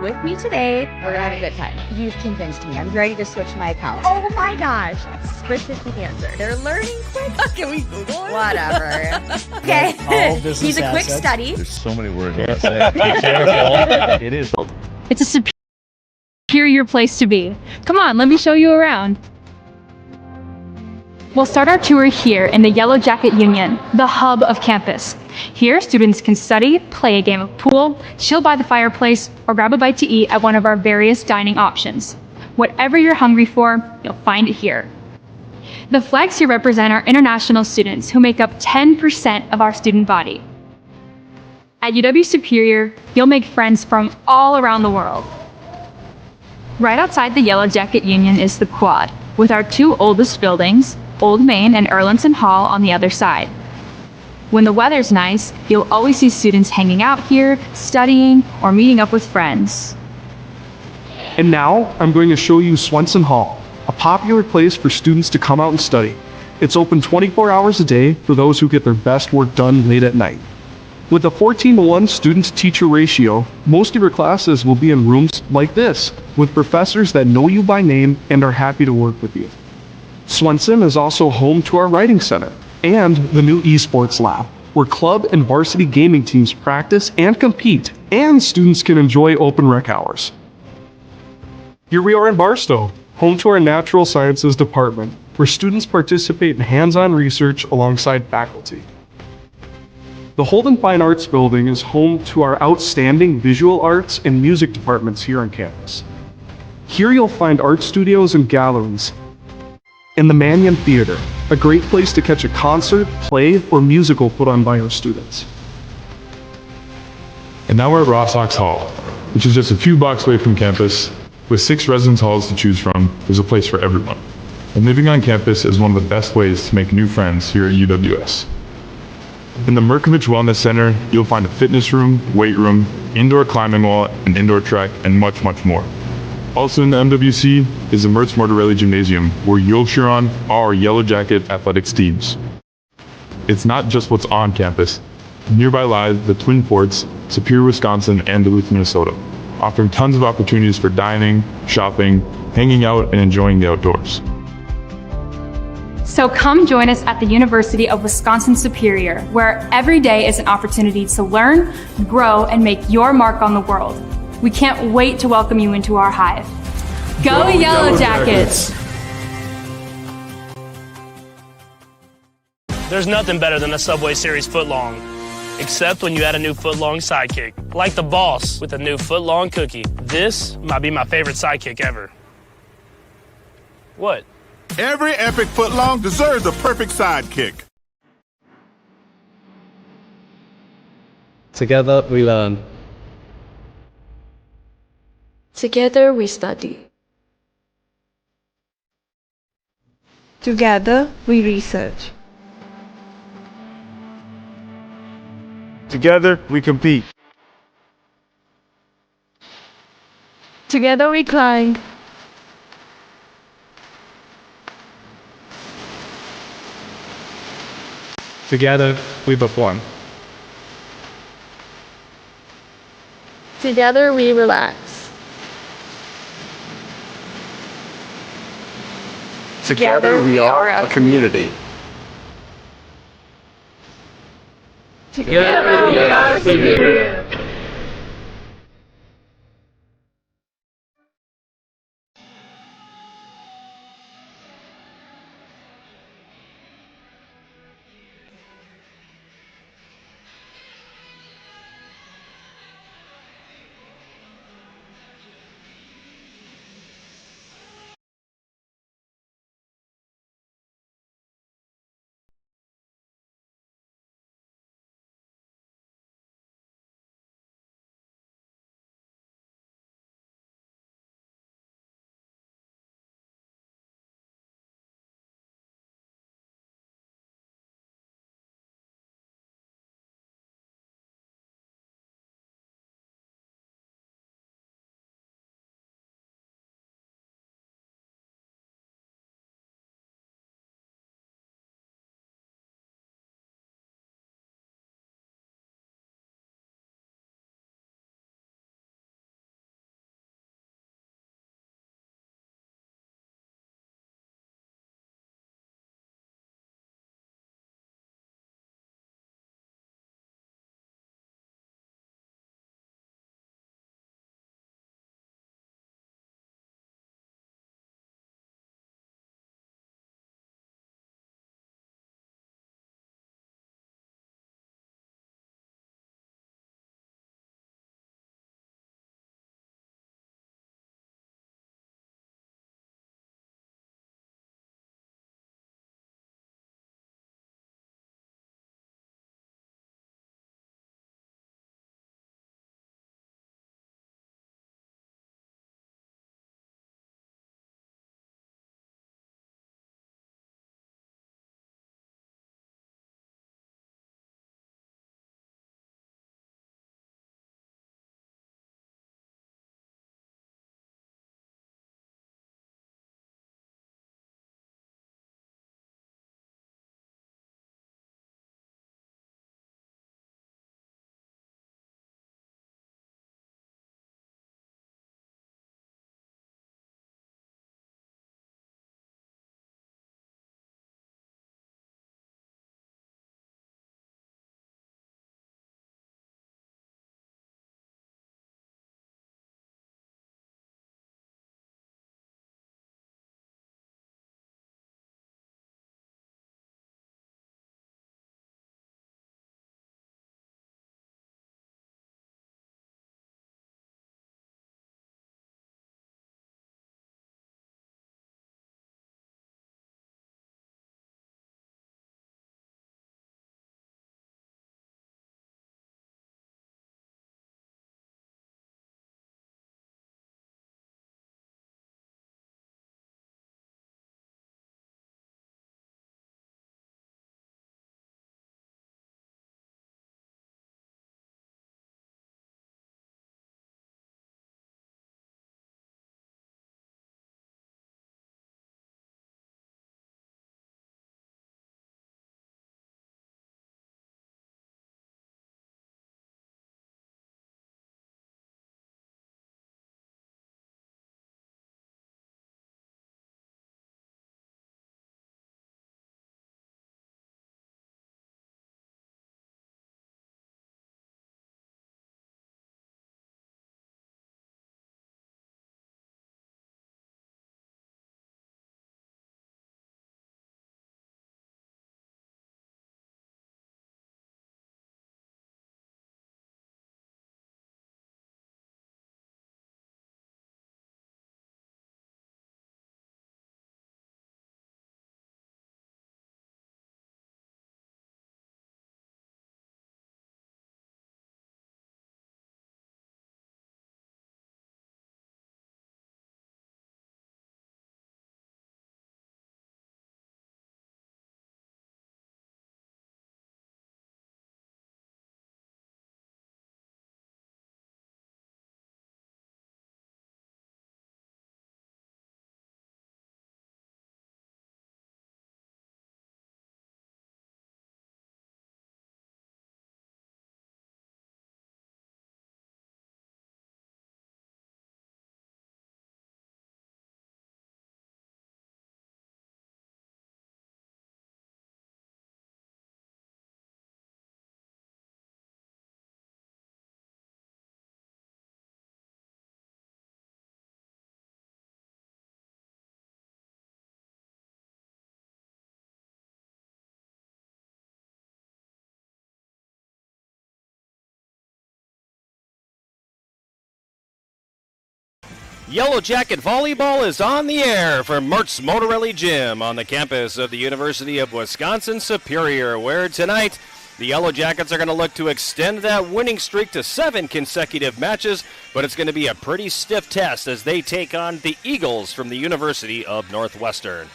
With me today, we're gonna have a good time. You've convinced me. I'm ready to switch my account. Oh my gosh. Switch is the answer. They're learning quick. Can we Google it? Whatever. Okay. He's a quick study. There's so many words to say. Be careful. It is. It's a superior place to be. Come on, let me show you around. We'll start our tour here in the Yellow Jacket Union, the hub of campus. Here, students can study, play a game of pool, chill by the fireplace, or grab a bite to eat at one of our various dining options. Whatever you're hungry for, you'll find it here. The flags here represent our international students who make up 10% of our student body. At UW Superior, you'll make friends from all around the world. Right outside the Yellow Jacket Union is the Quad, with our two oldest buildings, Old Main and Erlandson Hall, on the other side. When the weather's nice, you'll always see students hanging out here, studying, or meeting up with friends. And now, I'm going to show you Swenson Hall, a popular place for students to come out and study. It's open 24 hours a day for those who get their best work done late at night. With a 14-to-1 student-to-teacher ratio, most of your classes will be in rooms like this, with professors that know you by name and are happy to work with you. Swenson is also home to our writing center and the new esports lab, where club and varsity gaming teams practice and compete, and students can enjoy open rec hours. Here we are in Barstow, home to our natural sciences department, where students participate in hands-on research alongside faculty. The Holden Fine Arts Building is home to our outstanding visual arts and music departments here on campus. Here you'll find art studios and galleries, and the Mannion Theater, a great place to catch a concert, play, or musical put on by our students. And now we're at Ross Ox Hall, which is just a few blocks away from campus. With 6 residence halls to choose from, there's a place for everyone. And living on campus is one of the best ways to make new friends here at UWS. In the Merkovich Wellness Center, you'll find a fitness room, weight room, indoor climbing wall, an indoor track, and much, much more. Also in the MWC is the Mertz Mortarelli Gymnasium, where you'll cheer on our Yellow Jacket athletics teams. It's not just what's on campus. Nearby lie the Twin Forts, Superior, Wisconsin, and Duluth, Minnesota, offering tons of opportunities for dining, shopping, hanging out, and enjoying the outdoors. So come join us at the University of Wisconsin-Superior, where every day is an opportunity to learn, grow, and make your mark on the world. We can't wait to welcome you into our hive. Go Yellow Jackets! There's nothing better than a Subway Series footlong, except when you add a new footlong sidekick, like the boss with a new footlong cookie. This might be my favorite sidekick ever. What? Every epic footlong deserves a perfect sidekick. Together we learn. Together we study. Together we research. Together, we compete. Together we climb. Together we perform. Together we relax. Together we are a community. Together we are superior. Yellow Jacket Volleyball is on the air from Mertz Motorelli Gym on the campus of the University of Wisconsin-Superior, where tonight the Yellow Jackets are going to look to extend that winning streak to 7 consecutive matches, but it's going to be a pretty stiff test as they take on the Eagles from the University of Northwestern.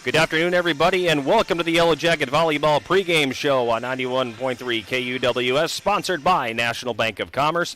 Good afternoon, everybody, and welcome to the Yellow Jacket Volleyball pregame show on 91.3 KUWS, sponsored by National Bank of Commerce.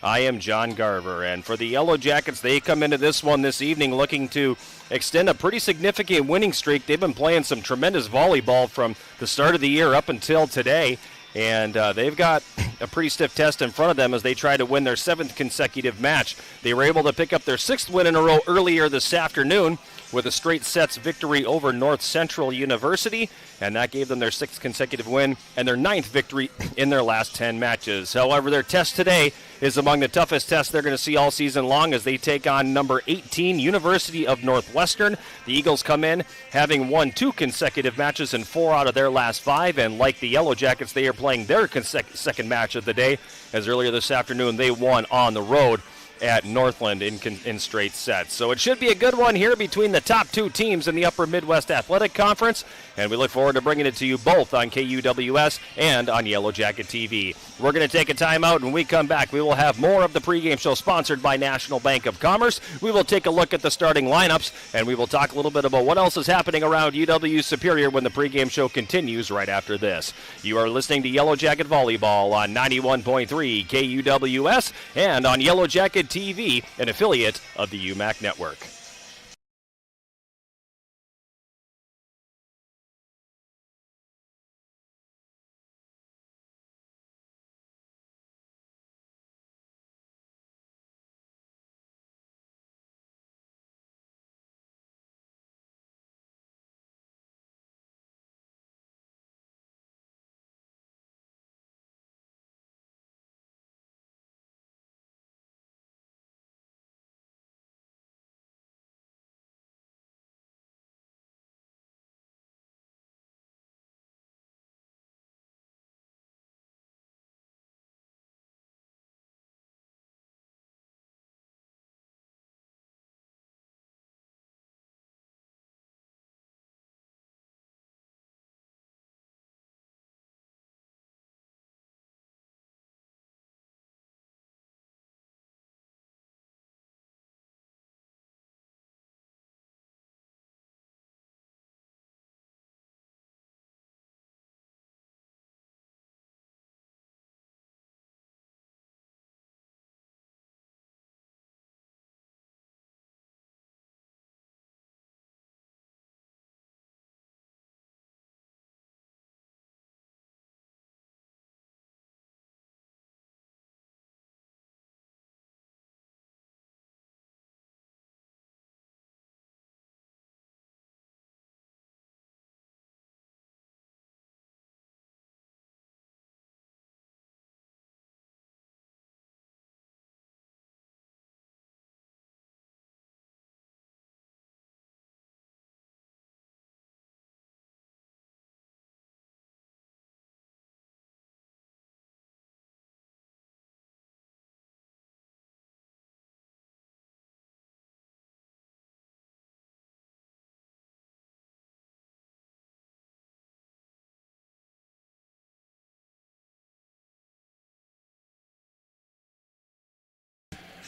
I am John Garver, and for the Yellow Jackets, they come into this one this evening looking to extend a pretty significant winning streak. They've been playing some tremendous volleyball from the start of the year up until today, and they've got a pretty stiff test in front of them as they try to win their 7th consecutive match. They were able to pick up their 6th win in a row earlier this afternoon with a straight sets victory over North Central University, and that gave them their 6th consecutive win and their 9th victory in their last 10 matches. However, their test today is among the toughest tests they're going to see all season long as they take on number 18, University of Northwestern. The Eagles come in having won 2 consecutive matches in 4 out of their last 5, and like the Yellow Jackets, they are playing their second match of the day, as earlier this afternoon they won on the road at Northland in straight sets. So it should be a good one here between the top 2 teams in the Upper Midwest Athletic Conference, and we look forward to bringing it to you both on KUWS and on Yellow Jacket TV. We're going to take a timeout, and when we come back, we will have more of the pregame show sponsored by National Bank of Commerce. We will take a look at the starting lineups, and we will talk a little bit about what else is happening around UW Superior when the pregame show continues right after this. You are listening to Yellow Jacket Volleyball on 91.3 KUWS and on Yellow Jacket TV, an affiliate of the UMAC Network.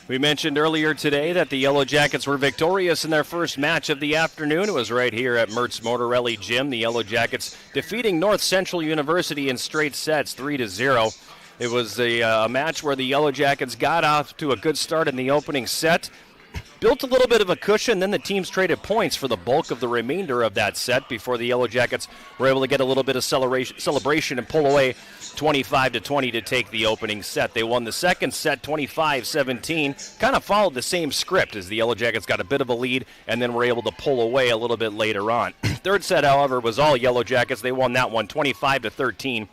We mentioned earlier today that the Yellow Jackets were victorious in their first match of the afternoon. It was right here at Mertz Motorelli Gym. The Yellow Jackets defeating North Central University in straight sets, 3-0. It was a match where the Yellow Jackets got off to a good start in the opening set, built a little bit of a cushion, then the teams traded points for the bulk of the remainder of that set before the Yellow Jackets were able to get a little bit of celebration and pull away 25-20 to take the opening set. They won the second set 25-17, kind of followed the same script as the Yellow Jackets got a bit of a lead and then were able to pull away a little bit later on. Third set, however, was all Yellow Jackets. They won that one 25-13.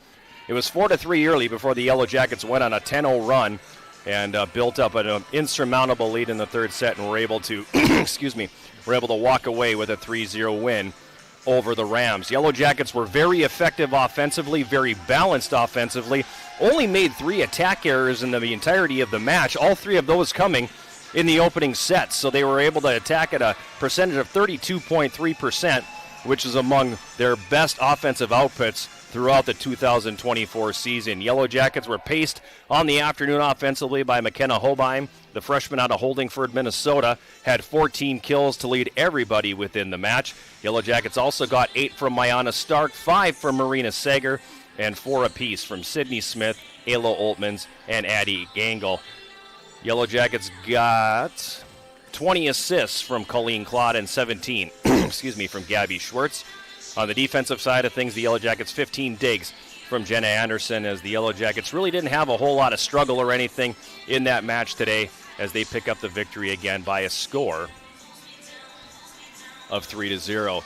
It was 4-3 early before the Yellow Jackets went on a 10-0 run and built up an insurmountable lead in the third set and were able to, were able to walk away with a 3-0 win over the Rams. Yellow Jackets were very effective offensively, very balanced offensively, only made 3 attack errors in the entirety of the match, all 3 of those coming in the opening set. So they were able to attack at a percentage of 32.3%, which is among their best offensive outputs throughout the 2024 season. Yellow Jackets were paced on the afternoon offensively by McKenna Hobein. The freshman out of Holdingford, Minnesota, had 14 kills to lead everybody within the match. Yellow Jackets also got 8 from Mayana Stark, 5 from Marina Sager, and 4 apiece from Sydney Smith, Ayla Oltmans, and Addie Gangle. Yellow Jackets got 20 assists from Colleen Claude and 17 from Gabby Schwartz. On the defensive side of things, the Yellow Jackets 15 digs from Jenna Anderson, as the Yellow Jackets really didn't have a whole lot of struggle or anything in that match today, as they pick up the victory again by a score of 3-0.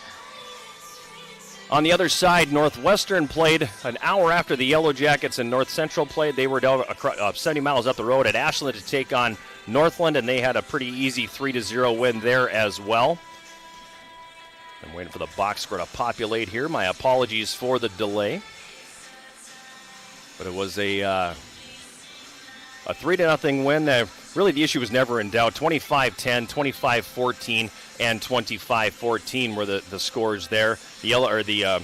On the other side, Northwestern played an hour after the Yellow Jackets and North Central played. They were down 70 miles up the road at Ashland to take on Northland, and they had a pretty easy 3-0 win there as well. I'm waiting for the box score to populate here. My apologies for the delay. But it was a 3-0 win. Really, the issue was never in doubt. 25-10, 25-14, and 25-14 were the scores there. The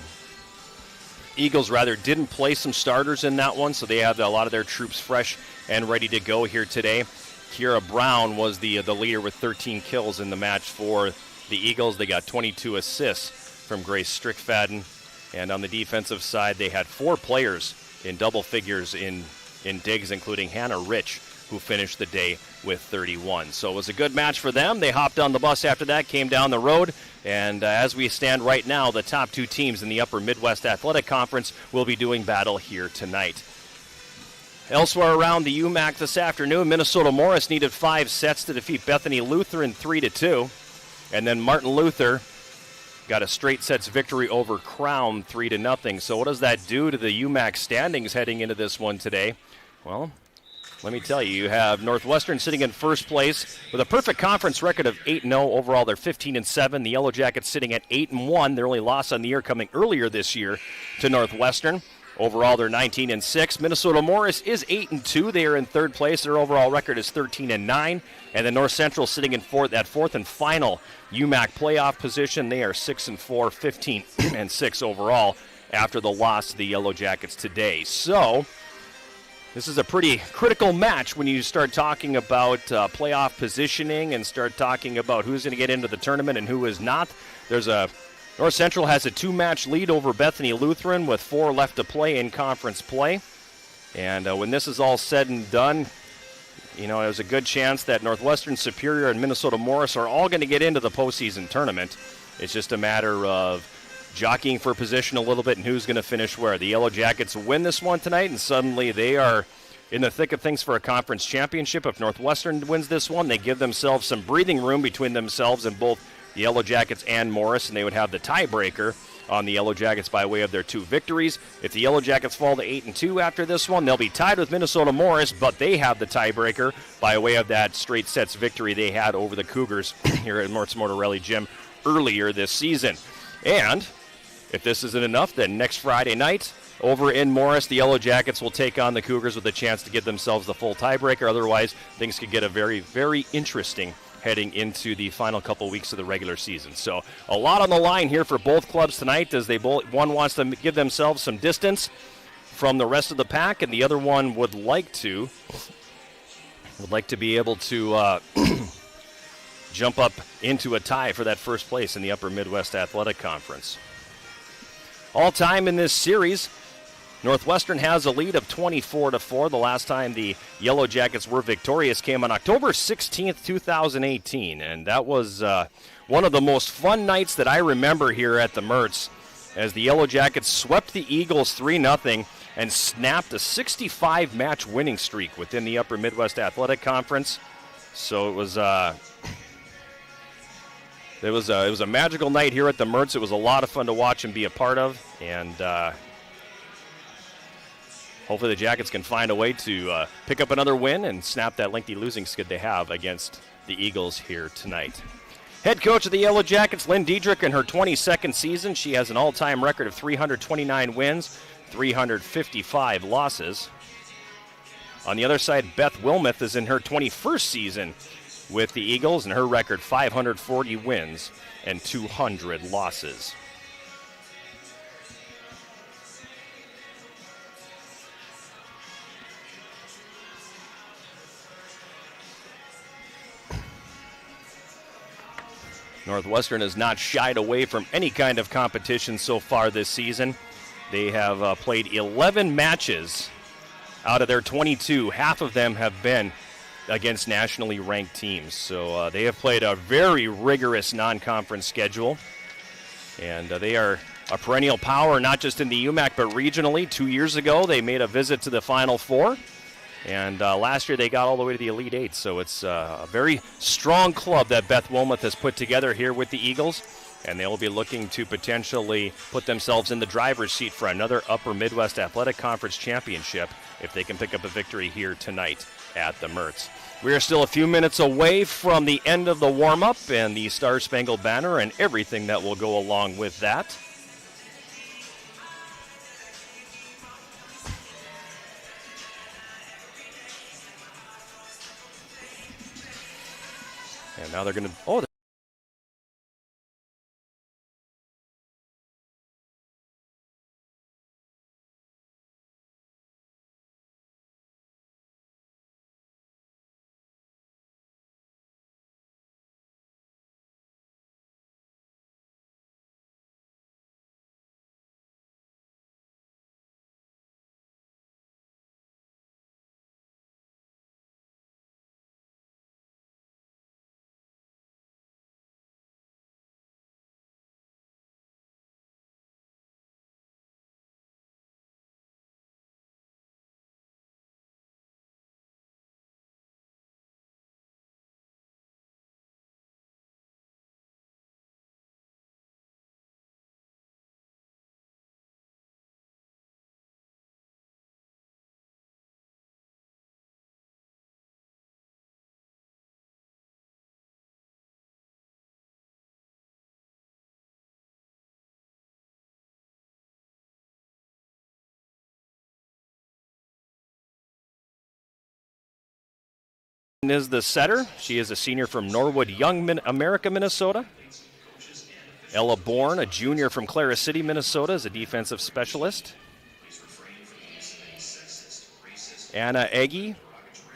Eagles didn't play some starters in that one, so they had a lot of their troops fresh and ready to go here today. Kiera Brown was the leader with 13 kills in the match for the Eagles. They got 22 assists from Grace Strickfadden. And on the defensive side, they had 4 players in double figures in digs, including Hannah Rich, who finished the day with 31. So it was a good match for them. They hopped on the bus after that, came down the road, and as we stand right now, the top 2 teams in the Upper Midwest Athletic Conference will be doing battle here tonight. Elsewhere around the UMAC this afternoon, Minnesota Morris needed 5 sets to defeat Bethany Lutheran 3-2. And then Martin Luther got a straight sets victory over Crown 3-0. So what does that do to the UMAC standings heading into this one today? Well, let me tell you, you have Northwestern sitting in first place with a perfect conference record of 8-0. Overall, they're 15-7. The Yellow Jackets sitting at 8-1. Their only loss on the year coming earlier this year to Northwestern. Overall, they're 19-6. Minnesota Morris is 8-2. They are in third place. Their overall record is 13-9. And then North Central sitting in fourth and final UMAC playoff position. They are 6-4, 15-6 overall after the loss to the Yellow Jackets today. So this is a pretty critical match when you start talking about playoff positioning and start talking about who's going to get into the tournament and who is not. North Central has a 2-match lead over Bethany Lutheran with 4 left to play in conference play. And when this is all said and done, there's a good chance that Northwestern, Superior, and Minnesota Morris are all going to get into the postseason tournament. It's just a matter of jockeying for position a little bit and who's going to finish where. The Yellow Jackets win this one tonight, and suddenly they are in the thick of things for a conference championship. If Northwestern wins this one, they give themselves some breathing room between themselves and both the Yellow Jackets and Morris, and they would have the tiebreaker on the Yellow Jackets by way of their 2 victories. If the Yellow Jackets fall to 8-2 after this one, they'll be tied with Minnesota Morris, but they have the tiebreaker by way of that straight sets victory they had over the Cougars here at Mortz Mortarelli Gym earlier this season. And if this isn't enough, then next Friday night over in Morris, the Yellow Jackets will take on the Cougars with a chance to give themselves the full tiebreaker. Otherwise, things could get a very, very interesting heading into the final couple weeks of the regular season. So a lot on the line here for both clubs tonight, as one wants to give themselves some distance from the rest of the pack, and the other one would like to be able to jump up into a tie for that first place in the Upper Midwest Athletic Conference. All time in this series, Northwestern has a lead of 24-4. The last time the Yellow Jackets were victorious came on October 16th, 2018, and that was one of the most fun nights that I remember here at the Mertz, as the Yellow Jackets swept the Eagles 3-0 and snapped a 65-match winning streak within the Upper Midwest Athletic Conference. So it was a magical night here at the Mertz. It was a lot of fun to watch and be a part of, and hopefully the Jackets can find a way to pick up another win and snap that lengthy losing skid they have against the Eagles here tonight. Head coach of the Yellow Jackets, Lynn Diedrich, in her 22nd season. She has an all-time record of 329 wins, 355 losses. On the other side, Beth Wilmoth is in her 21st season with the Eagles, and her record 540 wins and 200 losses. Northwestern has not shied away from any kind of competition so far this season. They have played 11 matches out of their 22. Half of them have been against nationally ranked teams. So they have played a very rigorous non-conference schedule. And they are a perennial power, not just in the UMAC, but regionally. 2 years ago, they made a visit to the Final Four. And last year, they got all the way to the Elite Eight. So it's a very strong club that Beth Wilmoth has put together here with the Eagles. And they'll be looking to potentially put themselves in the driver's seat for another Upper Midwest Athletic Conference championship if they can pick up a victory here tonight at the Mertz. We are still a few minutes away from the end of the warm-up and the Star Spangled Banner and everything that will go along with that. And now they're going to... Oh, is the setter. She is a senior from Norwood Young, America, Minnesota. Ella Bourne, a junior from Clara City, Minnesota, is a defensive specialist. Anna Egge,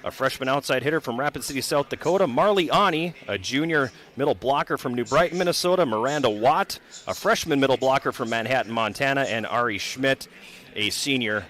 a freshman outside hitter from Rapid City, South Dakota. Marley Ani, a junior middle blocker from New Brighton, Minnesota. Miranda Watt, a freshman middle blocker from Manhattan, Montana. And Ari Schmidt, a senior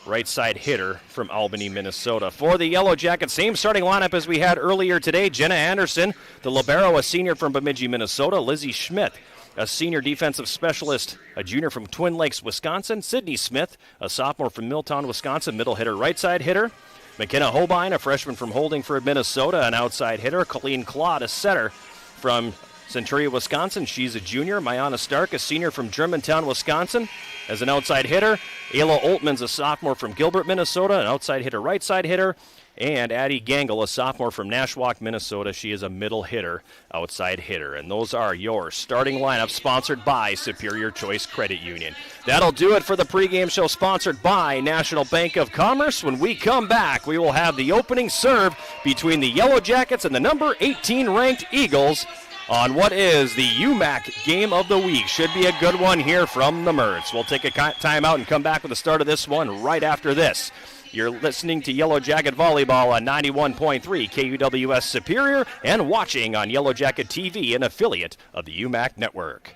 right side hitter from Albany, Minnesota. For the Yellow Jackets, same starting lineup as we had earlier today. Jenna Anderson, the libero, a senior from Bemidji, Minnesota. Lizzie Schmidt, a senior defensive specialist, a junior from Twin Lakes, Wisconsin. Sydney Smith, a sophomore from Milltown, Wisconsin, middle hitter, right side hitter. McKenna Holbein, a freshman from Holdingford, Minnesota, an outside hitter. Colleen Claude, a setter from Centuria, Wisconsin. She's a junior. Mayana Stark, a senior from Germantown, Wisconsin, as an outside hitter. Ayla Oltman's a sophomore from Gilbert, Minnesota, an outside hitter, right side hitter. And Addie Gangle, a sophomore from Nashwauk, Minnesota. She is a middle hitter, outside hitter. And those are your starting lineup, sponsored by Superior Choice Credit Union. That'll do it for the pregame show, sponsored by National Bank of Commerce. When we come back, we will have the opening serve between the Yellow Jackets and the number 18 ranked Eagles on what is the UMAC Game of the Week. Should be a good one here from the Mertz. We'll take a timeout and come back with the start of this one right after this. You're listening to Yellow Jacket Volleyball on 91.3 KUWS Superior and watching on Yellow Jacket TV, an affiliate of the UMAC Network.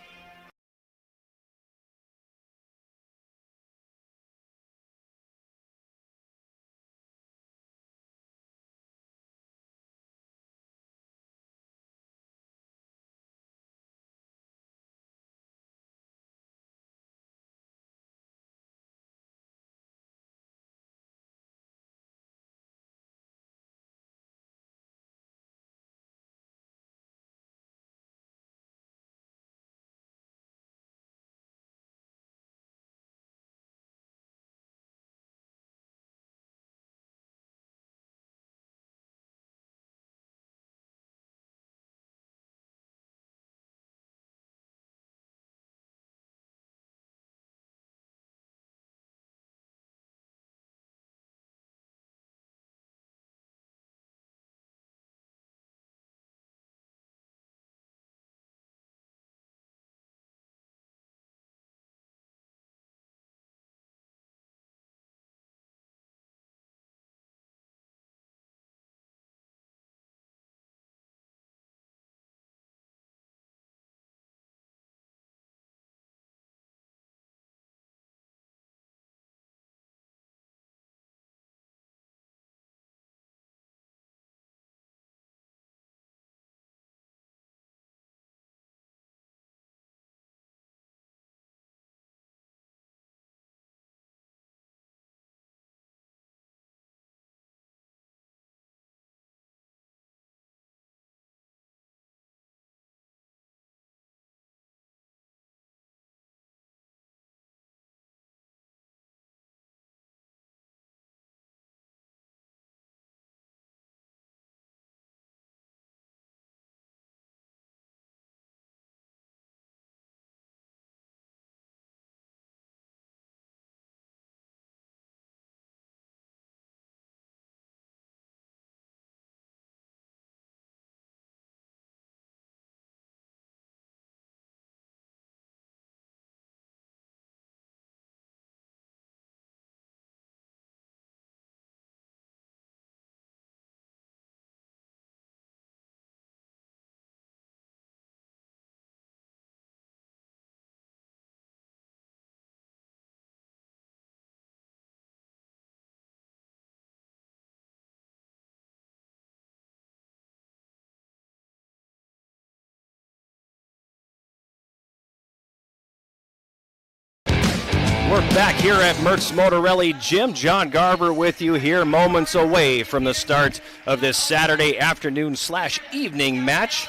We're back here at Mertz Motorelli Gym. John Garver with you here, moments away from the start of this Saturday afternoon/evening match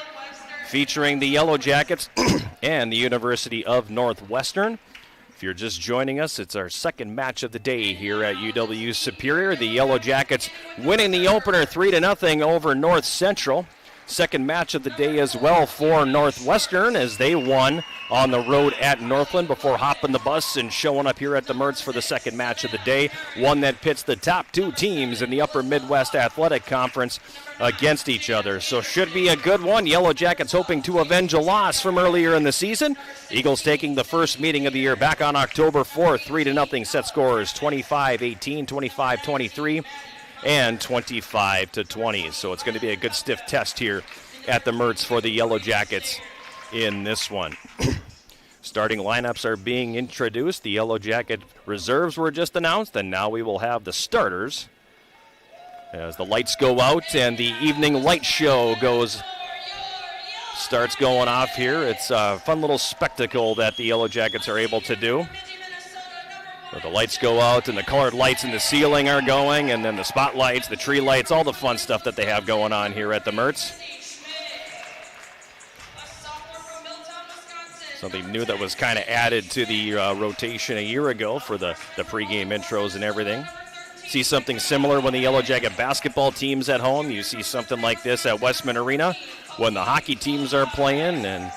featuring the Yellow Jackets and the University of Northwestern. If you're just joining us, it's our second match of the day here at UW Superior. The Yellow Jackets winning the opener 3-0 over North Central. Second match of the day as well for Northwestern as they won on the road at Northland before hopping the bus and showing up here at the Mertz for the second match of the day. One that pits the top two teams in the Upper Midwest Athletic Conference against each other. So should be a good one. Yellow Jackets hoping to avenge a loss from earlier in the season. Eagles taking the first meeting of the year back on October 4th. 3-0 set scores 25-18, 25-23. And 25-20. So it's going to be a good stiff test here at the Mertz for the Yellow Jackets in this one. Starting lineups are being introduced. The Yellow Jacket reserves were just announced, and now we will have the starters as the lights go out and the evening light show starts going off here. It's a fun little spectacle that the Yellow Jackets are able to do. Where the lights go out and the colored lights in the ceiling are going, and then the spotlights, the tree lights, all the fun stuff that they have going on here at the Mertz. Something new that was kind of added to the rotation a year ago for the pregame intros and everything. See something similar when the Yellow Jacket basketball team's at home. You see something like this at Westman Arena when the hockey teams are playing, and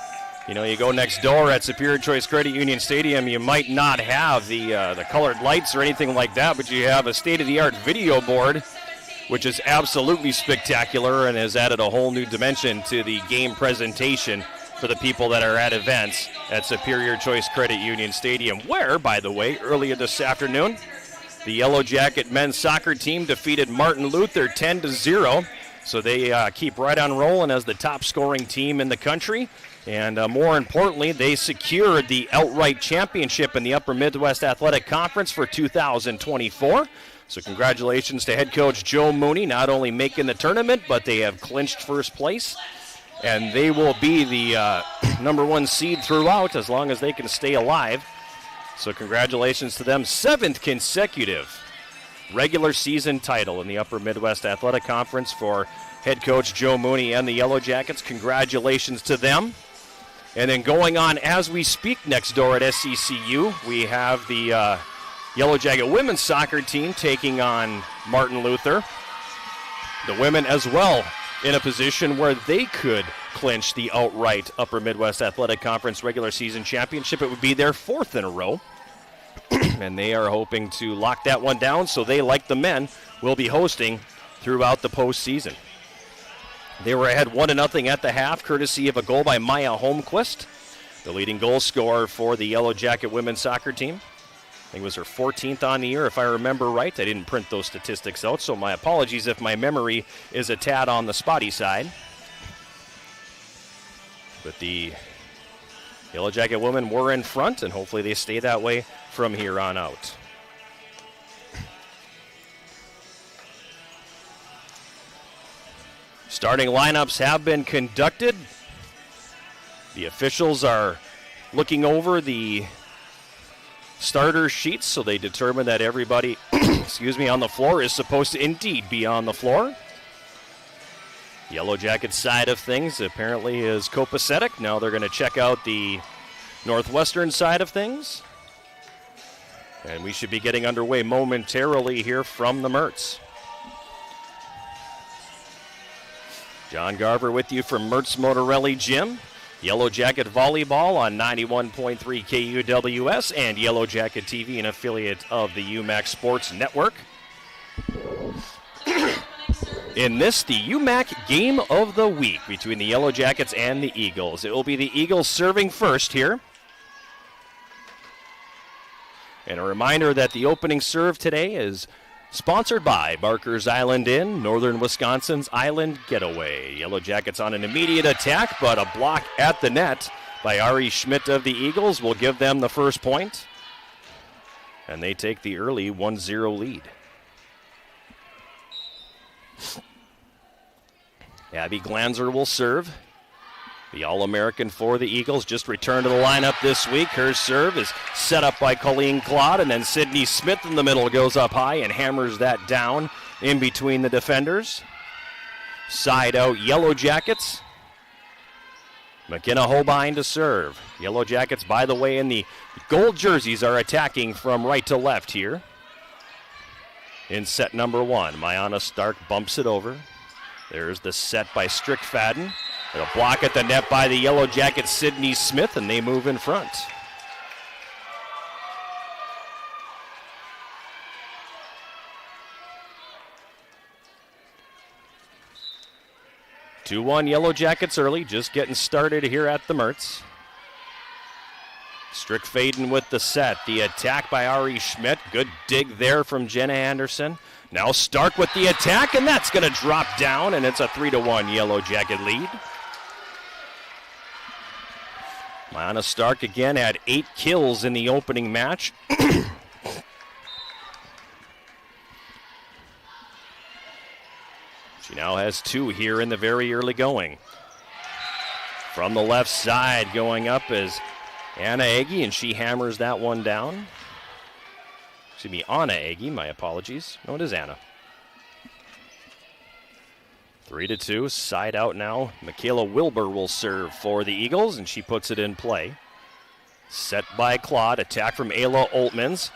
you know, you go next door at Superior Choice Credit Union Stadium, you might not have the colored lights or anything like that, but you have a state-of-the-art video board, which is absolutely spectacular and has added a whole new dimension to the game presentation for the people that are at events at Superior Choice Credit Union Stadium, where, by the way, earlier this afternoon, the Yellow Jacket men's soccer team defeated Martin Luther 10-0, so they keep right on rolling as the top-scoring team in the country. And more importantly, they secured the outright championship in the Upper Midwest Athletic Conference for 2024. So congratulations to head coach Joe Mooney, not only making the tournament, but they have clinched first place. And they will be the number one seed throughout as long as they can stay alive. So congratulations to them. 7th consecutive regular season title in the Upper Midwest Athletic Conference for head coach Joe Mooney and the Yellow Jackets. Congratulations to them. And then going on as we speak next door at SCCU, we have the Yellow Jacket women's soccer team taking on Martin Luther. The women as well in a position where they could clinch the outright Upper Midwest Athletic Conference regular season championship. It would be their 4th in a row. And they are hoping to lock that one down, so they, like the men, will be hosting throughout the postseason. They were ahead 1-0 at the half, courtesy of a goal by Maya Holmquist, the leading goal scorer for the Yellow Jacket women's soccer team. I think it was her 14th on the year, if I remember right. I didn't print those statistics out, so my apologies if my memory is a tad on the spotty side. But the Yellow Jacket women were in front, and hopefully they stay that way from here on out. Starting lineups have been conducted. The officials are looking over the starter sheets, so they determine that everybody on the floor is supposed to indeed be on the floor. Yellow Jacket side of things apparently is copacetic. Now they're going to check out the Northwestern side of things. And we should be getting underway momentarily here from the Mertz. John Garver with you from Mertz Motorelli Gym. Yellow Jacket Volleyball on 91.3 KUWS and Yellow Jacket TV, an affiliate of the UMAC Sports Network. In this, the UMAC Game of the Week between the Yellow Jackets and the Eagles. It will be the Eagles serving first here. And a reminder that the opening serve today is sponsored by Barker's Island Inn, Northern Wisconsin's Island Getaway. Yellow Jackets on an immediate attack, but a block at the net by Ari Schmidt of the Eagles will give them the first point. And they take the early 1-0 lead. Abby Glanzer will serve. The All-American for the Eagles just returned to the lineup this week. Her serve is set up by Colleen Claude, and then Sydney Smith in the middle goes up high and hammers that down in between the defenders. Side out Yellow Jackets. McKenna Holbein to serve. Yellow Jackets, by the way, in the gold jerseys are attacking from right to left here. In set number 1, Mayana Stark bumps it over. There's the set by Strickfadden. And a block at the net by the Yellow Jackets, Sydney Smith, and they move in front. (2-1) Yellow Jackets early, just getting started here at the Mertz. Strickfaden with the set. The attack by Ari Schmidt. Good dig there from Jenna Anderson. Now Stark with the attack, and that's going to drop down, and it's a 3-1 Yellow Jacket lead. Mayana Stark again had 8 kills in the opening match. She now has 2 here in the very early going. From the left side going up is Anna Egi, and she hammers that one down. Excuse me, Anna Egi, my apologies. No, it is Anna. 3-2, side out now. Michaela Wilbur will serve for the Eagles, and she puts it in play. Set by Claude, attack from Ayla Oltmans.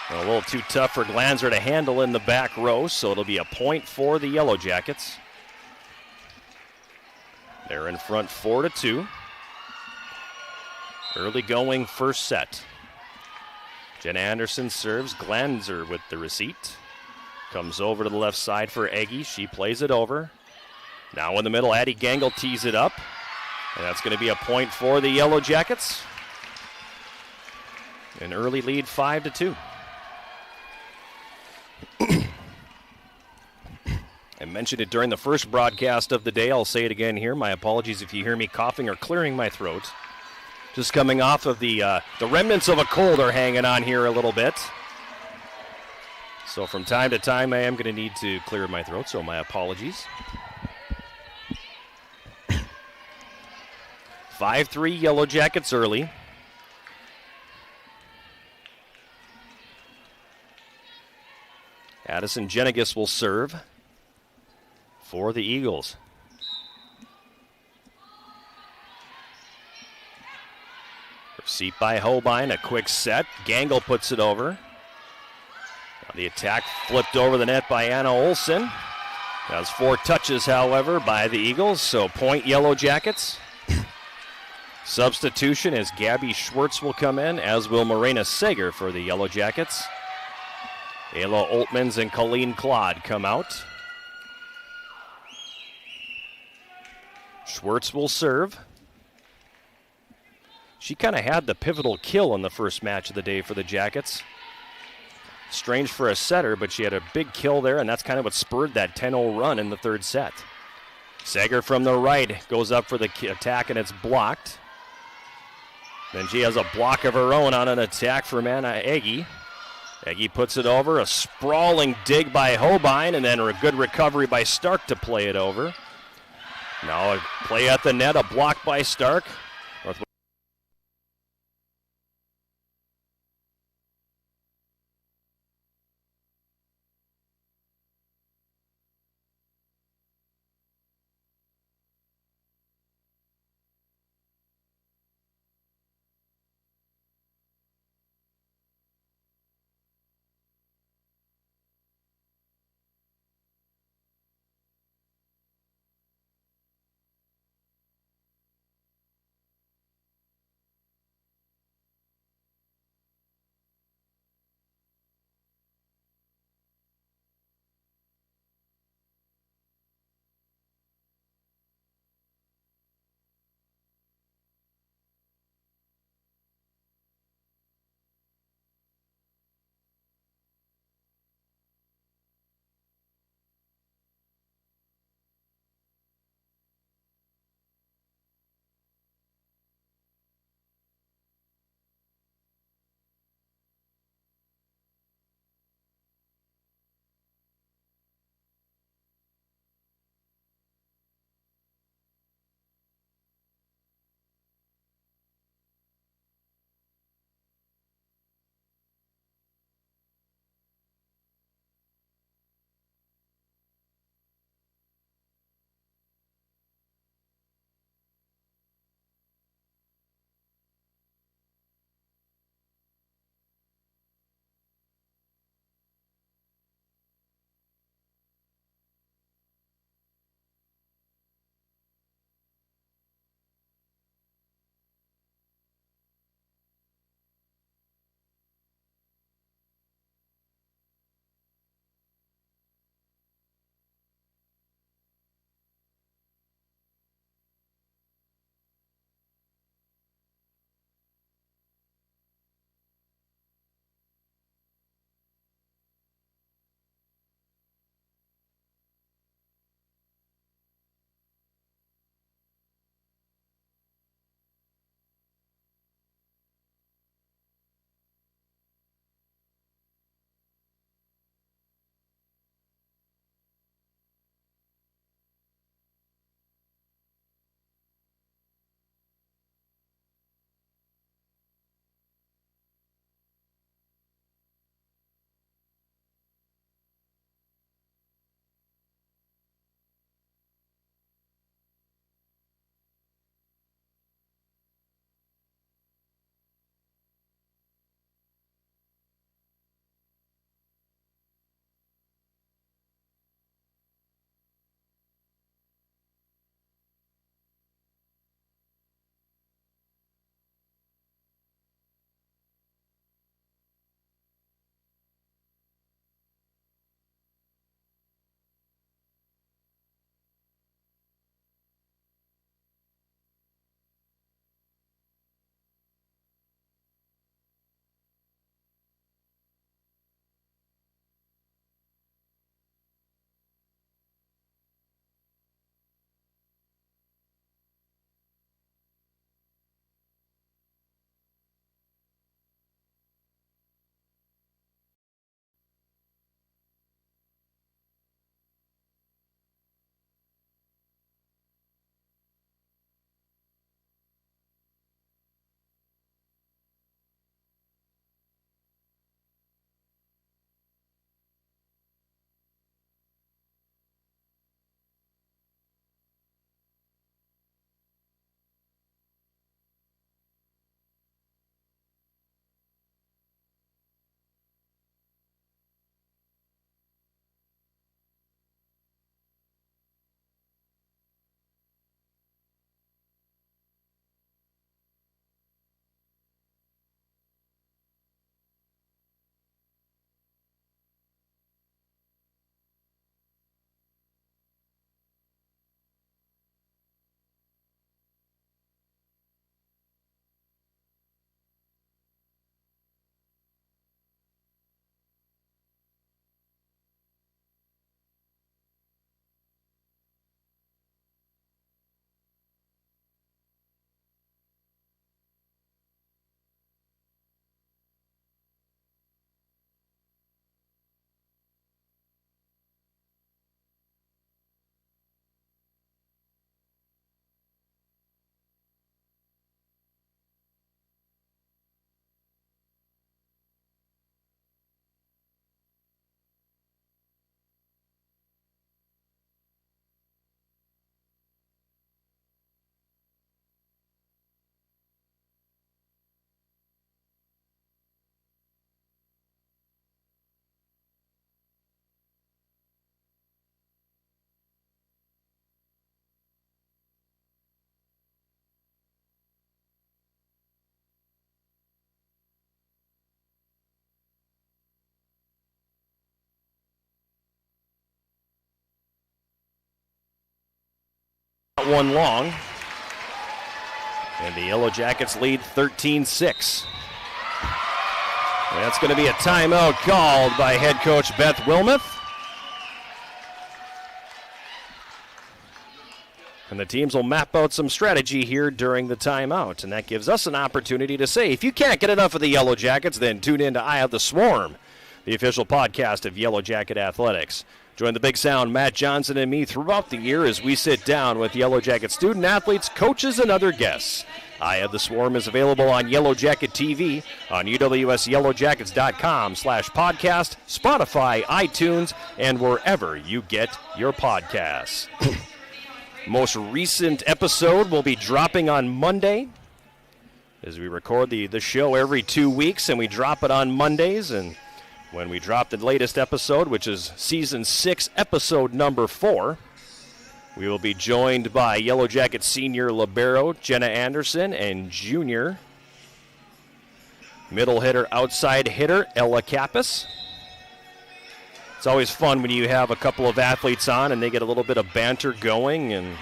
A little too tough for Glanzer to handle in the back row, so it'll be a point for the Yellow Jackets. They're in front 4-2. Early going first set. Jenna Anderson serves, Glanzer with the receipt. Comes over to the left side for Eggy. She plays it over. Now in the middle, Addie Gangle tees it up. And that's going to be a point for the Yellow Jackets. An early lead, 5-2. I mentioned it during the first broadcast of the day. I'll say it again here. My apologies if you hear me coughing or clearing my throat. Just coming off of the remnants of a cold are hanging on here a little bit. So from time to time, I am going to need to clear my throat, so my apologies. 5-3 Yellow Jackets early. Addison Jenigas will serve for the Eagles. Receipt by Holbein, a quick set. Gangle puts it over. Now the attack flipped over the net by Anna Olsen. Has 4 touches, however, by the Eagles, so point Yellow Jackets. Substitution as Gabby Schwartz will come in, as will Morena Sager for the Yellow Jackets. Ayla Oltmans and Colleen Claude come out. Schwartz will serve. She kind of had the pivotal kill in the first match of the day for the Jackets. Strange for a setter, but she had a big kill there, and that's kind of what spurred that 10-0 run in the third set. Sager from the right goes up for the attack, and it's blocked. Then she has a block of her own on an attack from Anna Eggy. Eggy puts it over, a sprawling dig by Holbein, and then a good recovery by Stark to play it over. Now a play at the net, a block by Stark. one long. And the Yellow Jackets lead 13-6. That's going to be a timeout called by head coach Beth Wilmoth. And the teams will map out some strategy here during the timeout. And that gives us an opportunity to say, if you can't get enough of the Yellow Jackets, then tune in to Eye of the Swarm, the official podcast of Yellow Jacket Athletics. Join the Big Sound, Matt Johnson, and me throughout the year as we sit down with Yellow Jacket student athletes, coaches, and other guests. Eye of the Swarm is available on Yellow Jacket TV, on UWSYellowJackets.com/podcast, Spotify, iTunes, and wherever you get your podcasts. Most recent episode will be dropping on Monday, as we record the show every 2 weeks, and we drop it on Mondays. And when we drop the latest episode, which is Season 6, Episode number 4, we will be joined by Yellow Jacket senior libero Jenna Anderson and junior middle hitter, outside hitter Ella Kappas. It's always fun when you have a couple of athletes on and they get a little bit of banter going, and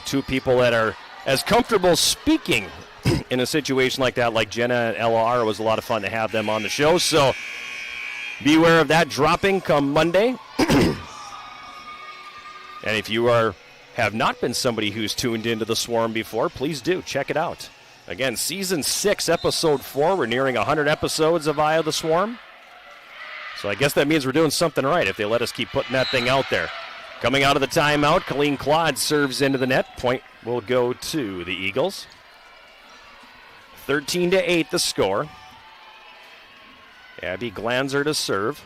two people that are as comfortable speaking in a situation like that, like Jenna and Ella are. It was a lot of fun to have them on the show, so beware of that dropping come Monday. And if you have not been somebody who's tuned into the Swarm before, please do check it out. Again, Season 6, Episode 4. We're nearing 100 episodes of Eye of the Swarm. So I guess that means we're doing something right if they let us keep putting that thing out there. Coming out of the timeout, Colleen Claude serves into the net. Point will go to the Eagles. 13-8 the score. Abby Glanzer to serve.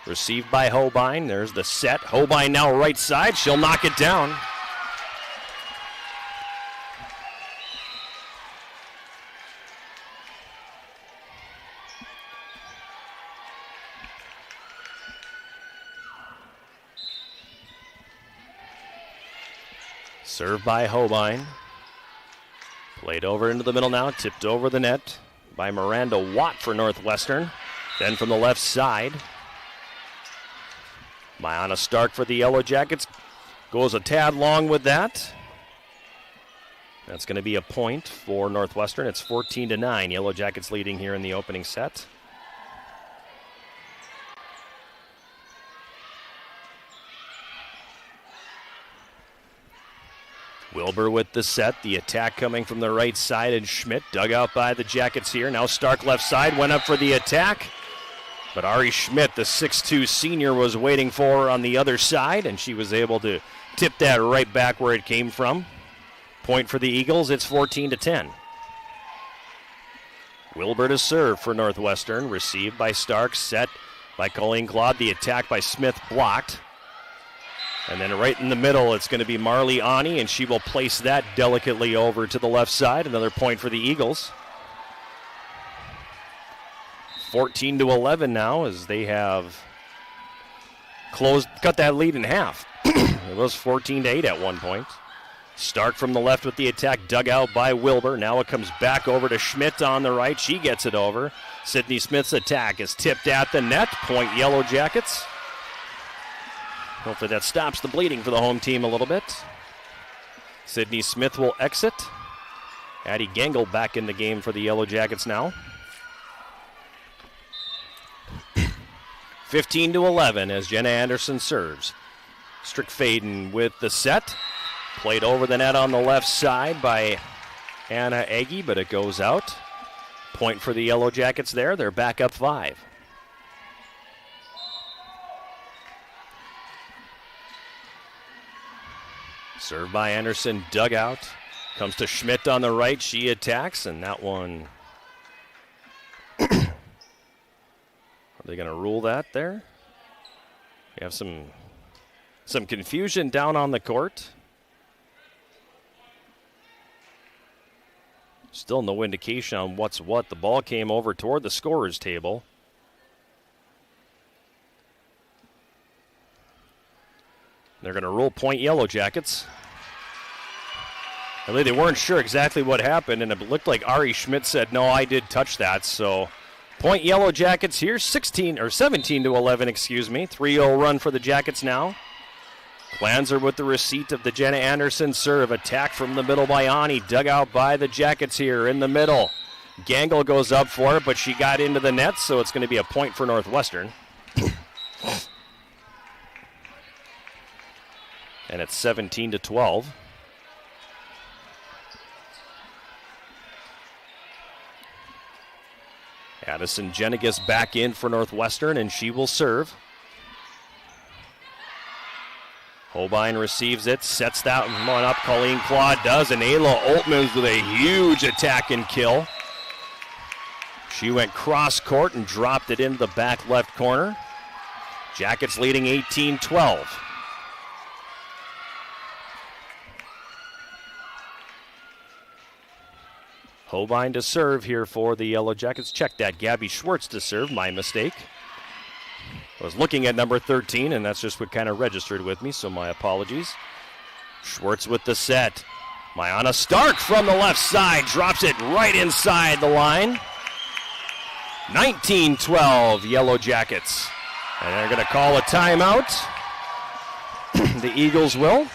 Received by Hobein. There's the set. Hobein now right side. She'll knock it down. Served by Hobein. Played over into the middle now. Tipped over the net by Miranda Watt for Northwestern. Then from the left side, Mayana Stark for the Yellow Jackets. Goes a tad long with that. That's going to be a point for Northwestern. It's 14-9. Yellow Jackets leading here in the opening set. Wilbur with the set. The attack coming from the right side, and Schmidt dug out by the Jackets here. Now Stark left side, went up for the attack. But Ari Schmidt, the 6'2 senior, was waiting for her on the other side, and she was able to tip that right back where it came from. Point for the Eagles. It's 14-10. Wilbur to serve for Northwestern. Received by Stark. Set by Colleen Claude. The attack by Smith blocked. And then right in the middle, it's going to be Marley Ani, and she will place that delicately over to the left side. Another point for the Eagles. 14-11 now, as they have cut that lead in half. It was 14-8 at one point. Stark from the left with the attack, dug out by Wilbur. Now it comes back over to Schmidt on the right. She gets it over. Sydney Smith's attack is tipped at the net. Point Yellow Jackets. Hopefully that stops the bleeding for the home team a little bit. Sydney Smith will exit. Addie Gengel back in the game for the Yellow Jackets now. 15-11 as Jenna Anderson serves. Strickfaden with the set. Played over the net on the left side by Anna Agee, but it goes out. Point for the Yellow Jackets there. They're back up 5. Served by Anderson, dug out. Comes to Schmidt on the right. She attacks, and that one... Are they going to rule that there? We have some confusion down on the court. Still no indication on what's what. The ball came over toward the scorer's table. They're going to rule point Yellow Jackets. They weren't sure exactly what happened, and it looked like Ari Schmidt said, no, I did touch that, so Point Yellow Jackets here, 17 to 11, excuse me. 3-0 run for the Jackets now. Glanzer with the receipt of the Jenna Anderson serve. Attack from the middle by Ani. Dug out by the Jackets here in the middle. Gangle goes up for it, but she got into the net, so it's going to be a point for Northwestern. And it's 17 to 12. Addison Jenigas back in for Northwestern, and she will serve. Holbein receives it, sets that one up. Colleen Claude does, and Ayla Oltmans with a huge attack and kill. She went cross court and dropped it into the back left corner. Jackets leading 18-12. Holbein to serve here for the Yellow Jackets. Check that. Gabby Schwartz to serve. My mistake. I was looking at number 13, and that's just what kind of registered with me, so my apologies. Schwartz with the set. Mayana Stark from the left side drops it right inside the line. 19-12 Yellow Jackets. And they're going to call a timeout. The Eagles will.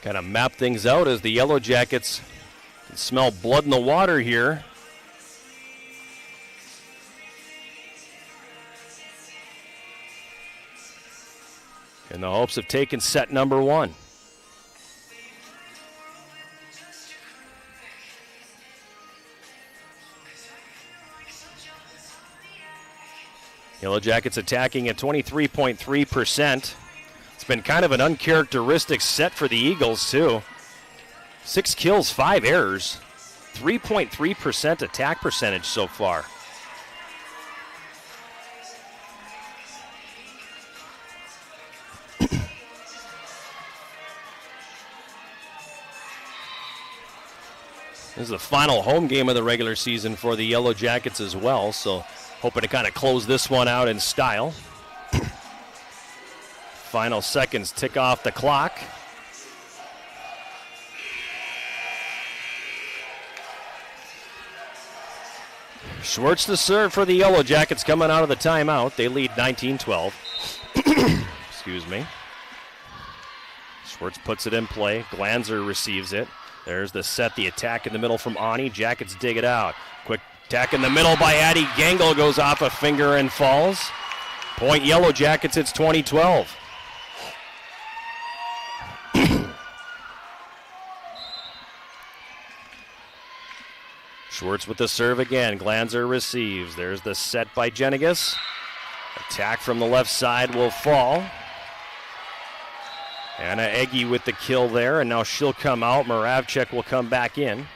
Kind of map things out as the Yellow Jackets can smell blood in the water here. In the hopes of taking set number one. Yellow Jackets attacking at 23.3%. It's been kind of an uncharacteristic set for the Eagles, too. 6 kills, 5 errors. 3.3% attack percentage so far. This is the final home game of the regular season for the Yellow Jackets as well, so hoping to kind of close this one out in style. Final seconds tick off the clock. Schwartz to serve for the Yellow Jackets coming out of the timeout. They lead 19-12. Excuse me. Schwartz puts it in play. Glanzer receives it. There's the set, the attack in the middle from Ani. Jackets dig it out. Quick attack in the middle by Addie. Gangle goes off a finger and falls. Point Yellow Jackets, it's 20-12. Schwartz with the serve again. Glanzer receives. There's the set by Jenigas. Attack from the left side will fall. Anna Eggy with the kill there, and now she'll come out. Moravchik will come back in.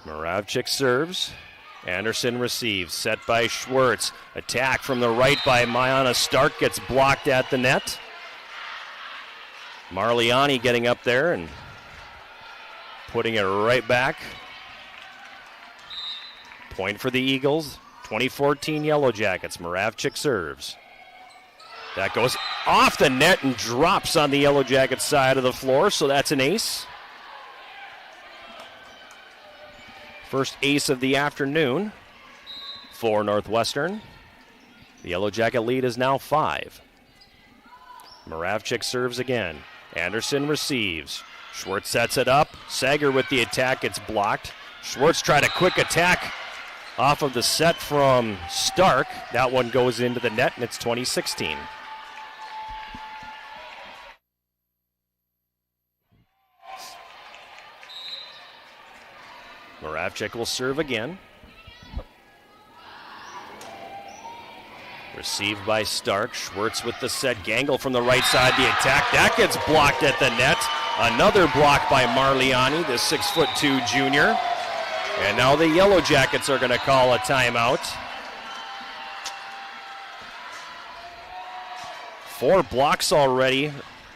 Moravchik serves. Anderson receives, set by Schwartz. Attack from the right by Mayana Stark, gets blocked at the net. Marliani getting up there and putting it right back. Point for the Eagles, 2014 Yellow Jackets. Moravchik serves. That goes off the net and drops on the Yellow Jackets side of the floor, so that's an ace. First ace of the afternoon for Northwestern. The Yellow Jacket lead is now 5. Moravchik serves again. Anderson receives. Schwartz sets it up. Sager with the attack gets blocked. Schwartz tried a quick attack off of the set from Stark. That one goes into the net, and it's 2016. Moravchik will serve again. Received by Stark. Schwartz with the set. Gangle from the right side. The attack. That gets blocked at the net. Another block by Marliani, the 6'2" junior. And now the Yellow Jackets are going to call a timeout. 4 blocks already.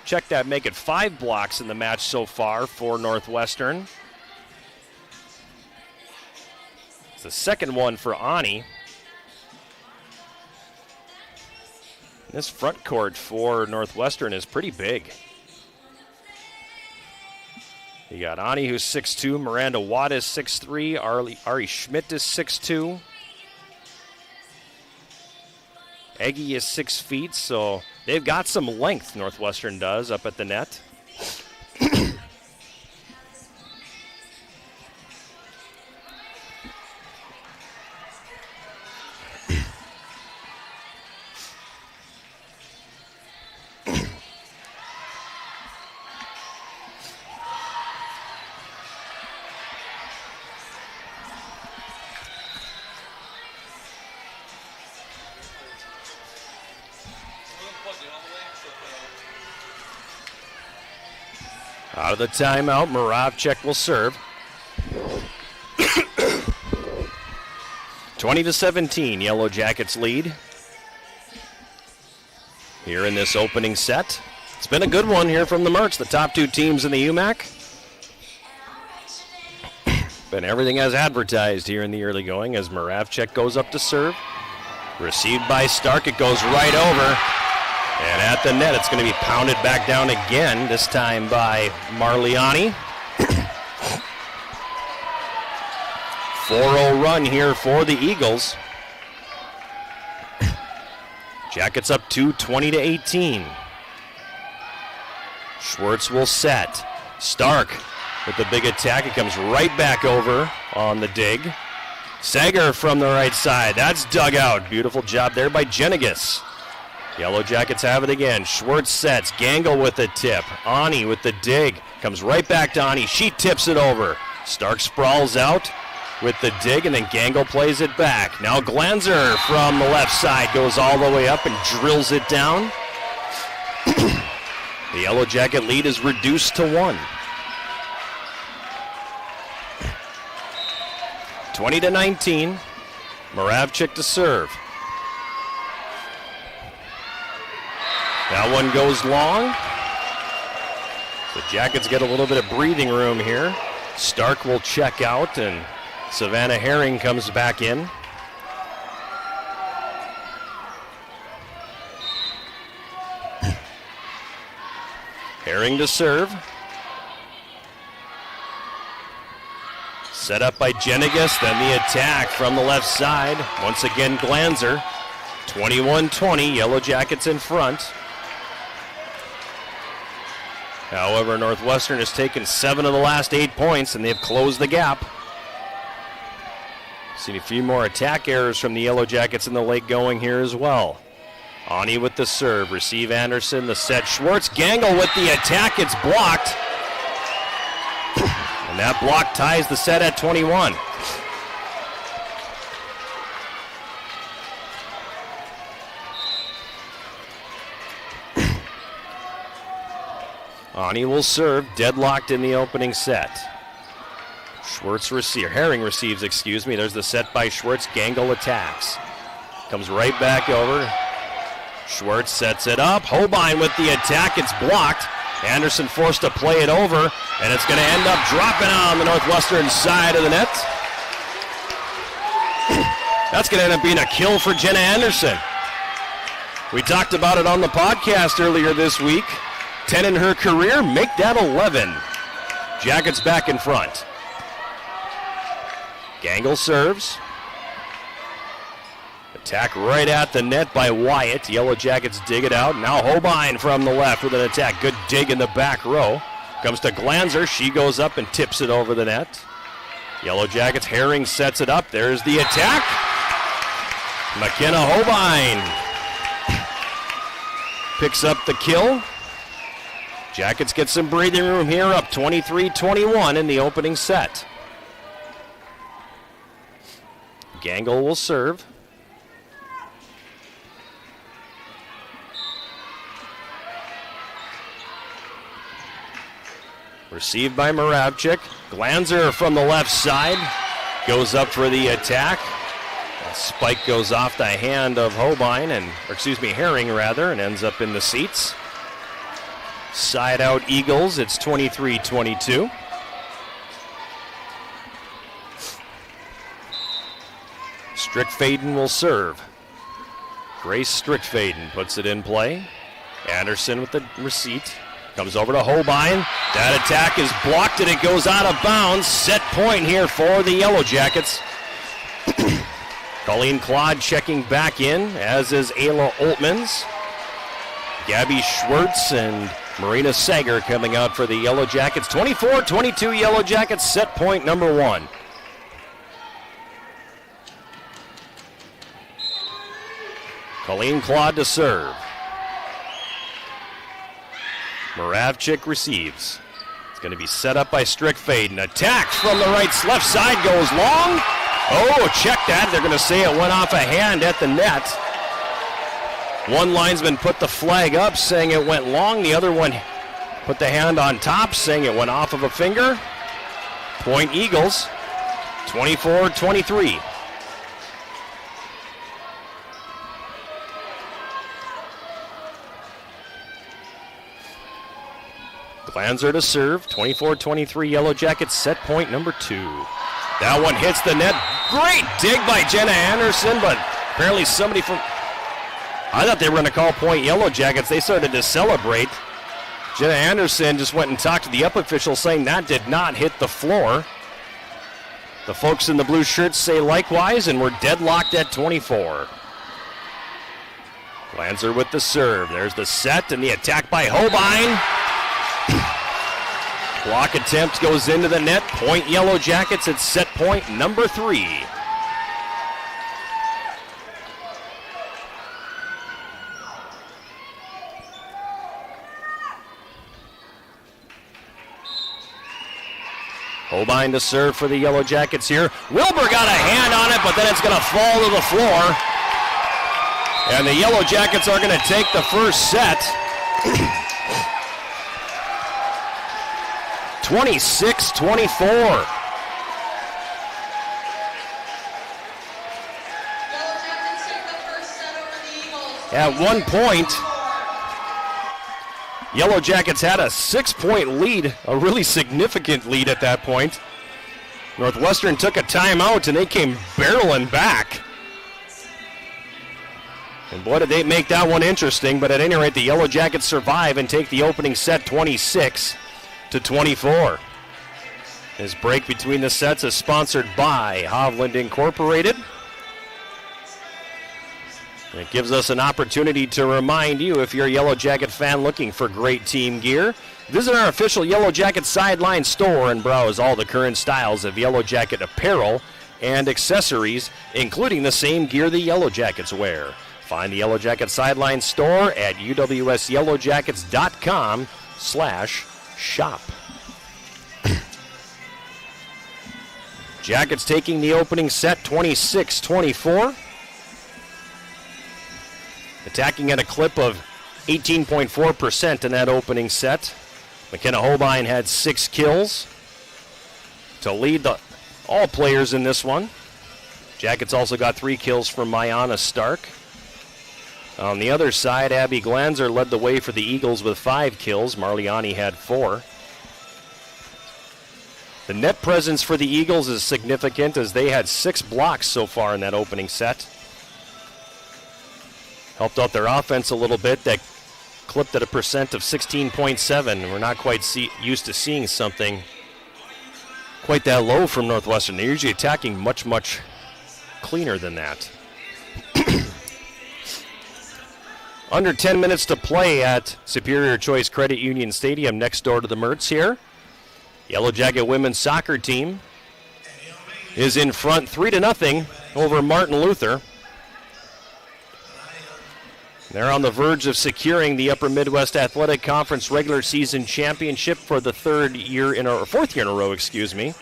Check that, make it 5 blocks in the match so far for Northwestern. It's the second one for Ani. This front court for Northwestern is pretty big. You got Ani, who's 6'2", Miranda Watt is 6'3", Ari Schmidt is 6'2". Eggie is 6 feet, so they've got some length, Northwestern does, up at the net. Out of the timeout, Moravcik will serve. 20-17, Yellow Jackets lead. Here in this opening set. It's been a good one here from the Mercs, the top two teams in the UMAC. Been everything as advertised here in the early going as Moravcik goes up to serve. Received by Stark, it goes right over. And at the net, it's going to be pounded back down again, this time by Marliani. 4-0 run here for the Eagles. Jackets up to 20-18. Schwartz will set. Stark with the big attack. It comes right back over on the dig. Sager from the right side. That's dug out. Beautiful job there by Jenigas. Yellow Jackets have it again. Schwartz sets. Gangle with the tip. Ani with the dig. Comes right back to Ani. She tips it over. Stark sprawls out with the dig, and then Gangle plays it back. Now Glanzer from the left side goes all the way up and drills it down. The Yellow Jacket lead is reduced to 1. 20-19. Moravcik to serve. That one goes long. The Jackets get a little bit of breathing room here. Stark will check out, and Savannah Herring comes back in. Herring to serve. Set up by Jenigas, then the attack from the left side. Once again, Glanzer. 21-20, Yellow Jackets in front. However, Northwestern has taken 7 of the last 8 points, and they've closed the gap. Seen a few more attack errors from the Yellow Jackets in the late going here as well. Ani with the serve, receive Anderson, the set. Schwartz, Gangle with the attack, it's blocked. And that block ties the set at 21. Ani will serve, deadlocked in the opening set. Herring receives, excuse me. There's the set by Schwartz. Gangle attacks. Comes right back over. Schwartz sets it up. Hobein with the attack. It's blocked. Anderson forced to play it over, and it's going to end up dropping on the Northwestern side of the net. That's going to end up being a kill for Jenna Anderson. We talked about it on the podcast earlier this week. 10 in her career, make that 11. Jackets back in front. Gangle serves. Attack right at the net by Wyatt. Yellow Jackets dig it out. Now Hobein from the left with an attack. Good dig in the back row. Comes to Glanzer. She goes up and tips it over the net. Yellow Jackets, Herring sets it up. There's the attack. McKenna Hobein picks up the kill. Jackets get some breathing room here, up 23-21 in the opening set. Gangle will serve. Received by Moravcik. Glanzer from the left side goes up for the attack. That spike goes off the hand of Herring, and ends up in the seats. Side out Eagles, it's 23-22. Strickfaden will serve. Grace Strickfaden puts it in play. Anderson with the receipt. Comes over to Holbein. That attack is blocked and it goes out of bounds. Set point here for the Yellow Jackets. Colleen Claude checking back in, as is Ayla Oltmans. Gabby Schwartz and Marina Sager coming out for the Yellow Jackets. 24-22 Yellow Jackets, set point number 1. Colleen Claude to serve. Moravchik receives. It's going to be set up by Strickfaden. Attack from the left side goes long. Oh, check that. They're going to say it went off a hand at the net. One linesman put the flag up saying it went long. The other one put the hand on top saying it went off of a finger. Point Eagles, 24-23. Glanzer to serve, 24-23 Yellow Jackets, set point number 2. That one hits the net. Great dig by Jenna Anderson, but apparently somebody from... I thought they were going to call point Yellow Jackets. They started to celebrate. Jenna Anderson just went and talked to the up official saying that did not hit the floor. The folks in the blue shirts say likewise, and we're deadlocked at 24. Glanzer with the serve. There's the set and the attack by Holbein. Block attempt goes into the net. Point Yellow Jackets at set point number 3. Holbein to serve for the Yellow Jackets here. Wilbur got a hand on it, but then it's going to fall to the floor. And the Yellow Jackets are going to take the first set. 26-24. At one point, Yellow Jackets had a 6-point lead, a really significant lead at that point. Northwestern took a timeout and they came barreling back. And boy, did they make that one interesting, but at any rate, the Yellow Jackets survive and take the opening set 26-24. This break between the sets is sponsored by Hovland Incorporated. It gives us an opportunity to remind you, if you're a Yellow Jacket fan looking for great team gear, visit our official Yellow Jacket Sideline store and browse all the current styles of Yellow Jacket apparel and accessories, including the same gear the Yellow Jackets wear. Find the Yellow Jacket Sideline store at uwsyellowjackets.com/shop. Jackets taking the opening set 26-24. Attacking at a clip of 18.4% in that opening set. McKenna Holbein had 6 kills to lead all players in this one. Jackets also got 3 kills from Mayana Stark. On the other side, Abby Glanzer led the way for the Eagles with 5 kills. Marliani had 4. The net presence for the Eagles is significant as they had 6 blocks so far in that opening set. Helped out their offense a little bit. That clipped at a percent of 16.7. We're not quite used to seeing something quite that low from Northwestern. They're usually attacking much, much cleaner than that. Under 10 minutes to play at Superior Choice Credit Union Stadium next door to the Mertz here. Yellow Jacket women's soccer team is in front 3-0 over Martin Luther. They're on the verge of securing the Upper Midwest Athletic Conference regular season championship for the fourth year in a row, excuse me.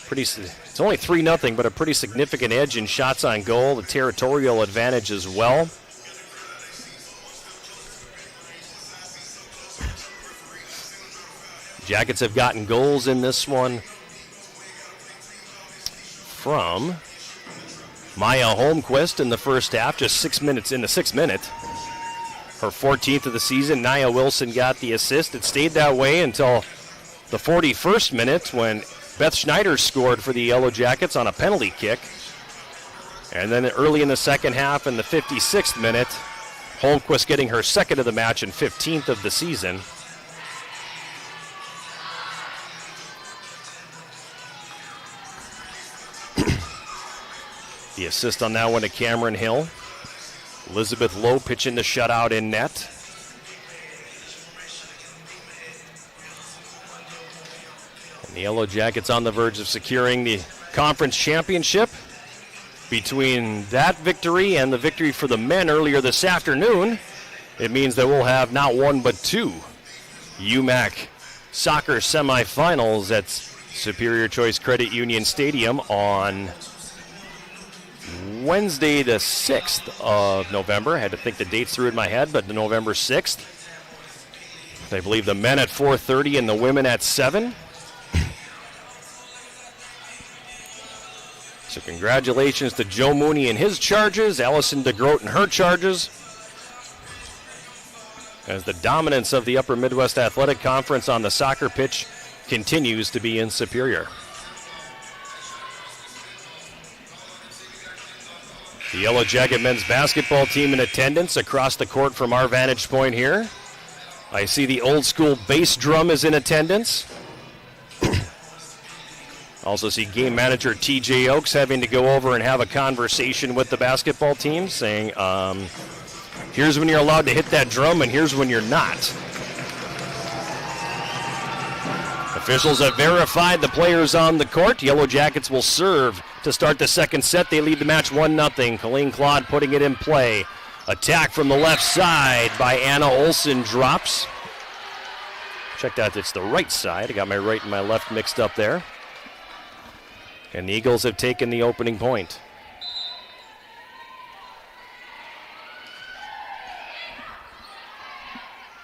It's only 3-0, but a pretty significant edge in shots on goal, the territorial advantage as well. Jackets have gotten goals in this one from Maya Holmquist in the first half, just 6 minutes in the 6th minute. Her 14th of the season. Nia Wilson got the assist. It stayed that way until the 41st minute when Beth Schneider scored for the Yellow Jackets on a penalty kick. And then early in the second half, in the 56th minute, Holmquist getting her second of the match and 15th of the season. The assist on that one to Cameron Hill. Elizabeth Lowe pitching the shutout in net. And the Yellow Jackets on the verge of securing the conference championship. Between that victory and the victory for the men earlier this afternoon, it means that we'll have not one but two UMAC soccer semifinals at Superior Choice Credit Union Stadium on Wednesday the 6th of November. I had to think the dates through in my head, but November 6th. I believe the men at 4:30 and the women at 7. So congratulations to Joe Mooney and his charges, Allison DeGroat and her charges, as the dominance of the Upper Midwest Athletic Conference on the soccer pitch continues to be in Superior. The Yellow Jacket men's basketball team in attendance across the court from our vantage point here. I see the old school bass drum is in attendance. Also see game manager TJ Oakes having to go over and have a conversation with the basketball team, saying, here's when you're allowed to hit that drum and here's when you're not. Officials have verified the players on the court. Yellow Jackets will serve to start the second set. They lead the match 1-0. Colleen Claude putting it in play. Attack from the left side by Anna Olson drops. Check that, it's the right side. I got my right and my left mixed up there. And the Eagles have taken the opening point.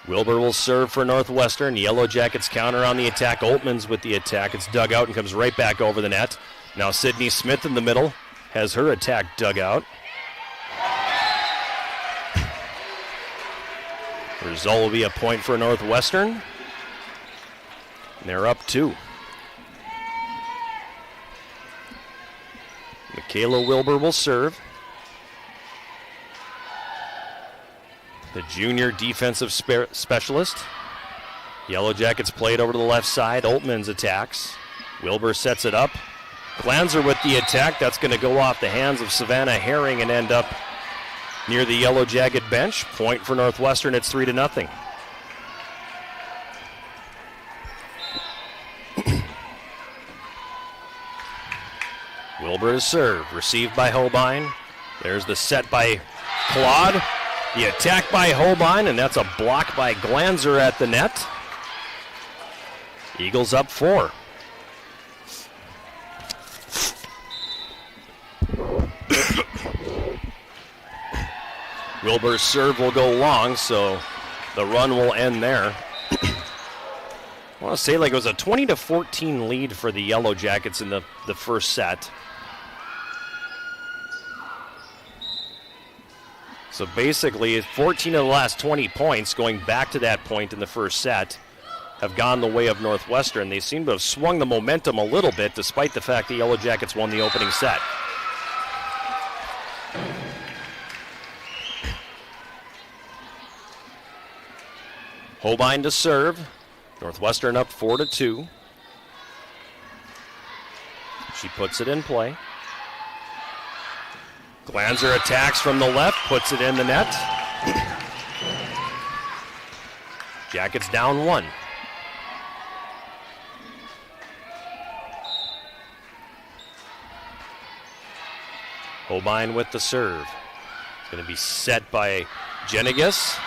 Wilbur will serve for Northwestern. Yellow Jackets counter on the attack. Oltmans with the attack. It's dug out and comes right back over the net. Now Sydney Smith in the middle has her attack dug out. The result will be a point for Northwestern. And they're up 2. Michaela Wilbur will serve. The junior defensive specialist. Yellow Jackets played over to the left side. Oltmans attacks. Wilbur sets it up. Glanzer with the attack. That's going to go off the hands of Savannah Herring and end up near the Yellow Jacket bench. Point for Northwestern. It's 3-0. Wilbur to serve. Received by Holbein. There's the set by Claude. The attack by Holbein, and that's a block by Glanzer at the net. Eagles up 4. Wilbur's serve will go long, so the run will end there. I want to say like it was a 20-14 lead for the Yellow Jackets in the first set. So basically, 14 of the last 20 points, going back to that point in the first set, have gone the way of Northwestern. They seem to have swung the momentum a little bit, despite the fact the Yellow Jackets won the opening set. Holbein to serve. Northwestern up 4-2. She puts it in play. Glanzer attacks from the left, puts it in the net. Jackets down 1. Holbein with the serve. It's going to be set by Jenigas.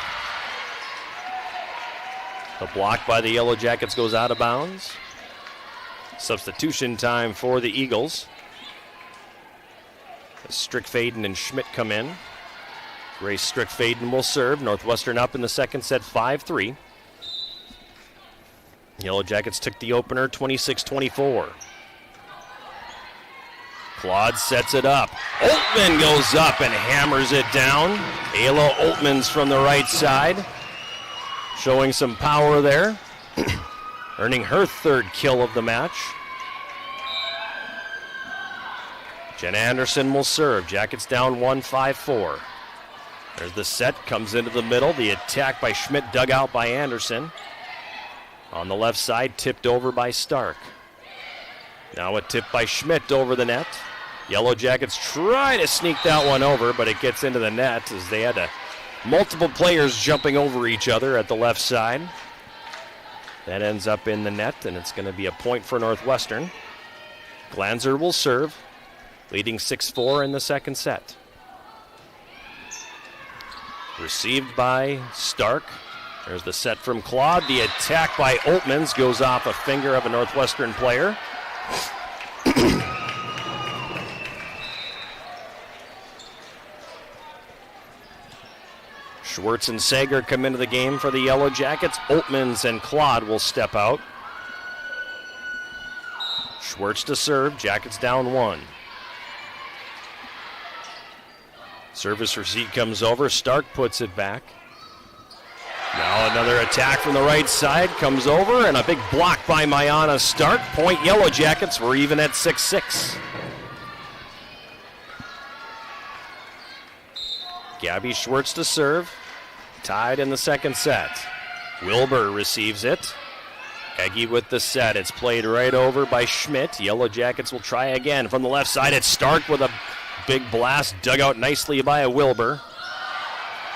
The block by the Yellow Jackets goes out of bounds. Substitution time for the Eagles. Strickfaden and Schmidt come in. Grace Strickfaden will serve. Northwestern up in the second set 5-3. Yellow Jackets took the opener 26-24. Claude sets it up. Oltman goes up and hammers it down. Ayla Oltmans from the right side. Showing some power there. Earning her third kill of the match. Jenna Anderson will serve. Jackets down 1, 5-4. There's the set, comes into the middle. The attack by Schmidt, dug out by Anderson. On the left side, tipped over by Stark. Now a tip by Schmidt over the net. Yellow Jackets try to sneak that one over, but it gets into the net as they had multiple players jumping over each other at the left side. That ends up in the net, and it's going to be a point for Northwestern. Glanzer will serve, leading 6-4 in the second set. Received by Stark. There's the set from Claude. The attack by Oltmans goes off a finger of a Northwestern player. Schwartz and Sager come into the game for the Yellow Jackets. Oltmans and Claude will step out. Schwartz to serve. Jackets down 1. Service receipt comes over. Stark puts it back. Now another attack from the right side comes over, and a big block by Mayana Stark. Point Yellow Jackets. We're even at 6-6. Gabby Schwartz to serve. Tied in the second set. Wilbur receives it. Eggy with the set. It's played right over by Schmidt. Yellow Jackets will try again from the left side. It's Stark with a big blast, dug out nicely by a Wilbur.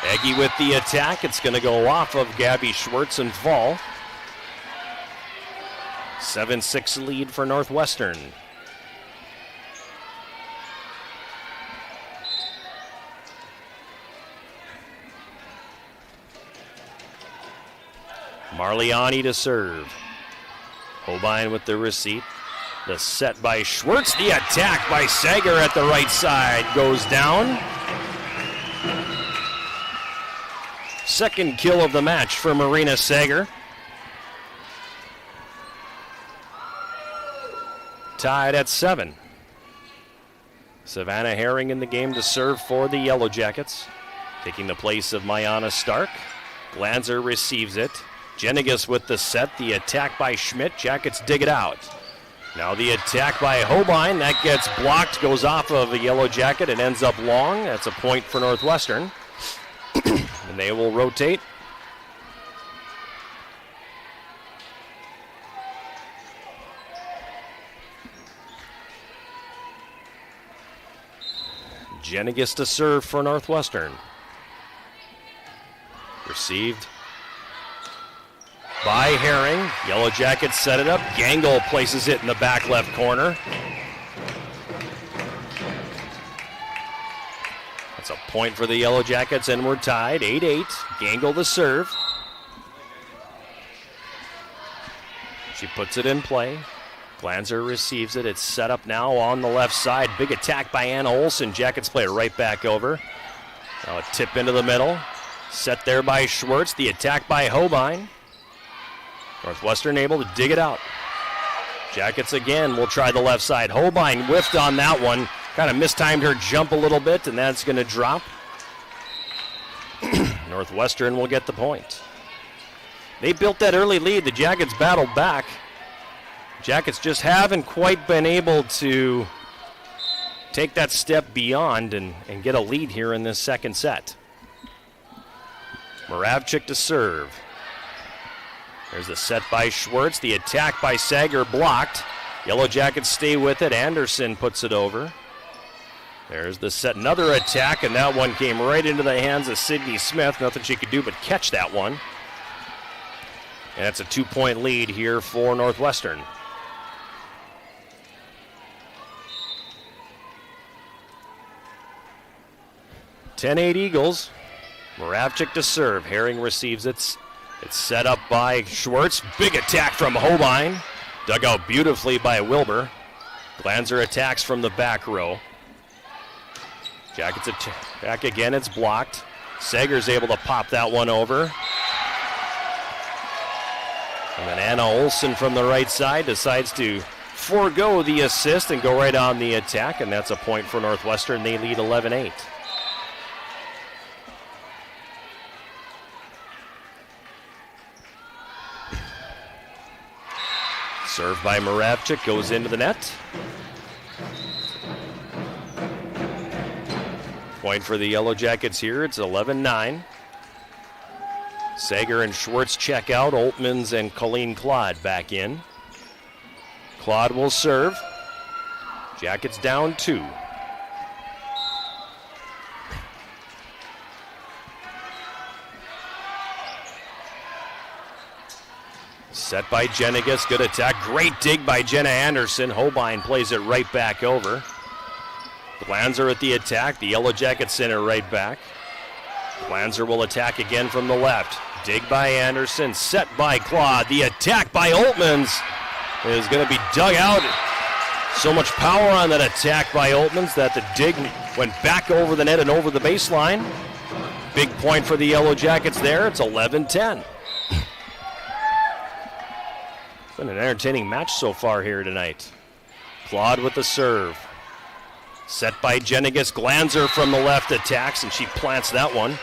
Eggy with the attack. It's going to go off of Gabby Schwartz and fall. 7-6 lead for Northwestern. Marliani to serve. Holbein with the receipt. The set by Schwartz. The attack by Sager at the right side goes down. Second kill of the match for Marina Sager. Tied at 7. Savannah Herring in the game to serve for the Yellow Jackets. Taking the place of Mayana Stark. Glanzer receives it. Jenigas with the set. The attack by Schmidt. Jackets dig it out. Now the attack by Holbein. That gets blocked, goes off of a Yellow Jacket and ends up long. That's a point for Northwestern. And they will rotate. Jenigas to serve for Northwestern. Received by Herring. Yellow Jackets set it up. Gangle places it in the back left corner. That's a point for the Yellow Jackets, and we're tied. 8-8. Gangle to serve. She puts it in play. Glanzer receives it. It's set up now on the left side. Big attack by Anna Olsen. Jackets play it right back over. Now a tip into the middle. Set there by Schwartz. The attack by Holbein. Northwestern able to dig it out. Jackets again will try the left side. Holbein whiffed on that one. Kind of mistimed her jump a little bit, and that's going to drop. Northwestern will get the point. They built that early lead. The Jackets battled back. Jackets just haven't quite been able to take that step beyond and get a lead here in this second set. Moravchik to serve. There's the set by Schwartz. The attack by Sager blocked. Yellow Jackets stay with it. Anderson puts it over. There's the set. Another attack, and that one came right into the hands of Sydney Smith. Nothing she could do but catch that one. And that's a 2-point lead here for Northwestern. (10-8) Eagles. Moravchik to serve. Herring receives it. It's set up by Schwartz. Big attack from Holbein. Dug out beautifully by Wilbur. Glanzer attacks from the back row. Jackets attack again. It's blocked. Sager's able to pop that one over. And then Anna Olsen from the right side decides to forego the assist and go right on the attack, and that's a point for Northwestern. They lead 11-8. Served by Moravchik, goes into the net. Point for the Yellow Jackets here. It's 11-9. Sager and Schwartz check out. Oltmans and Colleen Claude back in. Claude will serve. Jackets down 2. Set by Jenigas, good attack. Great dig by Jenna Anderson. Hobein plays it right back over. Glanzer at the attack. The Yellow Jackets center right back. Glanzer will attack again from the left. Dig by Anderson, set by Claude. The attack by Oltmans is going to be dug out. So much power on that attack by Oltmans that the dig went back over the net and over the baseline. Big point for the Yellow Jackets there. It's 11-10. Been an entertaining match so far here tonight. Claude with the serve. Set by Jenigas. Glanzer from the left attacks, and she plants that one.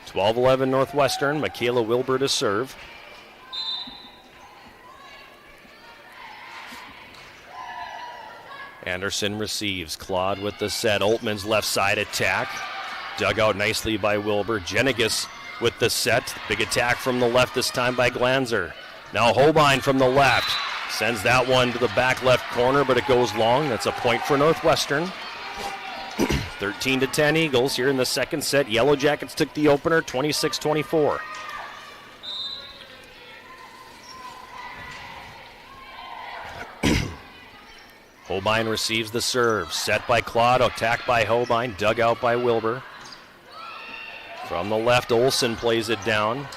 (12-11) Northwestern. Michaela Wilbur to serve. Anderson receives. Claude with the set. Oltmans left side attack. Dug out nicely by Wilbur. Jenigas with the set. Big attack from the left this time by Glanzer. Now Hobein from the left. Sends that one to the back left corner, but it goes long. That's a point for Northwestern. 13-10 Eagles here in the second set. Yellow Jackets took the opener, 26-24. Hobein receives the serve. Set by Claude, attacked by Hobein, dug out by Wilbur. From the left, Olsen plays it down.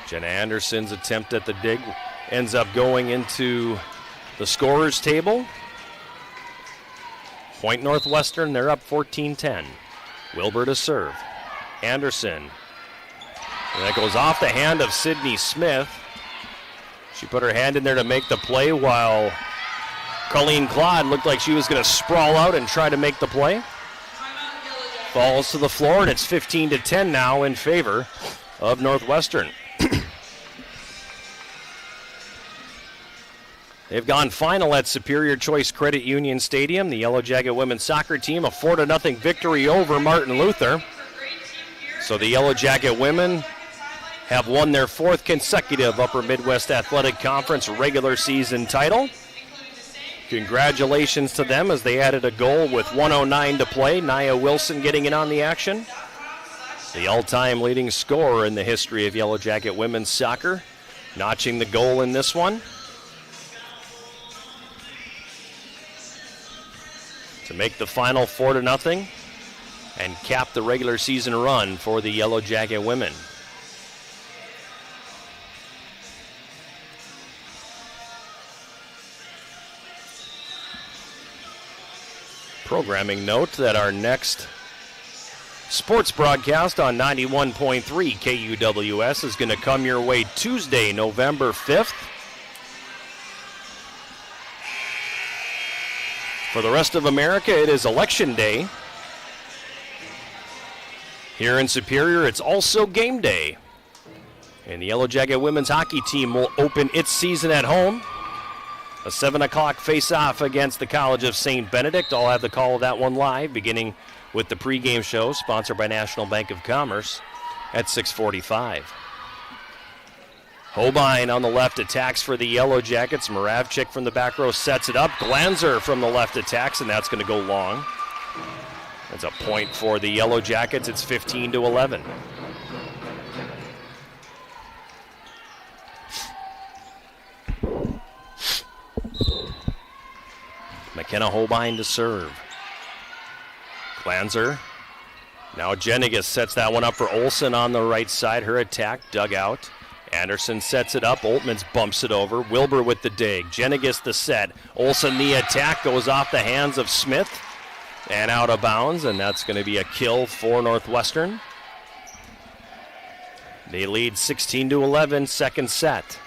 Jenna Anderson's attempt at the dig ends up going into the scorer's table. Point Northwestern, they're up 14-10. Wilbur to serve. Anderson. And that goes off the hand of Sydney Smith. She put her hand in there to make the play while Colleen Claude looked like she was going to sprawl out and try to make the play. Falls to the floor, and it's 15-10 now in favor of Northwestern. They've gone final at Superior Choice Credit Union Stadium. The Yellow Jacket women's soccer team, a 4-0 victory over Martin Luther. So the Yellow Jacket women have won their 4th consecutive Upper Midwest Athletic Conference regular season title. Congratulations to them as they added a goal with 1:09 to play. Nia Wilson getting in on the action. The all-time leading scorer in the history of Yellow Jacket women's soccer, notching the goal in this one. To make the final 4-0 and cap the regular season run for the Yellow Jacket women. Programming note that our next sports broadcast on 91.3 KUWS is going to come your way Tuesday, November 5th. For the rest of America, it is Election Day. Here in Superior, it's also game day. And the Yellow Jacket women's hockey team will open its season at home. A 7 o'clock face-off against the College of St. Benedict. I'll have the call of that one live, beginning with the pregame show, sponsored by National Bank of Commerce, at 6:45. Hobein on the left attacks for the Yellow Jackets. Moravchik from the back row sets it up. Glanzer from the left attacks, and that's going to go long. That's a point for the Yellow Jackets. It's 15-11. McKenna Hobein to serve. Glanzer. Now Jenigas sets that one up for Olsen on the right side. Her attack dug out. Anderson sets it up. Oltmans bumps it over. Wilbur with the dig. Jenigas the set. Olsen the attack goes off the hands of Smith and out of bounds, and that's going to be a kill for Northwestern. They lead 16-11, second set.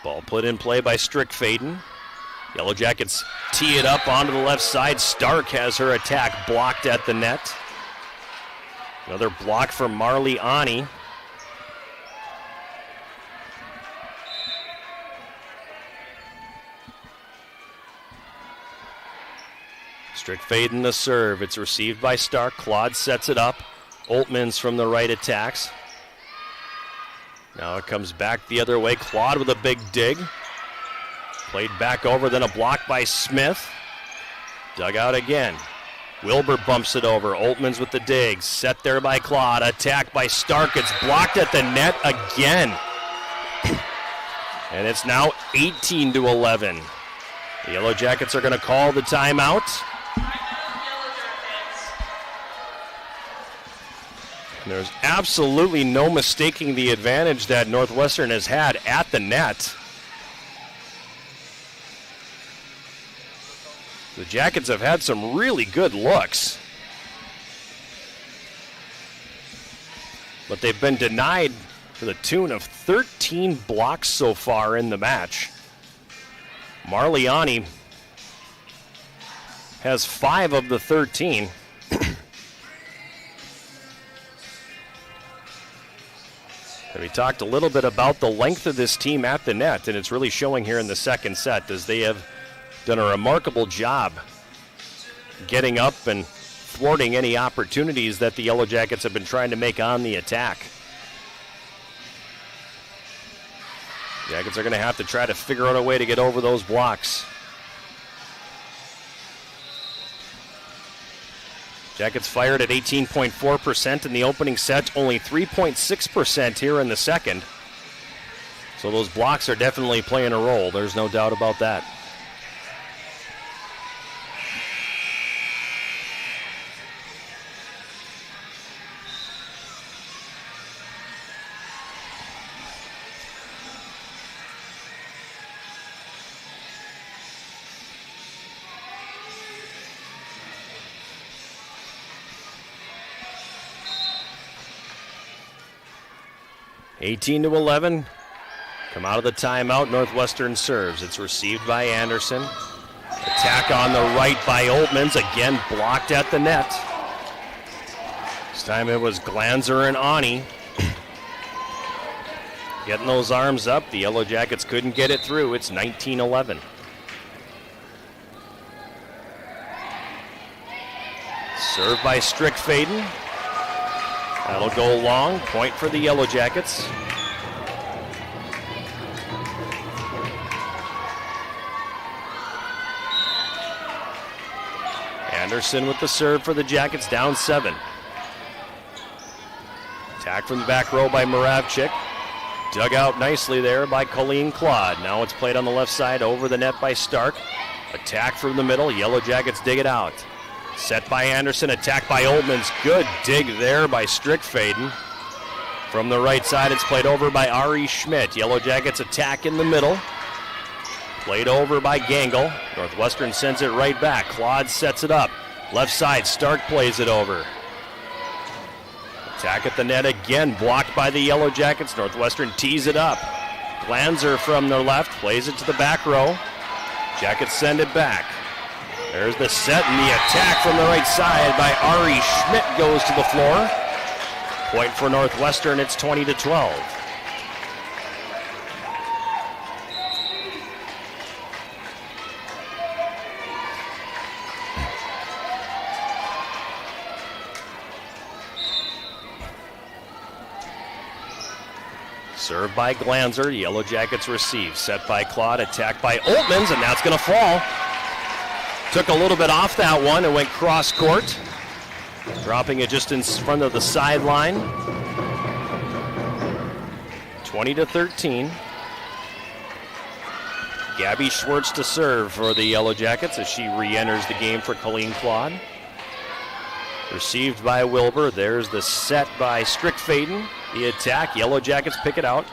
Ball put in play by Strickfaden. Yellow Jackets tee it up onto the left side. Stark has her attack blocked at the net. Another block from Marley Ani. Strickfaden the serve. It's received by Stark. Claude sets it up. Oltmans from the right attacks. Now it comes back the other way. Claude with a big dig. Played back over, then a block by Smith. Dug out again. Wilbur bumps it over. Oltmans with the dig. Set there by Claude. Attack by Stark. It's blocked at the net again. And it's now 18-11. The Yellow Jackets are going to call the timeout. There's absolutely no mistaking the advantage that Northwestern has had at the net. The Jackets have had some really good looks, but they've been denied to the tune of 13 blocks so far in the match. Marliani has 5 of the 13. We talked a little bit about the length of this team at the net, and it's really showing here in the second set as they have done a remarkable job getting up and thwarting any opportunities that the Yellow Jackets have been trying to make on the attack. Jackets are going to have to try to figure out a way to get over those blocks. Jackets fired at 18.4% in the opening set, only 3.6% here in the second. So those blocks are definitely playing a role. There's no doubt about that. Eighteen to 11. Come out of the timeout. Northwestern serves. It's received by Anderson. Attack on the right by Oltmans. Again blocked at the net. This time it was Glanzer and Ani. Getting those arms up. The Yellow Jackets couldn't get it through. It's 19-11. Served by Strickfaden. That'll go long. Point for the Yellow Jackets. Anderson with the serve for the Jackets, down 7. Attack from the back row by Moravchik. Dug out nicely there by Colleen Claude. Now it's played on the left side over the net by Stark. Attack from the middle. Yellow Jackets dig it out. Set by Anderson, attack by Oltmans. Good dig there by Strickfaden. From the right side, it's played over by Ari Schmidt. Yellow Jackets attack in the middle. Played over by Gangle. Northwestern sends it right back. Claude sets it up. Left side, Stark plays it over. Attack at the net again, blocked by the Yellow Jackets. Northwestern tees it up. Glanzer from the left, plays it to the back row. Jackets send it back. There's the set, and the attack from the right side by Ari Schmidt goes to the floor. Point for Northwestern, it's 20-12. Served by Glanzer, Yellow Jackets receive. Set by Claude, attacked by Oltmans, and that's going to fall. Took a little bit off that one and went cross court. Dropping it just in front of the sideline. 20-13. Gabby Schwartz to serve for the Yellow Jackets as she re-enters the game for Colleen Claude. Received by Wilbur. There's the set by Strickfaden. The attack. Yellow Jackets pick it out.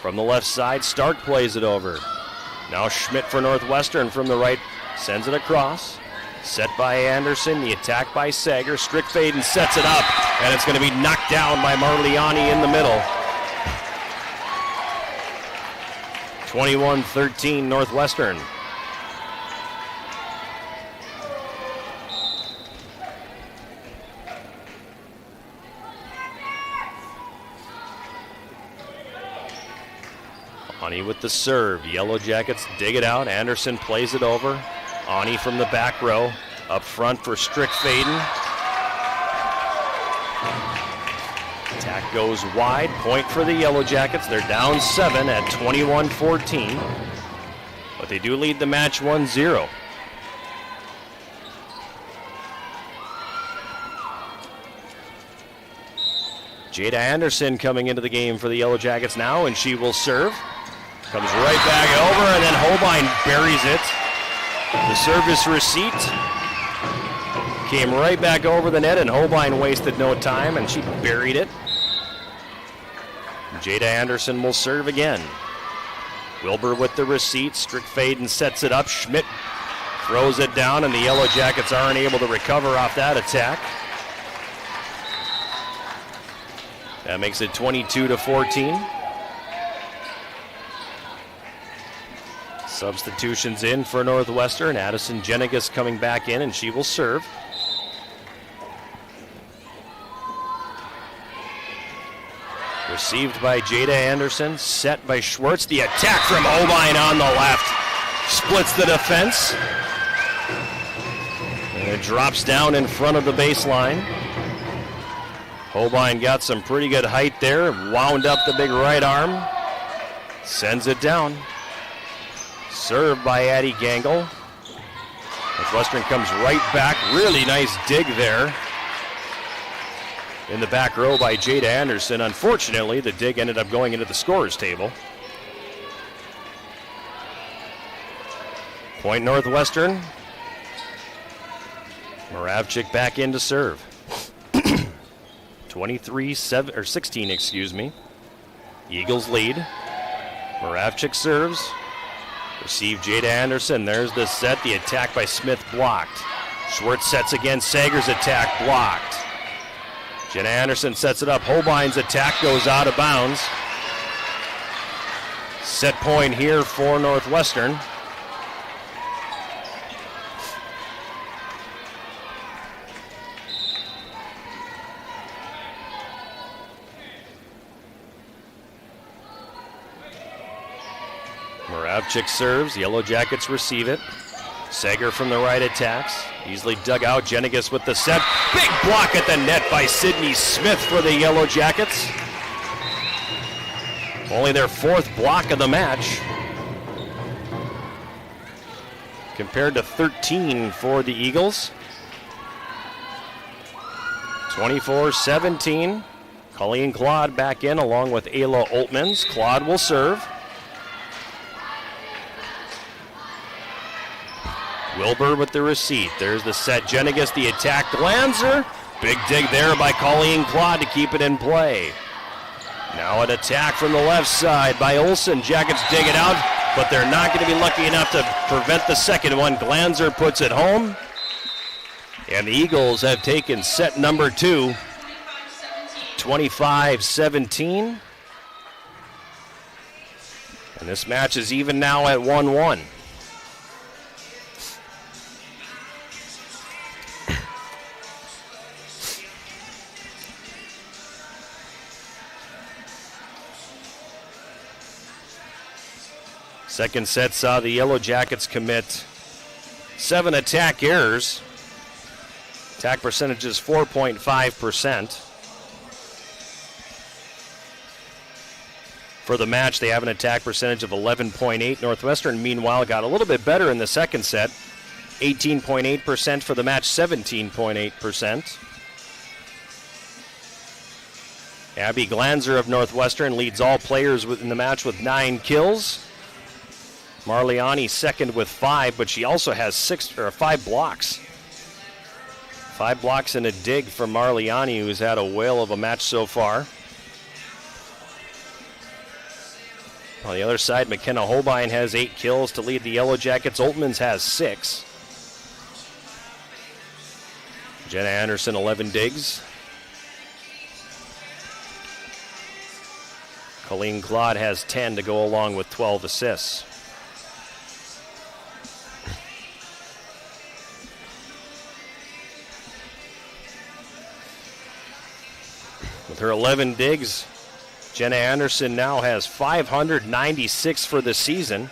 From the left side, Stark plays it over. Now Schmidt for Northwestern from the right. Sends it across. Set by Anderson. The attack by Sager. Strickfaden sets it up. And it's going to be knocked down by Marliani in the middle. 21-13 Northwestern. Ani with the serve. Yellow Jackets dig it out. Anderson plays it over. Ani from the back row. Up front for Strickfaden. Attack goes wide. Point for the Yellow Jackets. They're down 7 at 21-14. But they do lead the match 1-0. Jada Anderson coming into the game for the Yellow Jackets now, and she will serve. Comes right back over, and then Holbein buries it. The service receipt came right back over the net, and Holbein wasted no time, and she buried it. Jada Anderson will serve again. Wilbur with the receipt. Strickfaden sets it up. Schmidt throws it down, and the Yellow Jackets aren't able to recover off that attack. That makes it 22-14. Substitutions in for Northwestern. Addison Jenigas coming back in, and she will serve. Received by Jada Anderson, set by Schwartz. The attack from Holbein on the left. Splits the defense. And it drops down in front of the baseline. Holbein got some pretty good height there. Wound up the big right arm. Sends it down. Served by Addie Gangle. Northwestern comes right back. Really nice dig there. In the back row by Jada Anderson. Unfortunately, the dig ended up going into the scorer's table. Point Northwestern. Moravchik back in to serve. 16, excuse me. Eagles lead. Moravchik serves. Receive Jada Anderson. There's the set. The attack by Smith blocked. Schwartz sets again. Sager's attack blocked. Jenna Anderson sets it up. Holbein's attack goes out of bounds. Set point here for Northwestern. Moravchik serves. Yellow Jackets receive it. Sager from the right attacks. Easily dug out. Jenigas with the set. Big block at the net by Sydney Smith for the Yellow Jackets. Only their 4th block of the match, compared to 13 for the Eagles. 24-17. Colleen Claude back in along with Ayla Oltmans. Claude will serve. Wilbur with the receipt. There's the set. Jenigas, the attack. Glanzer. Big dig there by Colleen Claude to keep it in play. Now an attack from the left side by Olsen. Jackets dig it out, but they're not going to be lucky enough to prevent the second one. Glanzer puts it home. And the Eagles have taken set number 2. 25-17. And this match is even now at 1-1. Second set saw the Yellow Jackets commit 7 attack errors. Attack percentage is 4.5%. For the match, they have an attack percentage of 11.8. Northwestern, meanwhile, got a little bit better in the second set. 18.8% for the match, 17.8%. Abby Glanzer of Northwestern leads all players in the match with 9 kills. Marliani second with 5, but she also has 5 blocks. 5 blocks and a dig for Marliani, who's had a whale of a match so far. On the other side, McKenna Holbein has 8 kills to lead the Yellow Jackets. Oltmans has 6. Jenna Anderson, 11 digs. Colleen Claude has 10 to go along with 12 assists. With her 11 digs, Jenna Anderson now has 596 for the season.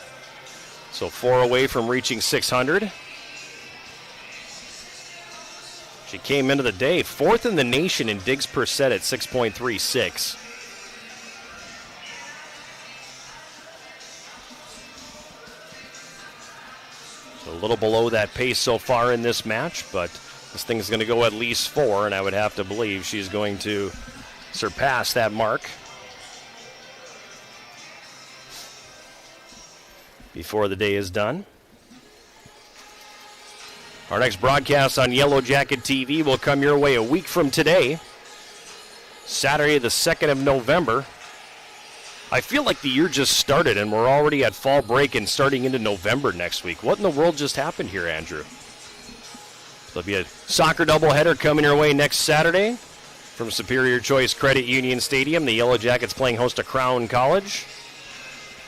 So 4 away from reaching 600. She came into the day 4th in the nation in digs per set at 6.36. So a little below that pace so far in this match, but this thing's going to go at least 4, and I would have to believe she's going to surpass that mark before the day is done. Our next broadcast on Yellow Jacket TV will come your way a week from today, Saturday the 2nd of November. I feel like the year just started and we're already at fall break and starting into November next week. What in the world just happened here, Andrew? There'll be a soccer doubleheader coming your way next Saturday from Superior Choice Credit Union Stadium. The Yellow Jackets playing host to Crown College.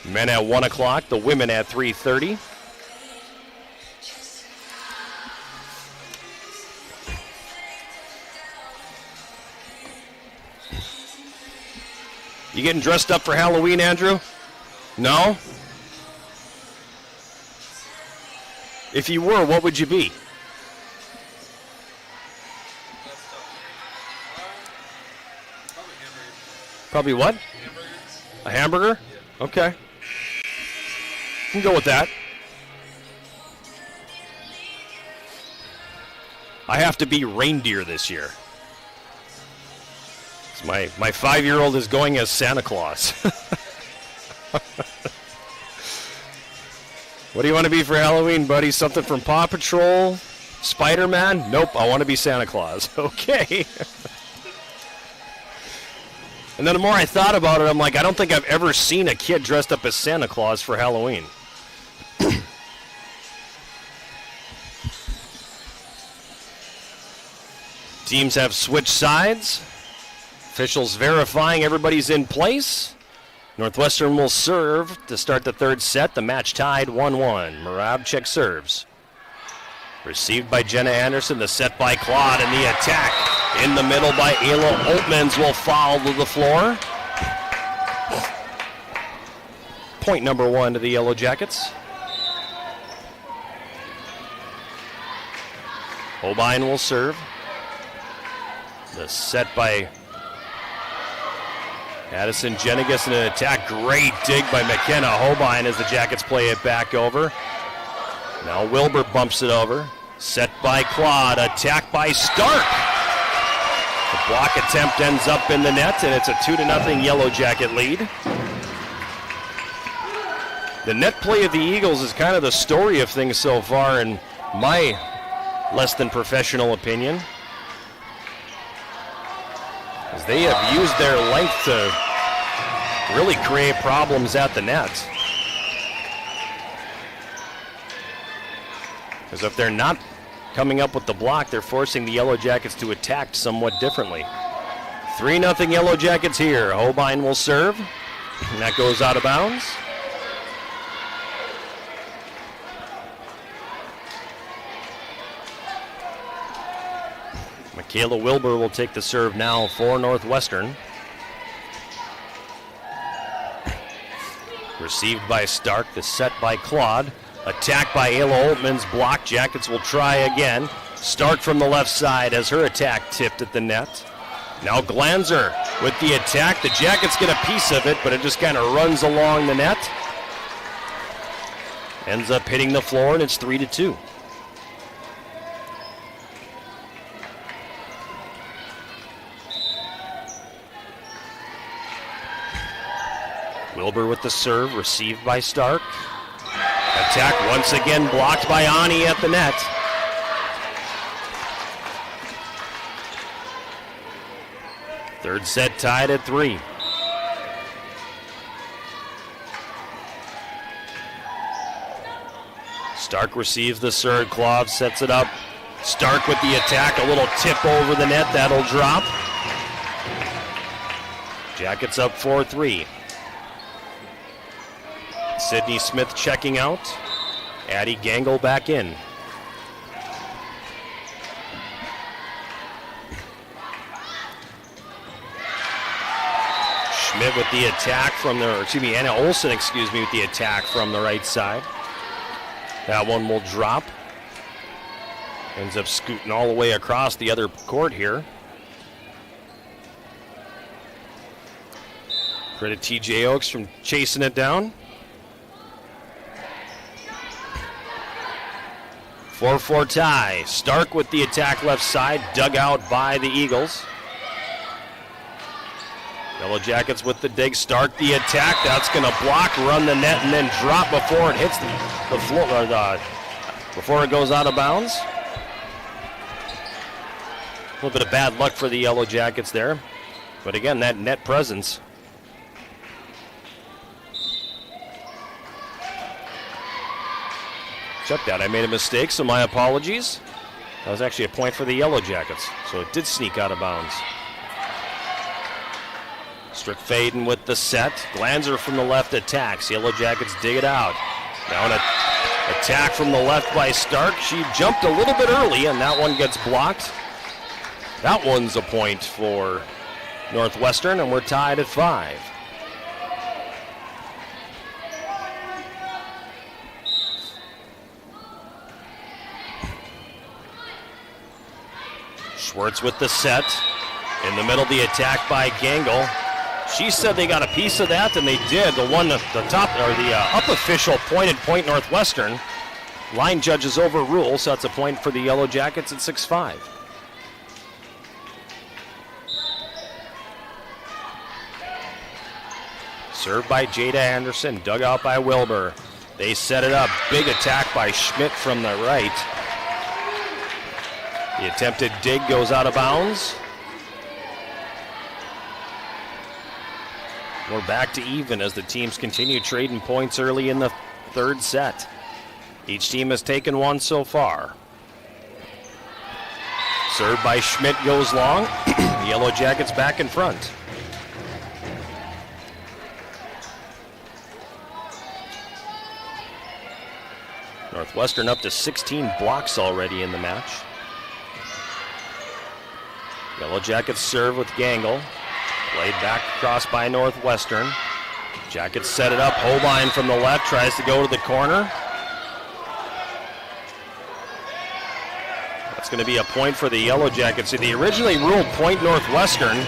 Men at 1 o'clock, the women at 3:30. You getting dressed up for Halloween, Andrew? No? If you were, what would you be? Probably what? A hamburger? Okay. You can go with that. I have to be reindeer this year. My 5-year-old is going as Santa Claus. What do you want to be for Halloween, buddy? Something from Paw Patrol? Spider-Man? Nope, I want to be Santa Claus. Okay. And then the more I thought about it, I'm like, I don't think I've ever seen a kid dressed up as Santa Claus for Halloween. Teams have switched sides. Officials verifying everybody's in place. Northwestern will serve to start the third set. The match tied 1-1. Moravchik serves. Received by Jenna Anderson. The set by Claude, and the attack in the middle by Ayla Oltmans will foul to the floor. Point number 1 to the Yellow Jackets. Holbein will serve. The set by Addison Jenigas in an attack. Great dig by McKenna Holbein as the Jackets play it back over. Now Wilbur bumps it over. Set by Claude. Attack by Stark. The block attempt ends up in the net, and it's a 2-0 Yellow Jacket lead. The net play of the Eagles is kind of the story of things so far, in my less than professional opinion, as they have used their length to really create problems at the net. Because if they're not coming up with the block, they're forcing the Yellow Jackets to attack somewhat differently. 3-0 Yellow Jackets here. Holbein will serve, and that goes out of bounds. Michaela Wilbur will take the serve now for Northwestern. Received by Stark, the set by Claude. Attack by Ayla Oltmans, block. Jackets will try again. Stark from the left side as her attack tipped at the net. Now Glanzer with the attack. The Jackets get a piece of it, but it just kind of runs along the net. Ends up hitting the floor, and it's 3-2. Wilbur with the serve, received by Stark. Attack once again blocked by Ani at the net. Third set tied at 3. Stark receives the serve. Claude sets it up. Stark with the attack. A little tip over the net. That'll drop. Jackets up 4-3. Sydney Smith checking out. Addie Gangle back in. Schmidt with the attack from Anna Olsen, with the attack from the right side. That one will drop. Ends up scooting all the way across the other court here. Credit TJ Oaks from chasing it down. 4-4 tie. Stark with the attack left side, dug out by the Eagles. Yellow Jackets with the dig. Stark the attack. That's going to block, run the net, and then drop before it hits the floor, before it goes out of bounds. A little bit of bad luck for the Yellow Jackets there. But again, that net presence. Check that. I made a mistake, so my apologies. That was actually a point for the Yellow Jackets, so it did sneak out of bounds. Strickfaden with the set. Glanzer from the left attacks. Yellow Jackets dig it out. Now an attack from the left by Stark. She jumped a little bit early, and that one gets blocked. That one's a point for Northwestern, and we're tied at 5. Schwartz with the set. In the middle, the attack by Gangle. She said they got a piece of that, and they did. The one at the top, or the up official pointed point Northwestern. Line judges overrule, so that's a point for the Yellow Jackets at 6-5. Served by Jada Anderson, dug out by Wilbur. They set it up. Big attack by Schmidt from the right. The attempted dig goes out of bounds. We're back to even as the teams continue trading points early in the third set. Each team has taken one so far. Served by Schmidt goes long. The Yellow Jackets back in front. Northwestern up to 16 blocks already in the match. Yellow Jackets serve with Gangle. Played back across by Northwestern. Jackets set it up. Holbein from the left tries to go to the corner. That's going to be a point for the Yellow Jackets. They originally ruled point Northwestern,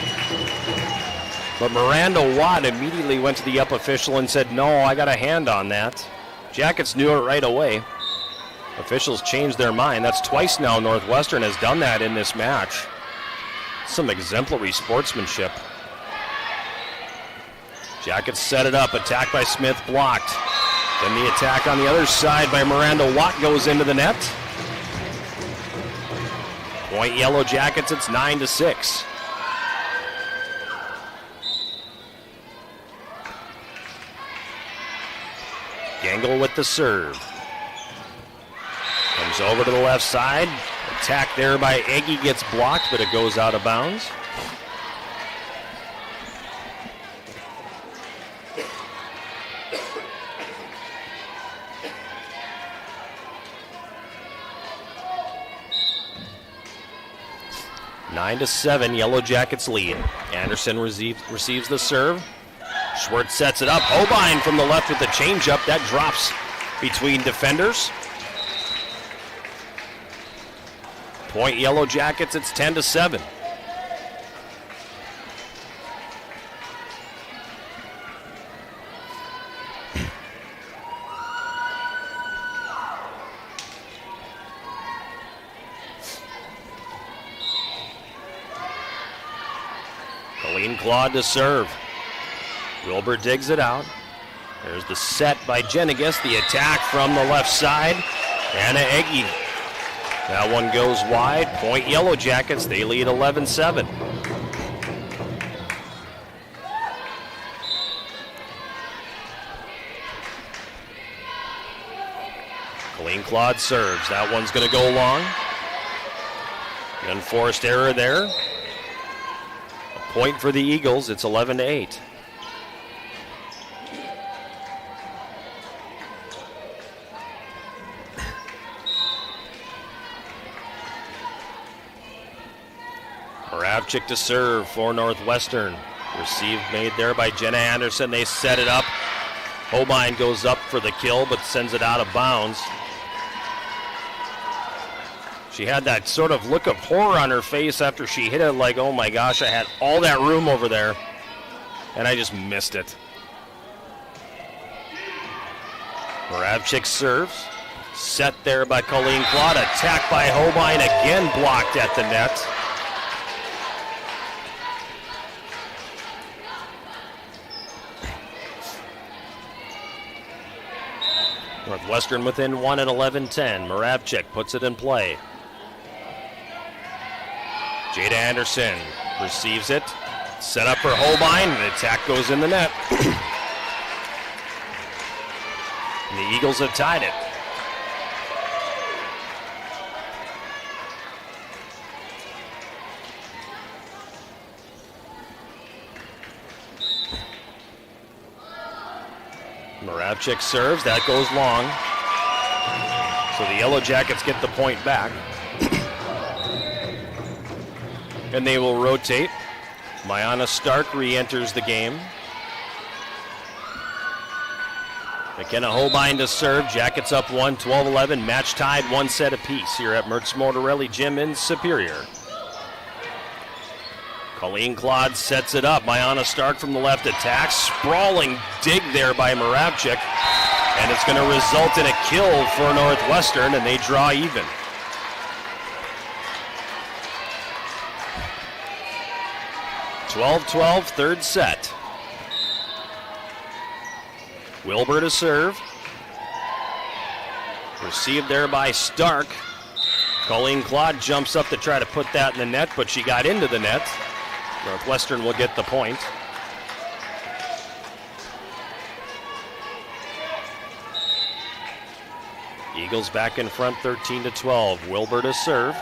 but Miranda Watt immediately went to the up official and said, no, I got a hand on that. Jackets knew it right away. Officials changed their mind. That's twice now Northwestern has done that in this match. Some exemplary sportsmanship. Jackets set it up. Attack by Smith blocked. Then the attack on the other side by Miranda Watt goes into the net. Point Yellow Jackets, it's 9-6. Gangle with the serve. Comes over to the left side. Attack there by Eggy gets blocked, but it goes out of bounds. Nine to 7, Yellow Jackets lead. Anderson receives the serve. Schwartz sets it up. Holbein from the left with the changeup. That drops between defenders. Point Yellow Jackets, it's 10-7. Colleen Claude to serve. Wilbur digs it out. There's the set by Jenigas. The attack from the left side. Anna Eggy. That one goes wide. Point Yellow Jackets. They lead 11-7. Colleen Claude serves. That one's going to go long. Unforced error there. A point for the Eagles. It's 11-8. Moravchik to serve for Northwestern. Receive made there by Jenna Anderson. They set it up. Holbein goes up for the kill, but sends it out of bounds. She had that sort of look of horror on her face after she hit it, like, oh my gosh, I had all that room over there, and I just missed it. Moravchik serves. Set there by Colleen Claude. Attacked by Holbein, again blocked at the net. Northwestern within 1 at 11-10. Moravchik puts it in play. Jada Anderson receives it. Set up for Holbein. The attack goes in the net. And the Eagles have tied it. Moravchik serves, that goes long. So the Yellow Jackets get the point back. And they will rotate. Mayana Stark re-enters the game. McKenna Holbein to serve, Jackets up 1, 12-11, match tied, 1 set apiece here at Mertz Motorelli Gym in Superior. Colleen Claude sets it up. Mayana Stark from the left attacks. Sprawling dig there by Moravchik. And it's going to result in a kill for Northwestern, and they draw even. (12-12), third set. Wilbur to serve. Received there by Stark. Colleen Claude jumps up to try to put that in the net, but she got into the net. Northwestern will get the point. Eagles back in front, 13-12. Wilbur to serve.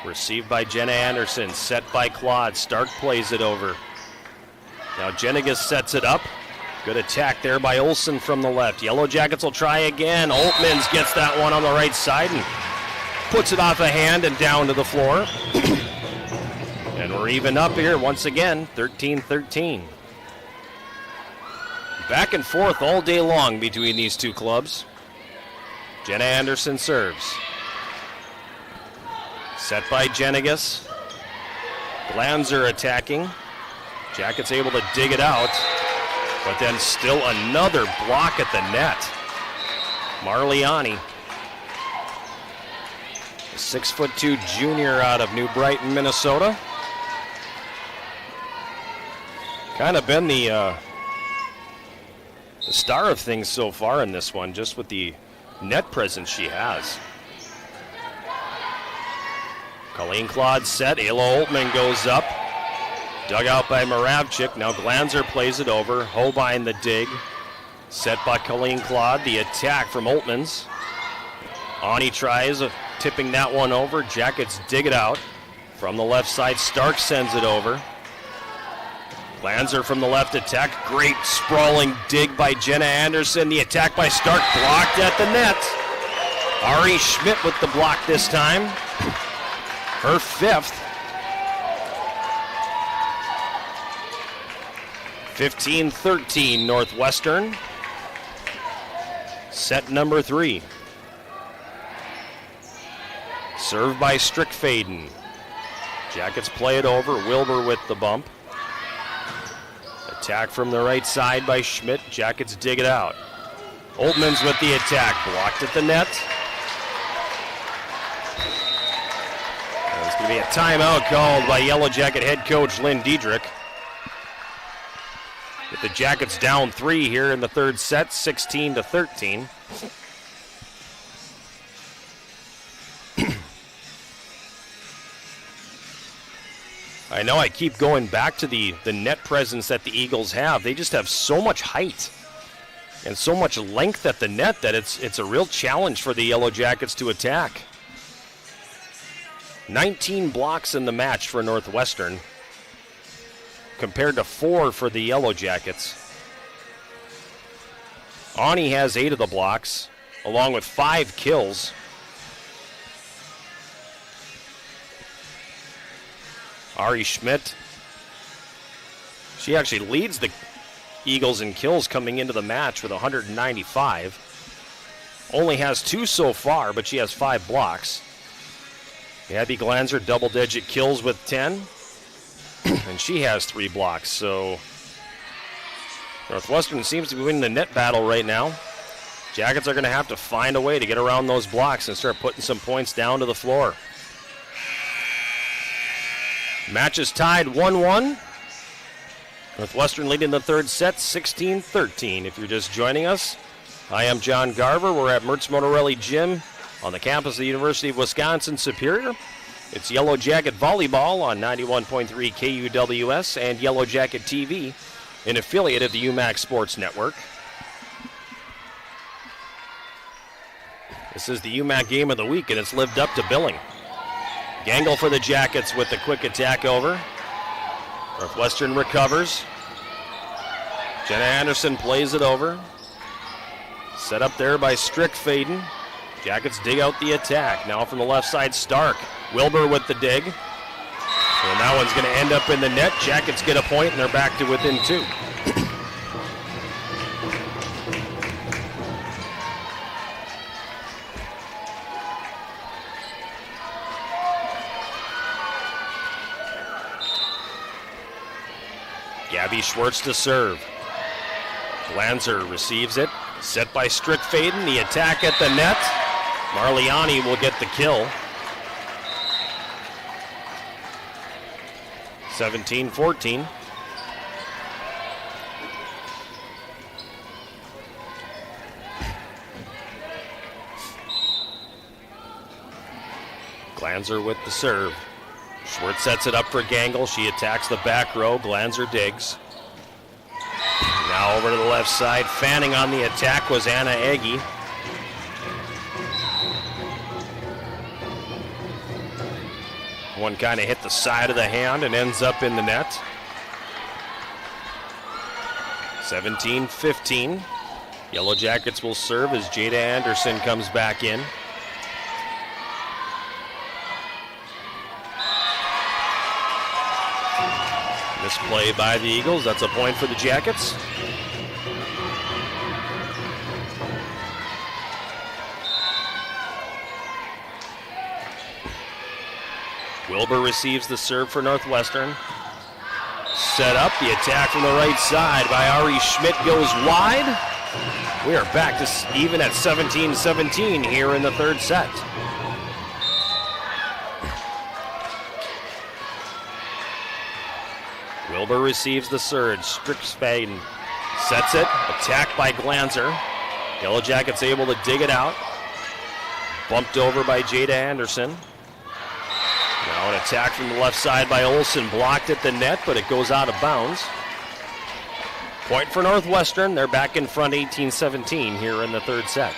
Received by Jenna Anderson, set by Claude. Stark plays it over. Now Jenigas sets it up. Good attack there by Olsen from the left. Yellow Jackets will try again. Oltmans gets that one on the right side and puts it off a hand and down to the floor. And we're even up here once again, 13-13. Back and forth all day long between these two clubs. Jenna Anderson serves. Set by Jenigas. Glanzer attacking. Jackets able to dig it out, but then still another block at the net. Marliani, a 6'2" junior out of New Brighton, Minnesota. Kind of been the star of things so far in this one, just with the net presence she has. Colleen Claude set. Ayla Oltman goes up. Dug out by Moravchik. Now Glanzer plays it over. Holbein the dig. Set by Colleen Claude. The attack from Oltmans. Ani tries tipping that one over. Jackets dig it out. From the left side, Stark sends it over. Glanzer from the left attack. Great sprawling dig by Jenna Anderson. The attack by Stark blocked at the net. Ari Schmidt with the block this time. Her fifth. 15-13 Northwestern. Set number 3. Served by Strickfaden. Jackets play it over. Wilbur with the bump. Attack from the right side by Schmidt. Jackets dig it out. Oltmans with the attack. Blocked at the net. There's going to be a timeout called by Yellow Jacket head coach Lynn Diedrich. With the Jackets down 3 here in the third set, 16-13. I know I keep going back to the net presence that the Eagles have. They just have so much height and so much length at the net that it's a real challenge for the Yellow Jackets to attack. 19 blocks in the match for Northwestern, compared to 4 for the Yellow Jackets. Ani has 8 of the blocks, along with 5 kills. Ari Schmidt, she actually leads the Eagles in kills coming into the match with 195. Only has 2 so far, but she has 5 blocks. Abby Glanzer, double-digit kills with 10. And she has 3 blocks, so Northwestern seems to be winning the net battle right now. Jackets are going to have to find a way to get around those blocks and start putting some points down to the floor. Match is tied 1-1. Northwestern leading the third set 16-13. If you're just joining us, I am John Garver. We're at Mertz Motorelli Gym on the campus of the University of Wisconsin Superior. It's Yellow Jacket Volleyball on 91.3 KUWS and Yellow Jacket TV, an affiliate of the UMAC Sports Network. This is the UMAC game of the week, and it's lived up to billing. Gangle for the Jackets with the quick attack over. Northwestern recovers. Jenna Anderson plays it over. Set up there by Strickfaden. Jackets dig out the attack. Now from the left side, Stark. Wilbur with the dig. And that one's going to end up in the net. Jackets get a point, and they're back to within 2. Gabby Schwartz to serve. Glanzer receives it. Set by Strickfaden. The attack at the net. Marliani will get the kill. 17-14. Glanzer with the serve. Schwartz sets it up for Gangle. She attacks the back row. Glanzer digs. Now over to the left side. Fanning on the attack was Anna Egge. One kind of hit the side of the hand and ends up in the net. 17-15. Yellow Jackets will serve as Jada Anderson comes back in. Misplay by the Eagles. That's a point for the Jackets. Wilbur receives the serve for Northwestern. Set up, the attack from the right side by Ari Schmidt goes wide. We are back to even at 17-17 here in the third set. Wilbur receives the surge. Strickfaden sets it. Attacked by Glanzer. Yellow Jackets able to dig it out. Bumped over by Jada Anderson. Now an attack from the left side by Olsen. Blocked at the net, but it goes out of bounds. Point for Northwestern. They're back in front 18-17 here in the third set.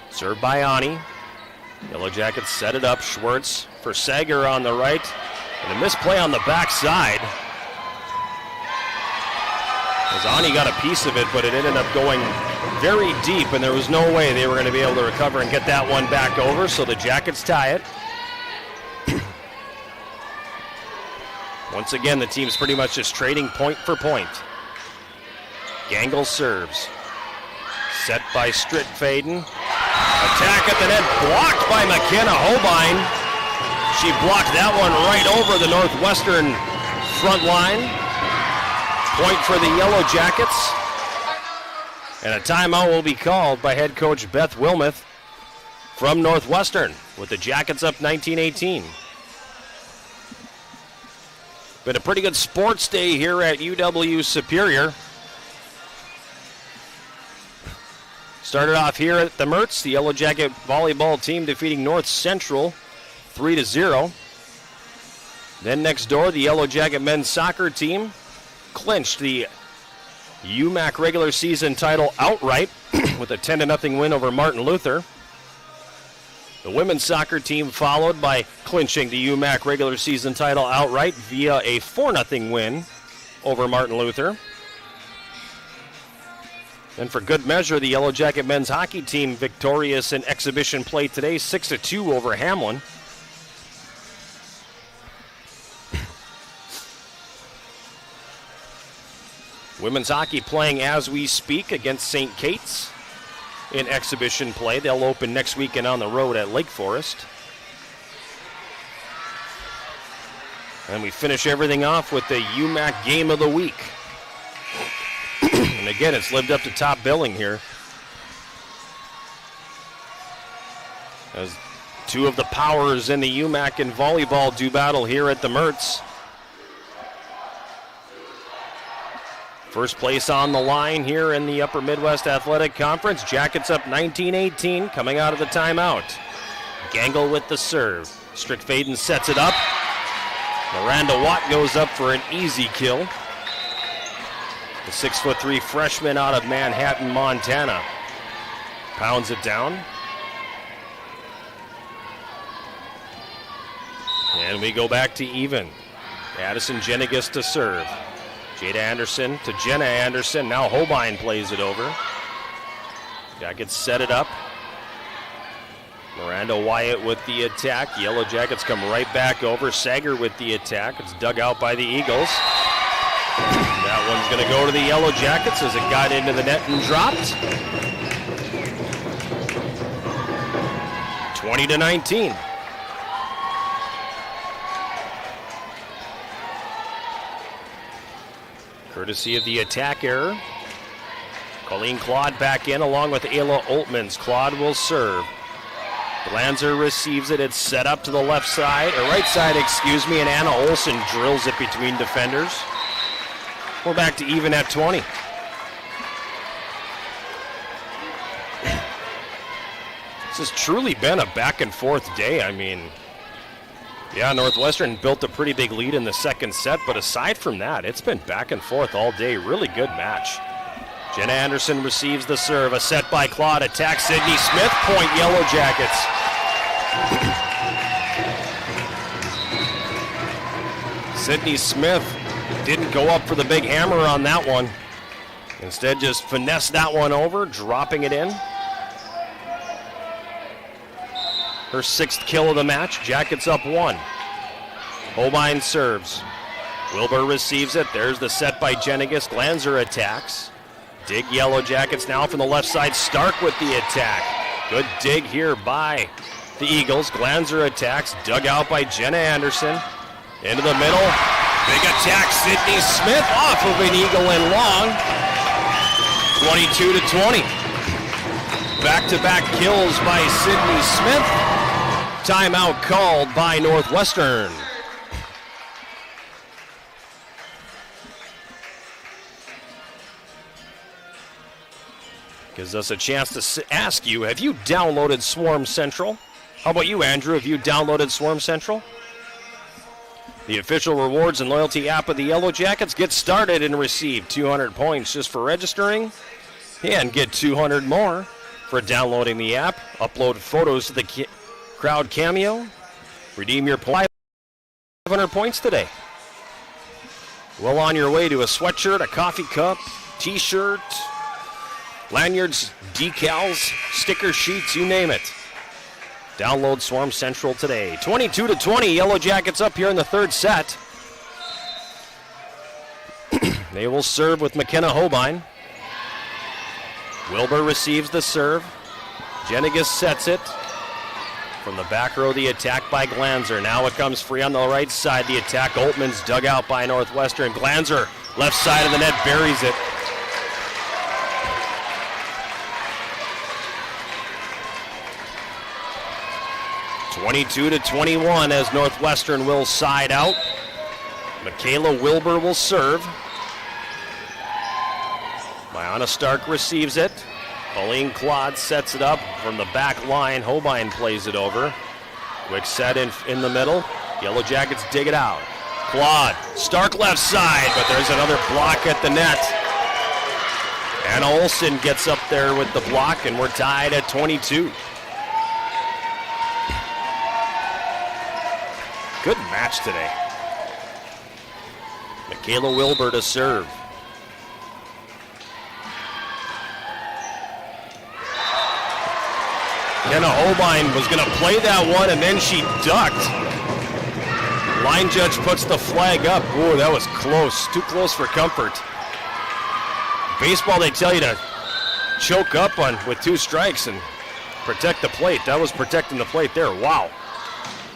Served by Ani. Yellow Jackets set it up. Schwartz for Sager on the right. And a misplay on the backside. As Ani got a piece of it, but it ended up going very deep, and there was no way they were going to be able to recover and get that one back over, so the Jackets tie it. Once again, the team's pretty much just trading point for point. Gangle serves. Set by Strickfaden. Attack at the net, blocked by McKenna Holbein. She blocked that one right over the Northwestern front line. Point for the Yellow Jackets. And a timeout will be called by head coach Beth Wilmoth from Northwestern with the Jackets up 19-18. Been a pretty good sports day here at UW Superior. Started off here at the Mertz, the Yellow Jacket volleyball team defeating North Central 3-0. Then next door, the Yellow Jacket men's soccer team clinched the UMAC regular season title outright with a 10-0 win over Martin Luther. The women's soccer team followed by clinching the UMAC regular season title outright via a 4-0 win over Martin Luther. And for good measure, the Yellow Jacket men's hockey team victorious in exhibition play today, 6-2 over Hamlin. Women's hockey playing as we speak against St. Kate's in exhibition play. They'll open next weekend on the road at Lake Forest. And we finish everything off with the UMAC Game of the Week. And again, it's lived up to top billing here, as two of the powers in the UMAC and volleyball do battle here at the Mertz. First place on the line here in the Upper Midwest Athletic Conference. Jackets up 19-18 coming out of the timeout. Gangle with the serve. Strickfaden sets it up. Miranda Watt goes up for an easy kill. The 6'3" freshman out of Manhattan, Montana, pounds it down. And we go back to even. Addison Jenigas to serve. Jada Anderson to Jenna Anderson. Now Holbein plays it over. Jackets set it up. Miranda Wyatt with the attack. Yellow Jackets come right back over. Sager with the attack. It's dug out by the Eagles. That one's going to go to the Yellow Jackets as it got into the net and dropped. 20-19. Courtesy of the attack error. Colleen Claude back in along with Ayla Oltmans. Claude will serve. Glanzer receives it. It's set up to the left side, or right side, excuse me, and Anna Olsen drills it between defenders. We're back to even at 20. This has truly been a back and forth day. I mean, yeah, Northwestern built a pretty big lead in the second set, but aside from that, it's been back and forth all day. Really good match. Jenna Anderson receives the serve. A set by Claude. Attacks Sydney Smith. Point Yellow Jackets. Sydney Smith didn't go up for the big hammer on that one. Instead, just finessed that one over, dropping it in. Her 6th kill of the match. Jackets up 1. Holbein serves. Wilbur receives it. There's the set by Jenigas. Glanzer attacks. Dig Yellow Jackets now from the left side. Stark with the attack. Good dig here by the Eagles. Glanzer attacks. Dug out by Jenna Anderson. Into the middle. Big attack. Sydney Smith off of an Eagle and long. 22-20. Back-to-back kills by Sydney Smith. Timeout called by Northwestern. Gives us a chance to ask you, have you downloaded Swarm Central? How about you, Andrew? Have you downloaded Swarm Central? The official rewards and loyalty app of the Yellow Jackets. Get started and receive 200 points just for registering, and get 200 more for downloading the app. Upload photos to the Crowd Cameo. Redeem your 500 points today. Well on your way to a sweatshirt, a coffee cup, t-shirt, lanyards, decals, sticker sheets, you name it. Download Swarm Central today. 22-20, Yellow Jackets up here in the third set. They will serve with McKenna Holbein. Wilbur receives the serve. Jenigas sets it. From the back row, the attack by Glanzer. Now it comes free on the right side. The attack, Oltmans dug out by Northwestern. Glanzer, left side of the net, buries it. (22-21) as Northwestern will side out. Michaela Wilbur will serve. Mayana Stark receives it. Colleen Claude sets it up from the back line. Holbein plays it over. Quick set in the middle. Yellow Jackets dig it out. Claude, Stark left side, but there's another block at the net. Anna Olsen gets up there with the block, and we're tied at 22. Good match today. Michaela Wilbur to serve. Kenna Holbein was going to play that one, and then she ducked. Line judge puts the flag up. Ooh, that was close. Too close for comfort. Baseball, they tell you to choke up with 2 strikes and protect the plate. That was protecting the plate there. Wow.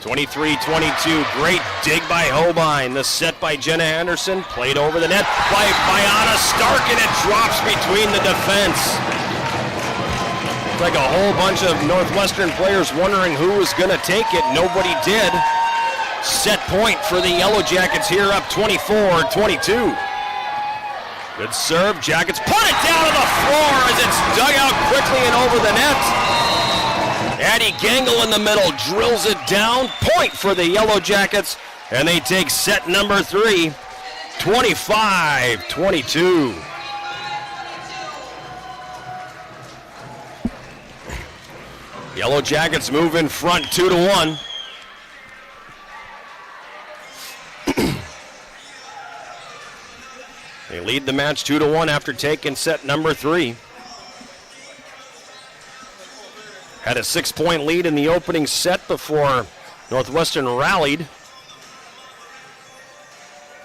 23-22. Great dig by Holbein. The set by Jenna Anderson. Played over the net by Anna Stark, and it drops between the defense. It's like a whole bunch of Northwestern players wondering who was going to take it. Nobody did. Set point for the Yellow Jackets here, up 24-22. Good serve. Jackets put it down to the floor as it's dug out quickly and over the net. Addie Gangle in the middle drills it down. Point for the Yellow Jackets, and they take set number 3, 25-22. Yellow Jackets move in front 2-1. They lead the match 2-1 after taking set number 3. Had a 6-point lead in the opening set before Northwestern rallied.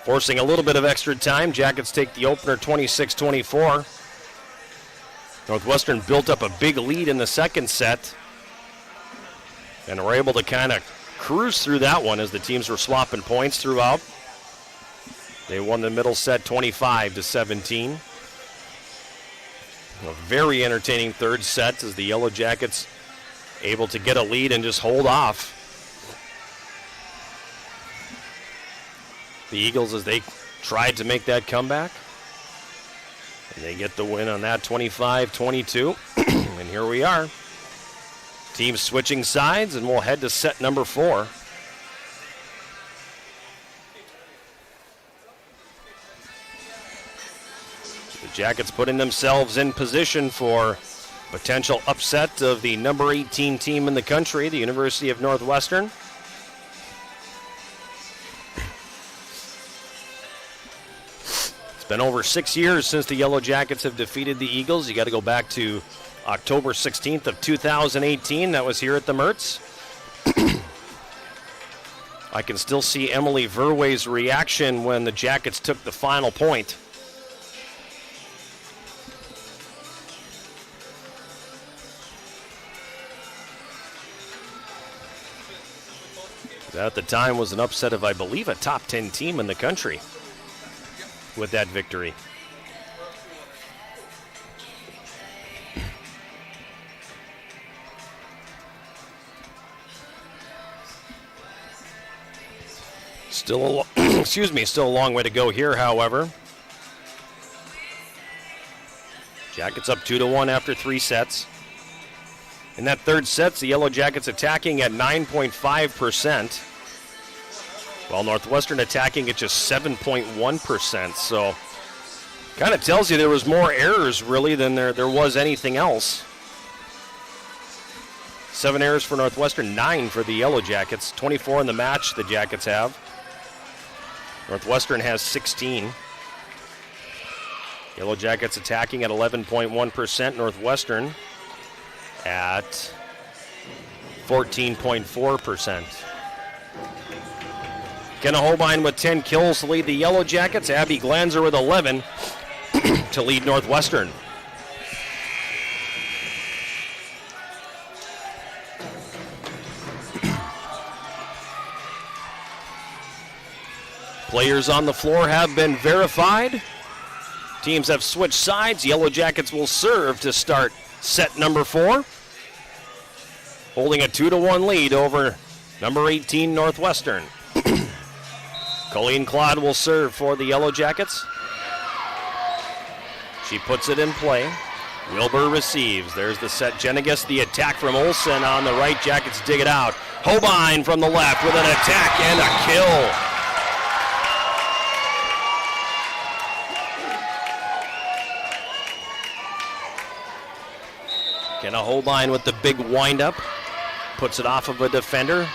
Forcing a little bit of extra time, Jackets take the opener 26-24. Northwestern built up a big lead in the second set and were able to kind of cruise through that one as the teams were swapping points throughout. They won the middle set 25-17. A very entertaining third set as the Yellow Jackets able to get a lead and just hold off the Eagles as they tried to make that comeback. And they get the win on that 25-22. And here we are. Teams switching sides, and we'll head to set number 4. The Jackets putting themselves in position for potential upset of the number 18 team in the country, the University of Northwestern. It's been over 6 years since the Yellow Jackets have defeated the Eagles. You got to go back to October 16th of 2018. That was here at the Mertz. I can still see Emily Verway's reaction when the Jackets took the final point. That at the time was an upset of, I believe, a top 10 team in the country with that victory. Still a long way to go here, however. Jackets up 2-1 after 3 sets. In that third set, the Yellow Jackets attacking at 9.5%, while Northwestern attacking at just 7.1%. So kind of tells you there was more errors, really, than there was anything else. 7 errors for Northwestern, 9 for the Yellow Jackets. 24 in the match the Jackets have. Northwestern has 16. Yellow Jackets attacking at 11.1%. Northwestern at 14.4%. Kenna Holbein with 10 kills to lead the Yellow Jackets. Abby Glanzer with 11 to lead Northwestern. Players on the floor have been verified. Teams have switched sides. Yellow Jackets will serve to start set number 4. Holding a 2-1 lead over number 18 Northwestern. Colleen Claude will serve for the Yellow Jackets. She puts it in play. Wilbur receives. There's the set. Jenegas, the attack from Olsen on the right. Jackets dig it out. Holbein from the left with an attack and a kill. Kenna Holbein with the big windup. Puts it off of a defender.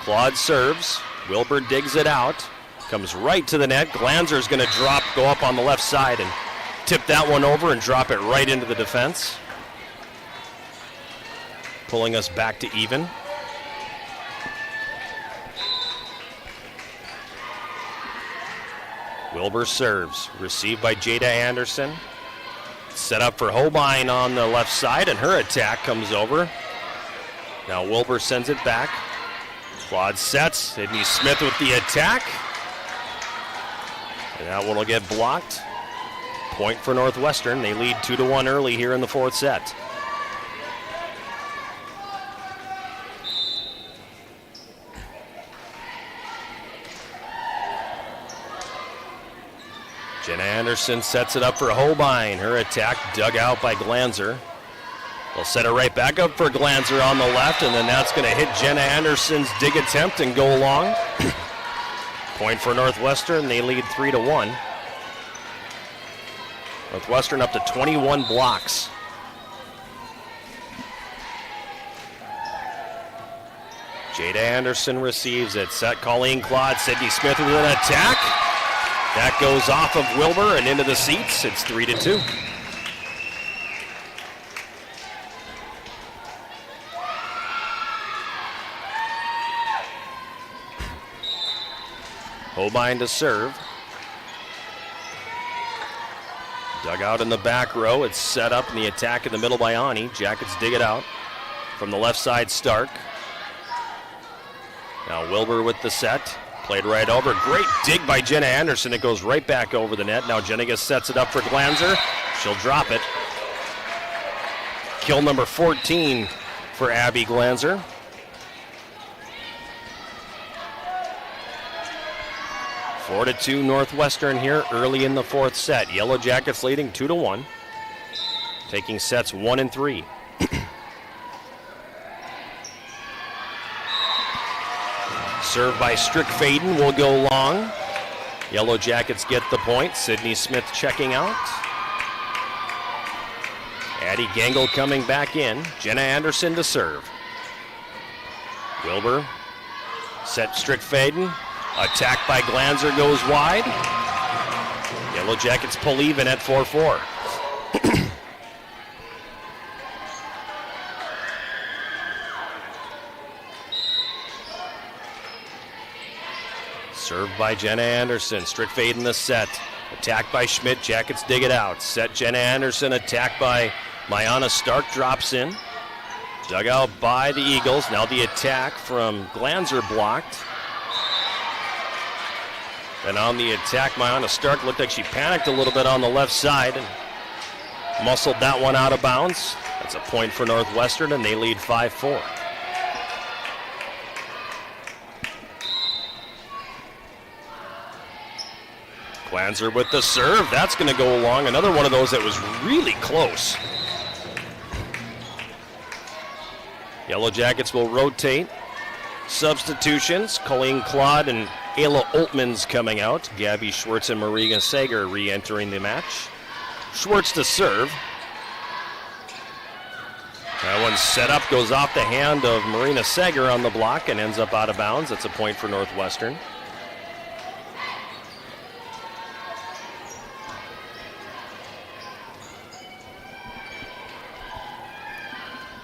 Claude serves. Wilbur digs it out. Comes right to the net. Glanzer's going to go up on the left side and tip that one over and drop it right into the defense. pulling us back to even. Wilbur serves, received by Jada Anderson. Set up for Holbein on the left side, and her attack comes over. Now Wilbur sends it back. Claude sets, Sydney Smith with the attack. And that one will get blocked. Point for Northwestern. They lead 2-1 early here in the fourth set. Jenna Anderson sets it up for Holbein. Her attack dug out by Glanzer. They'll set it right back up for Glanzer on the left, and then that's going to hit Jenna Anderson's dig attempt and go long. Point for Northwestern. They lead 3-1. Northwestern up to 21 blocks. Jada Anderson receives it. Set Colleen Claude. Sydney Smith with an attack. That goes off of Wilbur and into the seats. It's 3-2. Holbein to serve. Dug out in the back row. It's set up in the attack in the middle by Ani. Jackets dig it out. From the left side, Stark. Now Wilbur with the set. Played right over. Great dig by Jenna Anderson. It goes right back over the net. Now Jenigas sets it up for Glanzer. She'll drop it. Kill number 14 for Abby Glanzer. Four to 2 Northwestern here early in the fourth set. Yellow Jackets leading 2-1. Taking sets 1 and 3. Served by Strickfaden will go long. Yellow Jackets get the point. Sydney Smith checking out. Addie Gangle coming back in. Jenna Anderson to serve. Wilbur set Strickfaden. Attack by Glanzer goes wide. Yellow Jackets pull even at 4-4. Served by Jenna Anderson. Strickfaden the set. Attack by Schmidt. Jackets dig it out. Set Jenna Anderson. Attack by Mayana Stark drops in. Dug out by the Eagles. Now the attack from Glanzer blocked. And on the attack, Mayana Stark looked like she panicked a little bit on the left side and muscled that one out of bounds. That's a point for Northwestern, and they lead 5-4. Glanzer with the serve. That's going to go long. Another one of those that was really close. Yellow Jackets will rotate. Substitutions. Colleen Claude and Ayla Oltman's coming out. Gabby Schwartz and Marina Sager re-entering the match. Schwartz to serve. That one set up, goes off the hand of Marina Sager on the block and ends up out of bounds. That's a point for Northwestern.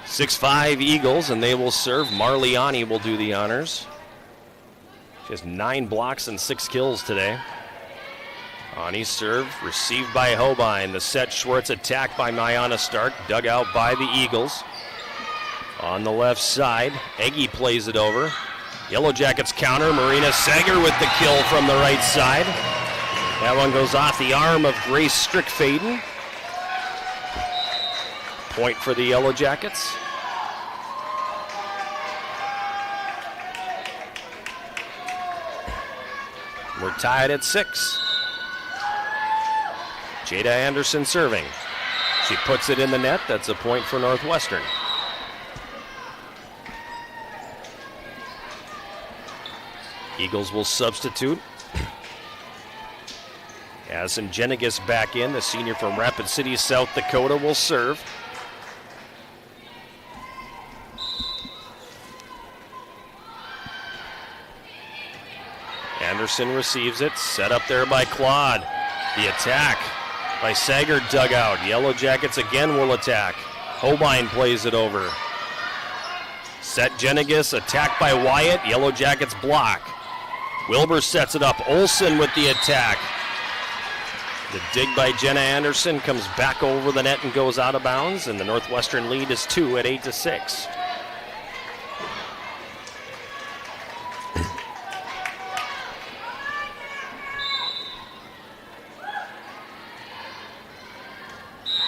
.65 Eagles, and they will serve. Marley Ani will do the honors. She has 9 blocks and 6 kills today. Ani serve, received by Holbein. The set, Schwartz attacked by Mayana Stark, dug out by the Eagles. On the left side, Eggy plays it over. Yellow Jackets counter, Marina Sager with the kill from the right side. That one goes off the arm of Grace Strickfaden. Point for the Yellow Jackets. We're tied at 6. Jada Anderson serving. She puts it in the net. That's a point for Northwestern. Eagles will substitute. Addison Jenigas back in. The senior from Rapid City, South Dakota, will serve. Anderson receives it, set up there by Claude. The attack by Sager dug out. Yellow Jackets again will attack. Holbein plays it over. Set Jenigas, attacked by Wyatt. Yellow Jackets block. Wilbur sets it up. Olsen with the attack. The dig by Jenna Anderson comes back over the net and goes out of bounds, and the Northwestern lead is 2 at 8-6.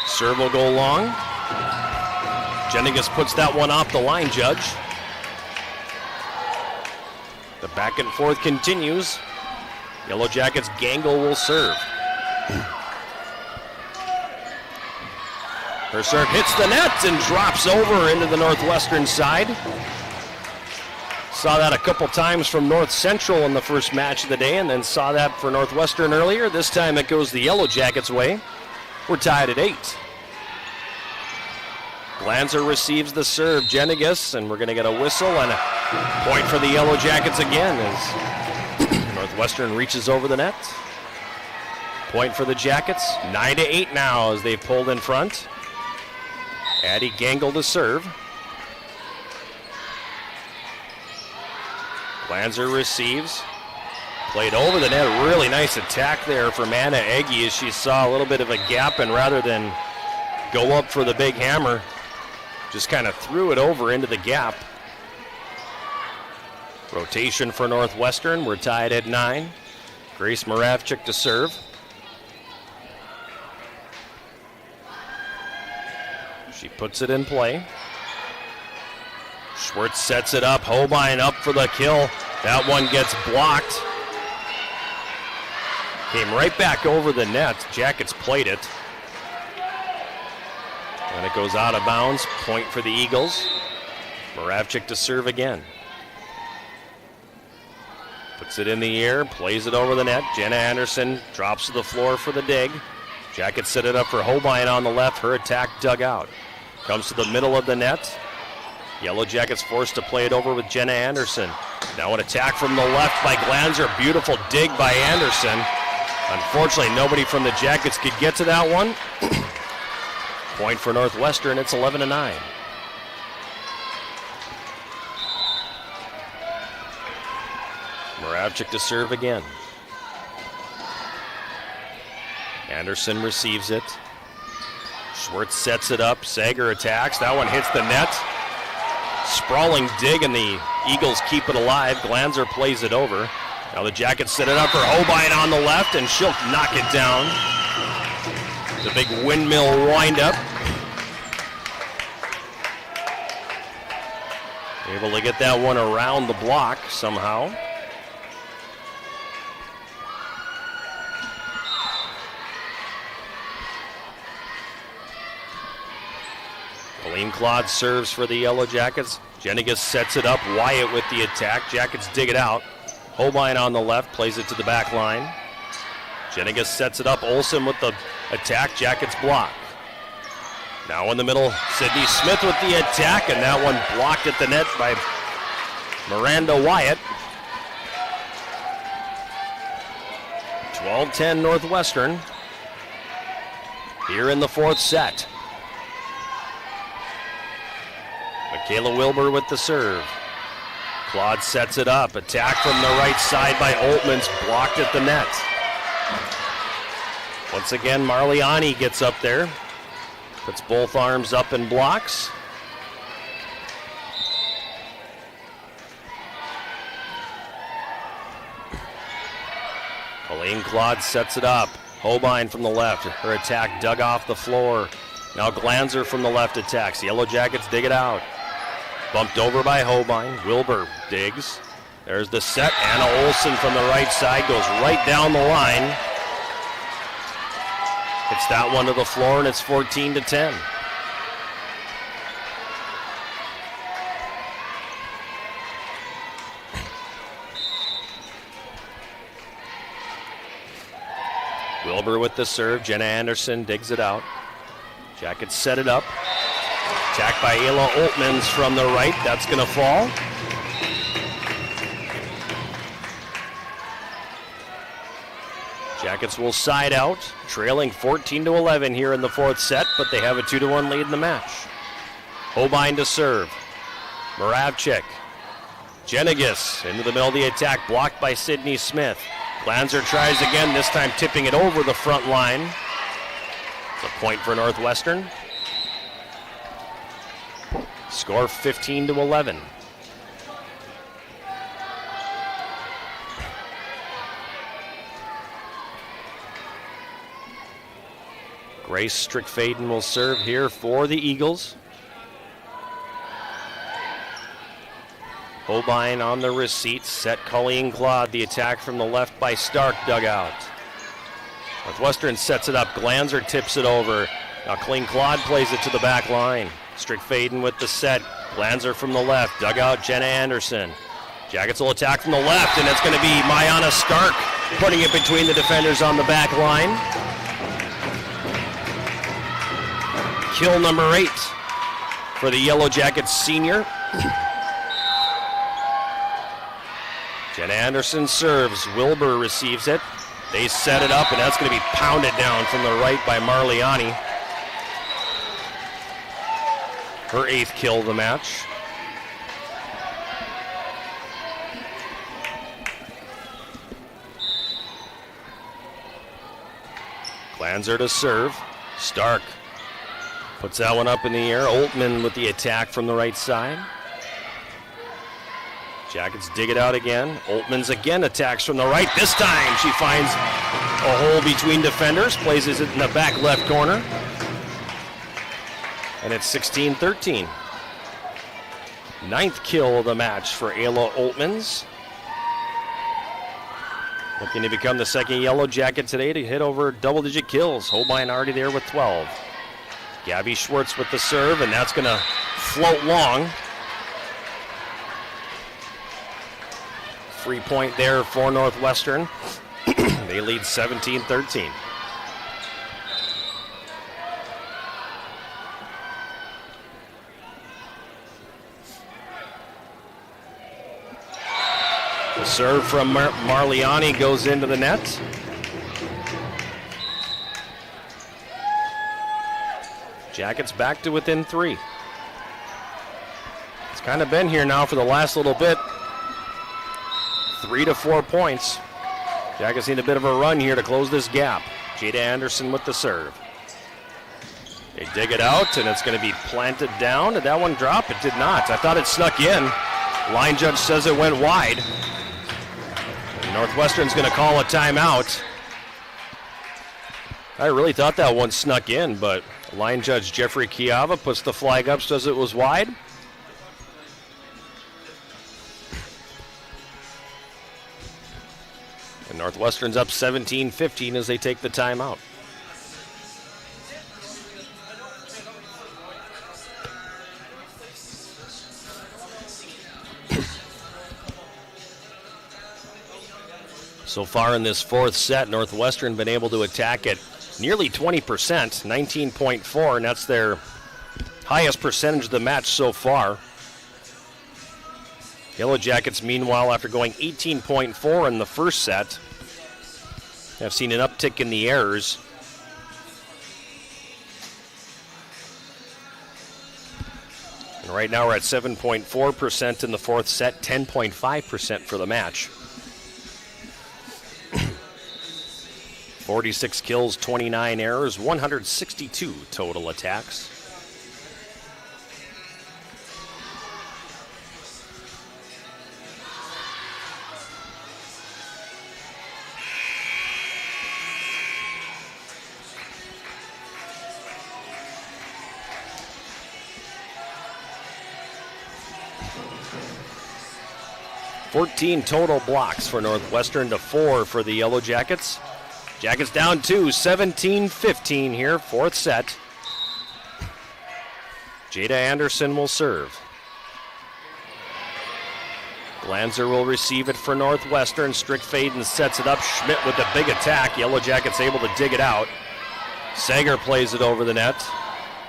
Serve will go long. Jenigas puts that one off the line, Judge. The back and forth continues. Yellow Jackets Gangle will serve. Her serve hits the net and drops over into the Northwestern side. Saw that a couple times from North Central in the first match of the day, and then saw that for Northwestern earlier. This time it goes the Yellow Jackets' way. We're tied at 8. Glanzer receives the serve, Jenigas, and we're going to get a whistle and a point for the Yellow Jackets again as Northwestern reaches over the net. Point for the Jackets, 9-8 now as they've pulled in front. Addie Gangle to serve. Glanzer receives. Played over the net, really nice attack there from Anna Egge as she saw a little bit of a gap, and rather than go up for the big hammer, just kind of threw it over into the gap. Rotation for Northwestern, we're tied at 9. Grace Moravchik to serve. She puts it in play. Schwartz sets it up, Hobein up for the kill. That one gets blocked. Came right back over the net. Jackets played it. And it goes out of bounds. Point for the Eagles. Moravchik to serve again. Puts it in the air, plays it over the net. Jenna Anderson drops to the floor for the dig. Jackets set it up for Hobein on the left. Her attack dug out. Comes to the middle of the net. Yellow Jackets forced to play it over with Jenna Anderson. Now an attack from the left by Glanzer. Beautiful dig by Anderson. Unfortunately, nobody from the Jackets could get to that one. Point for Northwestern, it's 11-9. Moravchik to serve again. Anderson receives it. Schwartz sets it up. Sager attacks. That one hits the net. Sprawling dig, and the Eagles keep it alive. Glanzer plays it over. Now the Jackets set it up for Hobein on the left, and she'll knock it down. The big windmill windup. Able to get that one around the block somehow. Colleen Claude serves for the Yellow Jackets. Jenigas sets it up. Wyatt with the attack. Jackets dig it out. Hobein on the left, plays it to the back line. Jenigas sets it up. Olsen with the attack. Jackets block. Now in the middle, Sydney Smith with the attack, and that one blocked at the net by Miranda Wyatt. 12-10 Northwestern here in the fourth set. Michaela Wilbur with the serve. Claude sets it up. Attack from the right side by Oltmans, blocked at the net. Once again, Marliani gets up there. Puts both arms up and blocks. Colleen Claude sets it up. Hobein from the left. Her attack dug off the floor. Now Glanzer from the left attacks. Yellow Jackets dig it out. Bumped over by Hobein. Wilbur digs. There's the set. Anna Olsen from the right side goes right down the line. Hits that one to the floor, and it's 14-10. Wilbur with the serve. Jenna Anderson digs it out. Jackets set it up. Attacked by Ayla Oltmans from the right. That's going to fall. Jackets will side out, trailing 14-11 here in the fourth set, but they have a 2-1 lead in the match. Hobein to serve. Moravchik. Jenigas into the middle of the attack, blocked by Sidney Smith. Glanzer tries again, this time tipping it over the front line. It's a point for Northwestern. Score 15-11. Grace Strickfaden will serve here for the Eagles. Holbein on the receipt, set Colleen Claude, the attack from the left by Stark, dugout. Northwestern sets it up, Glanzer tips it over. Now Colleen Claude plays it to the back line. Strickfaden with the set, Glanzer from the left, dugout Jenna Anderson. Jackets will attack from the left, and it's going to be Mayana Stark putting it between the defenders on the back line. Kill number 8 for the Yellow Jackets senior. Jenna Anderson serves. Wilbur receives it. They set it up, and that's going to be pounded down from the right by Marliani. Her 8th kill of the match. Glanzer to serve. Stark puts that one up in the air. Oltman with the attack from the right side. Jackets dig it out again. Oltman's again attacks from the right. This time she finds a hole between defenders, places it in the back left corner. And it's 16-13. 9th kill of the match for Ayla Oltmans. Looking to become the second Yellow Jacket today to hit over double-digit kills. Holbein already there with 12. Gabby Schwartz with the serve, and that's going to float long. Free point there for Northwestern. They lead 17-13. The serve from Marliani goes into the net. Jackets back to within 3. It's kind of been here now for the last little bit. 3 to 4 points. Jackets need a bit of a run here to close this gap. Jada Anderson with the serve. They dig it out, and it's going to be planted down. Did that one drop? It did not. I thought it snuck in. Line judge says it went wide. And Northwestern's going to call a timeout. I really thought that one snuck in, but line judge Jeffrey Chiava puts the flag up, says it was wide. And Northwestern's up 17-15 as they take the timeout. So far in this 4th set, Northwestern been able to attack at nearly 20%, 19.4, and that's their highest percentage of the match so far. Yellow Jackets, meanwhile, after going 18.4 in the first set, have seen an uptick in the errors. And right now we're at 7.4% in the 4th set, 10.5% for the match. 46 kills, 29 errors, 162 total attacks. Fourteen total blocks for Northwestern to 4 for the Yellow Jackets. Jackets down 2, 17-15 here, 4th set. Jada Anderson will serve. Glanzer will receive it for Northwestern. Strickfaden sets it up. Schmidt with the big attack. Yellow Jackets able to dig it out. Sager plays it over the net.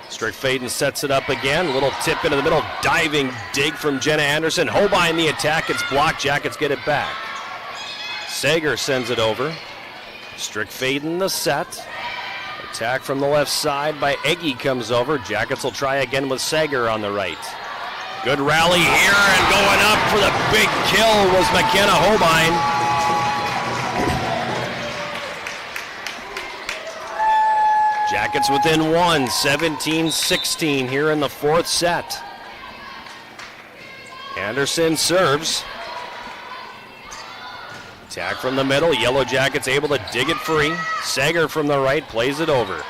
Strickfaden sets it up again. Little tip into the middle. Diving dig from Jenna Anderson. Holbein the attack. It's blocked. Jackets get it back. Sager sends it over. Strickfaden the set. Attack from the left side by Eggy comes over. Jackets will try again with Sager on the right. Good rally here, and going up for the big kill was McKenna Holbein. Jackets within one, 17-16 here in the fourth set. Anderson serves. Attack from the middle, Yellow Jackets able to dig it free. Sager from the right plays it over.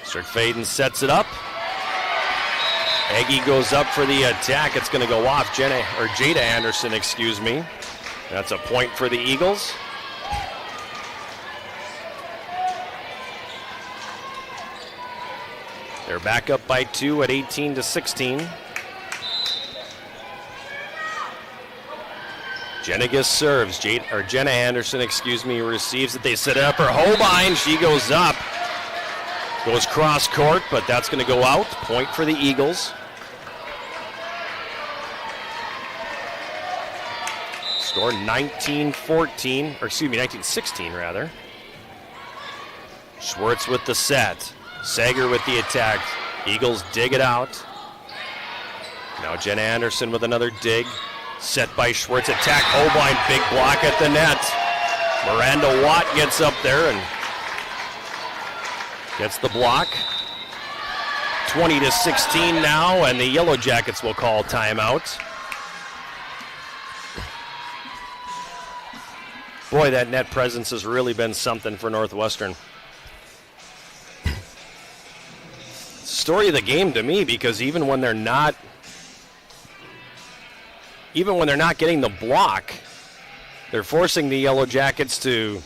Sterkfaden sets it up. Aggie goes up for the attack. It's going to go off. Jada Anderson, excuse me. That's a point for the Eagles. They're back up by 2 at 18-16. Jennigas serves. Jenna Anderson, excuse me, receives it. They set it up for Holbein. She goes up. Goes cross court, but that's going to go out. Point for the Eagles. Score 19-14, or excuse me, 19-16 rather. Schwartz with the set. Sager with the attack. Eagles dig it out. Now Jenna Anderson with another dig. Set by Schwartz. Attack Holbein. Big block at the net. Miranda Watt gets up there and gets the block. 20-16 now, and the Yellow Jackets will call timeout. Boy, that net presence has really been something for Northwestern. Story of the game to me, because even when they're not getting the block, they're forcing the Yellow Jackets to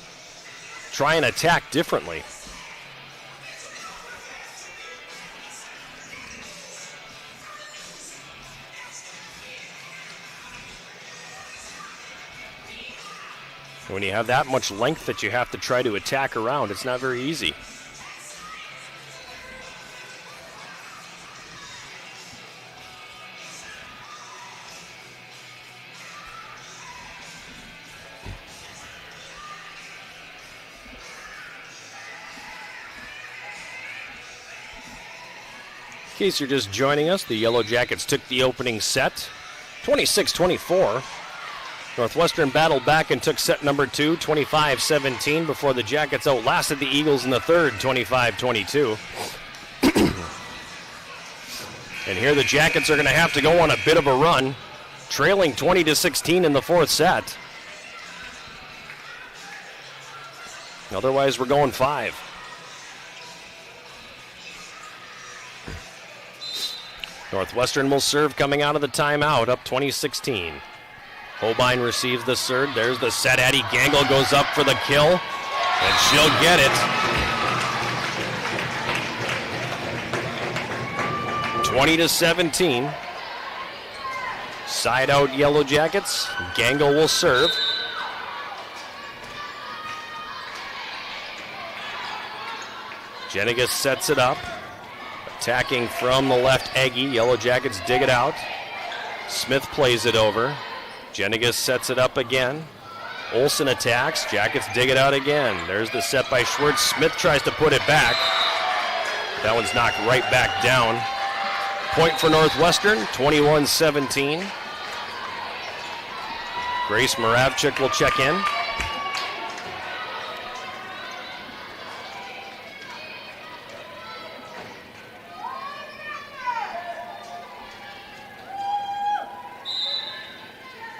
try and attack differently. When you have that much length that you have to try to attack around, it's not very easy. In case you're just joining us, the Yellow Jackets took the opening set, 26-24. Northwestern battled back and took set number 2, 25-17, before the Jackets outlasted the Eagles in the third, 25-22. And here the Jackets are going to have to go on a bit of a run, trailing 20-16 in the fourth set. Otherwise, we're going 5. Northwestern will serve coming out of the timeout, up 20-16. Holbein receives the serve. There's the set. Addie Gangle goes up for the kill, and she'll get it. 20-17. Side out Yellow Jackets. Gangle will serve. Jennigas sets it up. Attacking from the left, Aggie. Yellow Jackets dig it out. Smith plays it over. Jennigas sets it up again. Olsen attacks. Jackets dig it out again. There's the set by Schwartz. Smith tries to put it back. That one's knocked right back down. Point for Northwestern, 21-17. Grace Moravchik will check in.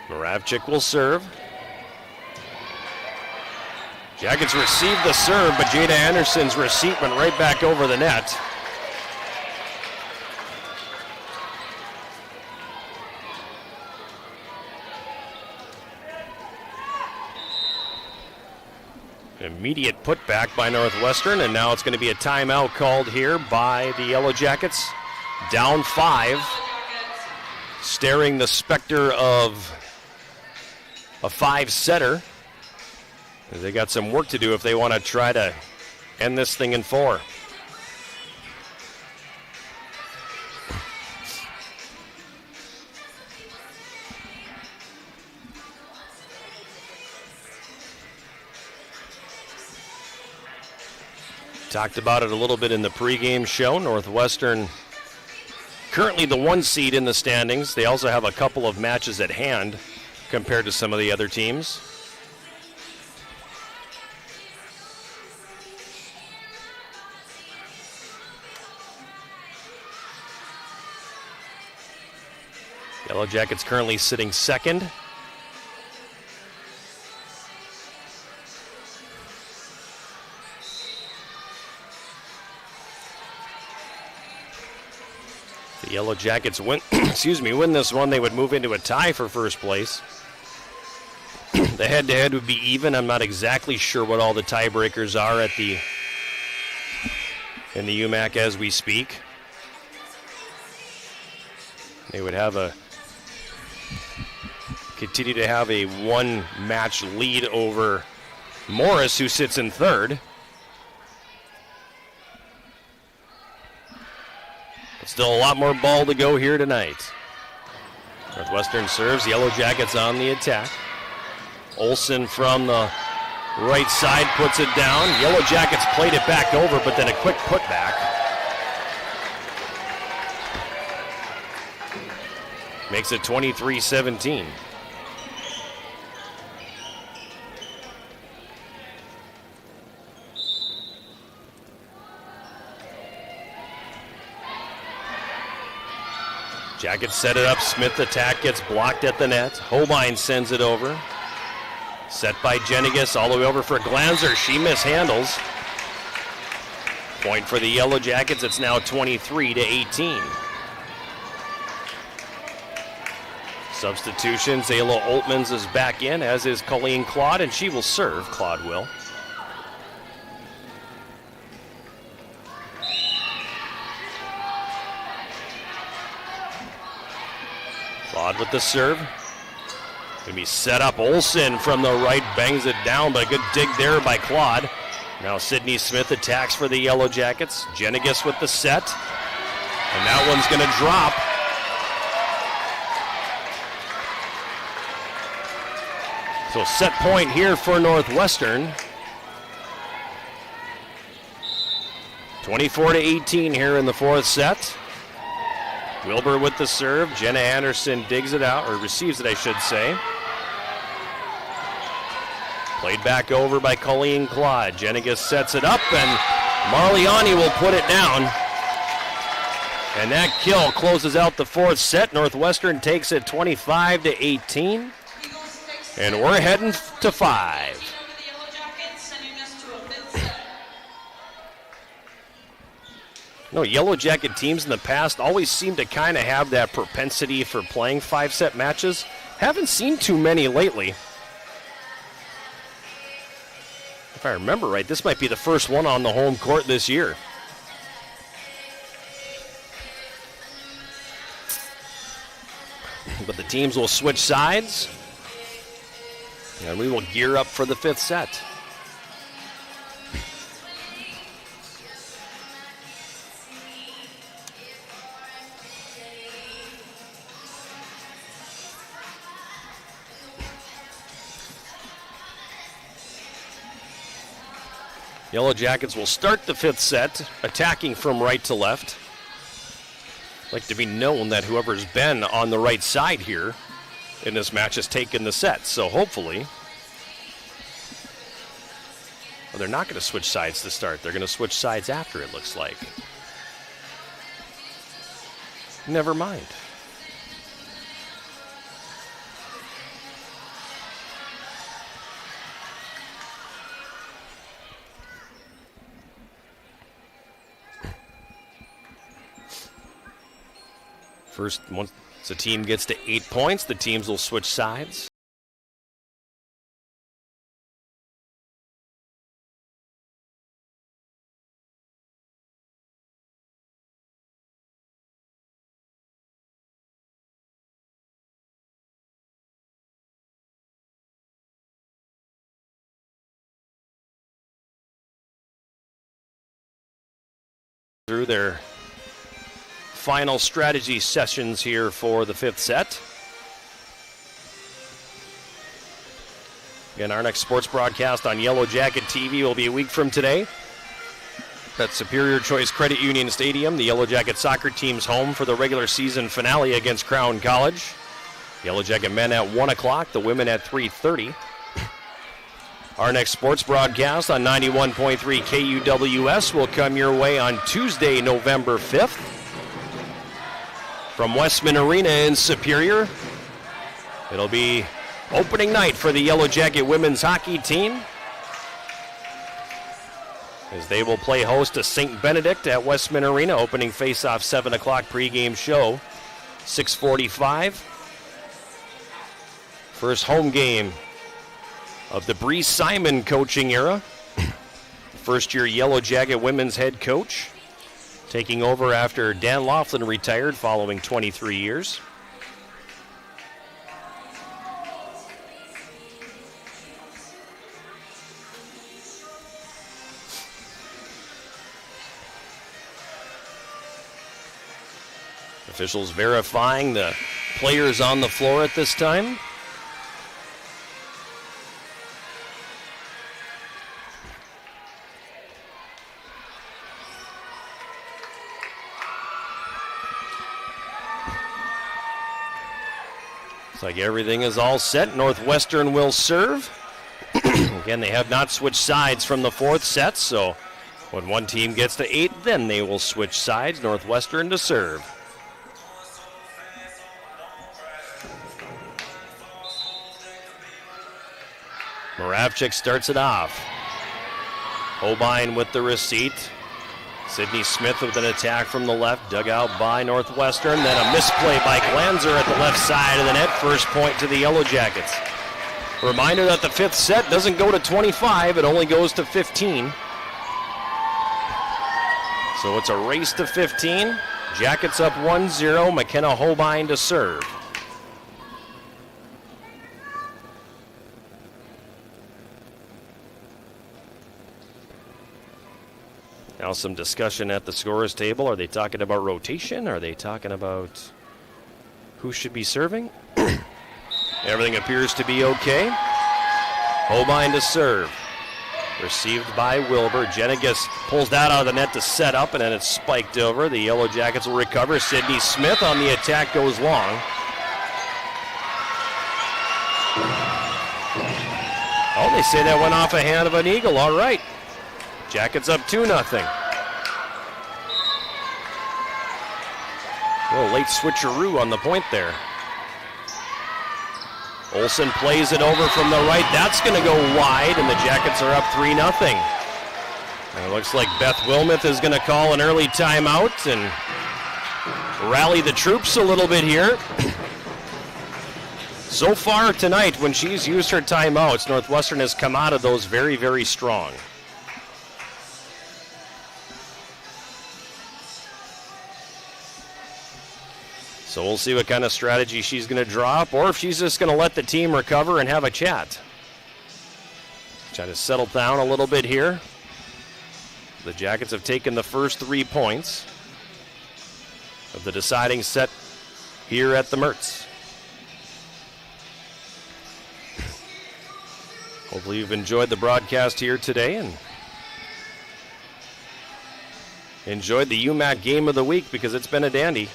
Moravchik will serve. Jackets receive the serve, but Jada Anderson's receipt went right back over the net. Immediate putback by Northwestern, and now it's going to be a timeout called here by the Yellow Jackets. Down 5, staring the specter of a 5-setter. They got some work to do if they want to try to end this thing in 4. Talked about it a little bit in the pregame show. Northwestern currently the 1 seed in the standings. They also have a couple of matches at hand compared to some of the other teams. Yellow Jackets currently sitting second. The Yellow Jackets win this one, they would move into a tie for first place. The head-to-head would be even. I'm not exactly sure what all the tiebreakers are in the UMAC as we speak. They would continue to have a 1-match lead over Morris, who sits in third. But still a lot more ball to go here tonight. Northwestern serves, Yellow Jackets on the attack. Olsen from the right side puts it down. Yellow Jackets played it back over, but then a quick putback. Makes it 23-17. Jackets set it up. Smith attack gets blocked at the net. Holbein sends it over. Set by Jenigas all the way over for Glanzer. She mishandles. Point for the Yellow Jackets. It's now 23-18. Substitution. Zayla Oltmans is back in, as is Colleen Claude, and she will serve. Claude will. Claude with the serve. Gonna be set up. Olsen from the right bangs it down, but a good dig there by Claude. Now Sydney Smith attacks for the Yellow Jackets. Jenigas with the set. And that one's gonna drop. So set point here for Northwestern. 24-18 here in the fourth set. Wilbur with the serve. Jenna Anderson digs it out, or receives it, I should say. Played back over by Colleen Claude. Jenigas sets it up, and Marliani will put it down. And that kill closes out the fourth set. Northwestern takes it 25-18. And we're heading to 5. No, Yellow Jacket teams in the past always seem to kind of have that propensity for playing 5-set matches. Haven't seen too many lately. If I remember right, this might be the first one on the home court this year. But the teams will switch sides. And we will gear up for the fifth set. Yellow Jackets will start the fifth set, attacking from right to left. Like to be known that whoever's been on the right side here in this match has taken the set, so hopefully. Well, they're not going to switch sides to start. They're going to switch sides after, it looks like. Never mind. First, once the team gets to 8 points, the teams will switch sides. Through their final strategy sessions here for the fifth set. Again, our next sports broadcast on Yellow Jacket TV will be a week from today. at Superior Choice Credit Union Stadium. The Yellow Jacket soccer team's home for the regular season finale against Crown College. Yellow Jacket men at 1 o'clock, the women at 3:30. Our next sports broadcast on 91.3 KUWS will come your way on Tuesday, November 5th. From Westman Arena in Superior, it'll be opening night for the Yellow Jacket women's hockey team, as they will play host to St. Benedict at Westman Arena. Opening face-off 7 o'clock, pregame show 6:45. First home game of the Bree Simon coaching era. First-year Yellow Jacket women's head coach, taking over after Dan Laughlin retired following 23 years. Officials verifying the players on the floor at this time. Looks like everything is all set. Northwestern will serve. Again, they have not switched sides from the fourth set, so when one team gets to 8, then they will switch sides. Northwestern to serve. Moravchik starts it off. Holbein with the receipt. Sydney Smith with an attack from the left, dug out by Northwestern. Then a misplay by Glanzer at the left side of the net. First point to the Yellow Jackets. Reminder that the fifth set doesn't go to 25, it only goes to 15. So it's a race to 15. Jackets up 1-0. McKenna Holbein to serve. Now some discussion at the scorer's table. Are they talking about rotation? Are they talking about who should be serving? Everything appears to be okay. Holbein to serve. Received by Wilbur. Jenigas pulls that out of the net to set up, and then it's spiked over. The Yellow Jackets will recover. Sydney Smith on the attack goes long. Oh, they say that went off a hand of an Eagle. All right. Jackets up 2-0. A little late switcheroo on the point there. Olsen plays it over from the right. That's going to go wide, and the Jackets are up 3-0. And it looks like Beth Wilmoth is going to call an early timeout and rally the troops a little bit here. So far tonight, when she's used her timeouts, Northwestern has come out of those very, very strong. So we'll see what kind of strategy she's going to draw up, or if she's just going to let the team recover and have a chat. Try to settle down a little bit here. The Jackets have taken the first 3 points of the deciding set here at the Mertz. Hopefully you've enjoyed the broadcast here today and enjoyed the UMAC game of the week, because it's been a dandy.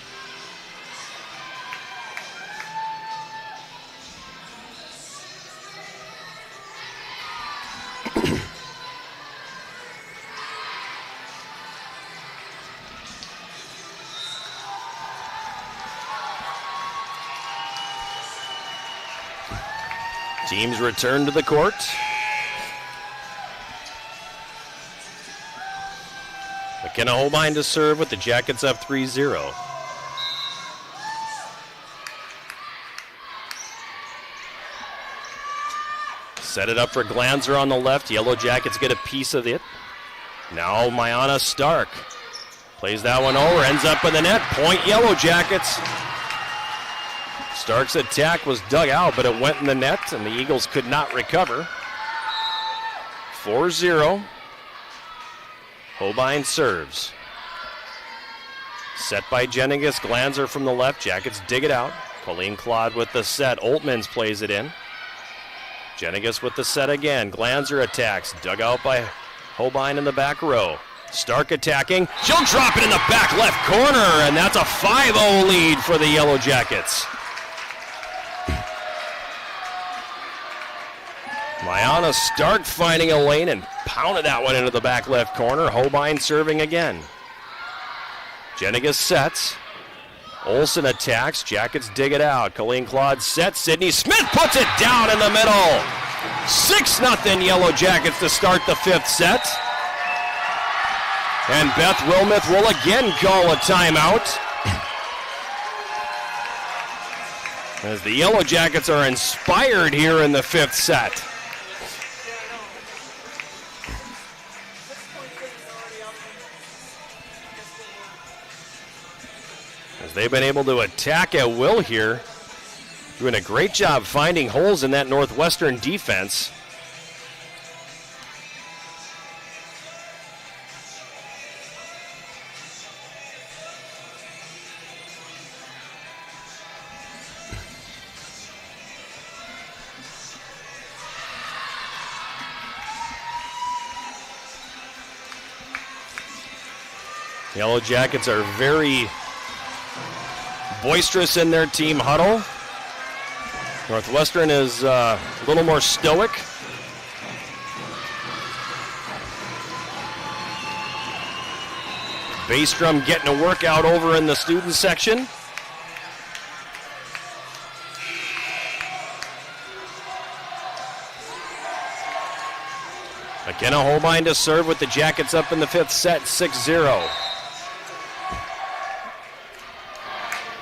Teams return to the court. McKenna Holbein to serve with the Jackets up 3-0. Set it up for Glanzer on the left. Yellow Jackets get a piece of it. Now Mayana Stark plays that one over, ends up in the net. Point Yellow Jackets. Stark's attack was dug out, but it went in the net, and the Eagles could not recover. 4-0. Holbein serves. Set by Jenigas. Glanzer from the left. Jackets dig it out. Colleen Claude with the set. Oltmans plays it in. Jenigas with the set again. Glanzer attacks. Dug out by Holbein in the back row. Stark attacking. She'll drop it in the back left corner, and that's a 5-0 lead for the Yellow Jackets. Mayana Stark finding a lane and pounded that one into the back left corner. Hobein serving again. Jeniga sets. Olsen attacks. Jackets dig it out. Colleen Claude sets. Sydney Smith puts it down in the middle. 6-0 Yellow Jackets to start the 5th set. And Beth Wilmoth will again call a timeout. As the Yellow Jackets are inspired here in the 5th set. They've been able to attack at will here, doing a great job finding holes in that Northwestern defense. Yellow Jackets are very boisterous in their team huddle. Northwestern is a little more stoic. Baystrom getting a workout over in the student section. McKenna Holbein to serve with the Jackets up in the 5th set, 6-0.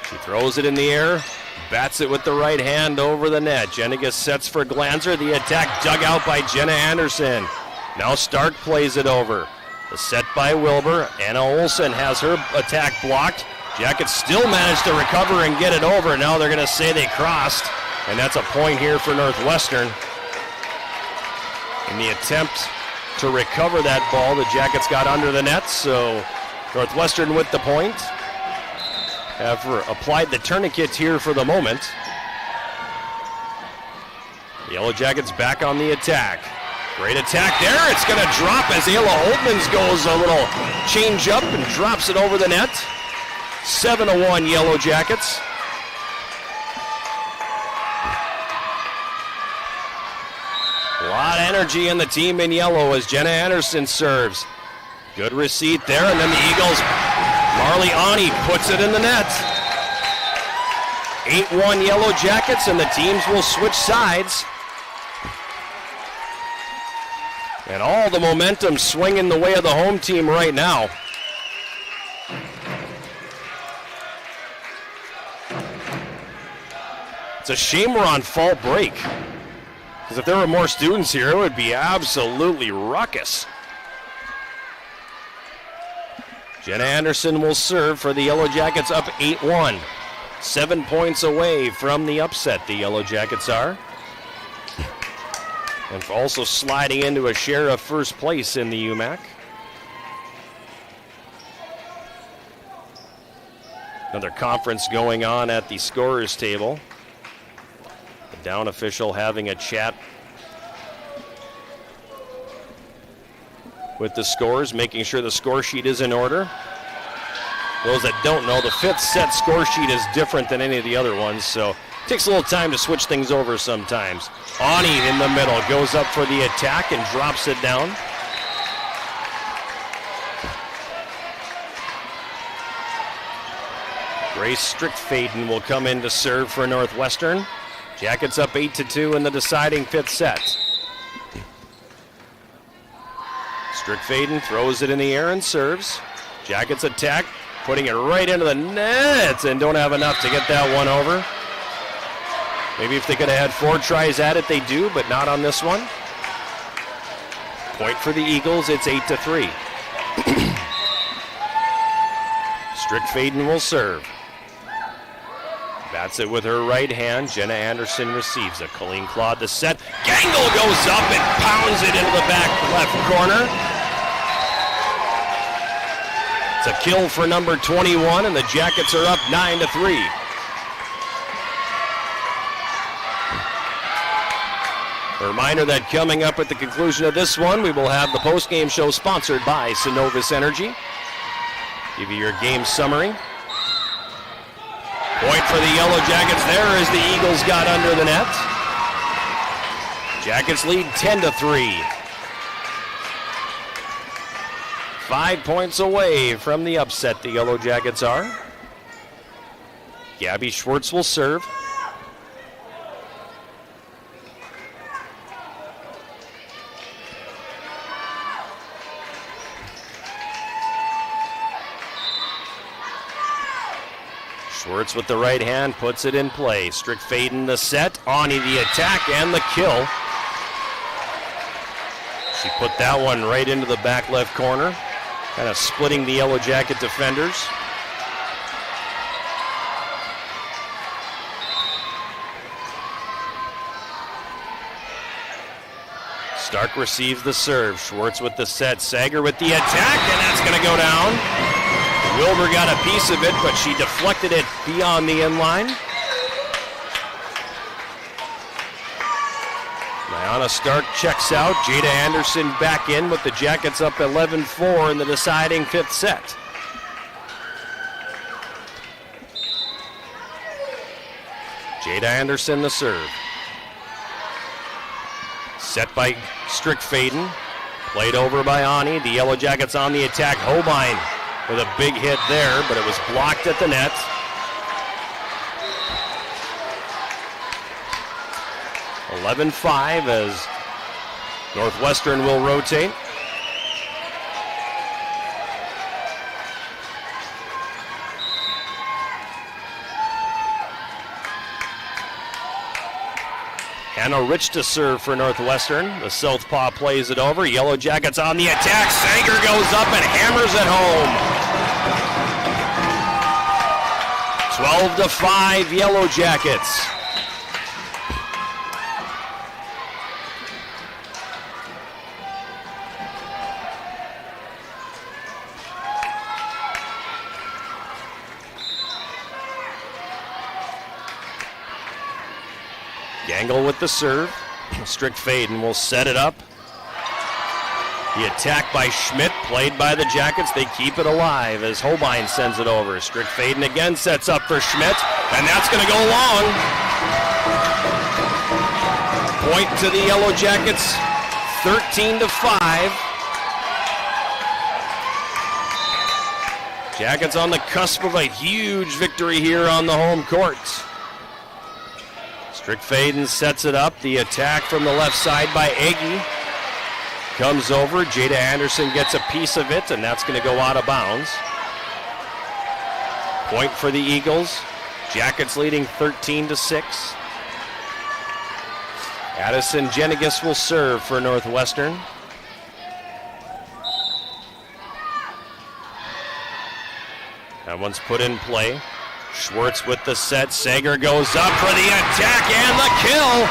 She throws it in the air, bats it with the right hand over the net. Jeniga sets for Glanzer. The attack dug out by Jenna Anderson. Now Stark plays it over. The set by Wilbur. Anna Olsen has her attack blocked. Jackets still managed to recover and get it over. Now they're going to say they crossed, and that's a point here for Northwestern. In the attempt to recover that ball, the Jackets got under the net, so Northwestern with the point. Have applied the tourniquet here for the moment. The Yellow Jackets back on the attack. Great attack there. It's going to drop as Ayla Holtmans goes a little change up and drops it over the net. 7-1 Yellow Jackets. A lot of energy in the team in yellow as Jenna Anderson serves. Good receipt there, and then the Eagles, Marley Ani puts it in the net. 8-1 Yellow Jackets, and the teams will switch sides. And all the momentum swinging the way of the home team right now. It's a shame we're on fall break, because if there were more students here, it would be absolutely ruckus. Jenna Anderson will serve for the Yellow Jackets, up 8-1. 7 points away from the upset, the Yellow Jackets are. And also sliding into a share of first place in the UMAC. Another conference going on at the scorers table. The down official having a chat with the scorers, making sure the score sheet is in order. Those that don't know, the 5th set score sheet is different than any of the other ones, so it takes a little time to switch things over sometimes. Ani in the middle goes up for the attack and drops it down. Grace Strickfaden will come in to serve for Northwestern. Jackets up 8-2 in the deciding 5th set. Strickfaden throws it in the air and serves. Jackets attack, putting it right into the nets, and don't have enough to get that one over. Maybe if they could have had 4 tries at it, they do, but not on this one. Point for the Eagles, it's 8-3. Strickfaden will serve. Bats it with her right hand. Jenna Anderson receives it. Colleen Claude the set. Gangle goes up and pounds it into the back left corner. It's a kill for number 21, and the Jackets are up 9-3. A reminder that coming up at the conclusion of this one, we will have the post-game show sponsored by Synovus Energy. Give you your game summary. Point for the Yellow Jackets there as the Eagles got under the net. Jackets lead 10-3. 5 points away from the upset, the Yellow Jackets are. Gabby Schwartz will serve. Schwartz with the right hand puts it in play. Strickfaden the set, Ani the attack and the kill. She put that one right into the back left corner, kind of splitting the Yellow Jacket defenders. Stark receives the serve. Schwartz with the set. Sager with the attack, and that's going to go down. Wilbur got a piece of it, but she deflected it beyond the end line. Diana Stark checks out. Jada Anderson back in with the Jackets up 11-4 in the deciding fifth set. Jada Anderson the serve. Set by Strickfaden. Played over by Ani. The Yellow Jackets on the attack. Hobein with a big hit there, but it was blocked at the net. (11-5) as Northwestern will rotate. Hannah Rich to serve for Northwestern. The southpaw plays it over. Yellow Jackets on the attack. Sager goes up and hammers it home. 12-5 Yellow Jackets. Gangle with the serve. Strickfaden will set it up. The attack by Schmidt, played by the Jackets. They keep it alive as Hobein sends it over. Strickfaden again sets up for Schmidt, and that's going to go long. Point to the Yellow Jackets, 13-5. Jackets on the cusp of a huge victory here on the home court. Strickfaden sets it up. The attack from the left side by Agee comes over. Jada Anderson gets a piece of it, and that's going to go out of bounds. Point for the Eagles. Jackets leading 13-6. Addison Jenigas will serve for Northwestern. That one's put in play. Schwartz with the set. Sager goes up for the attack and the kill.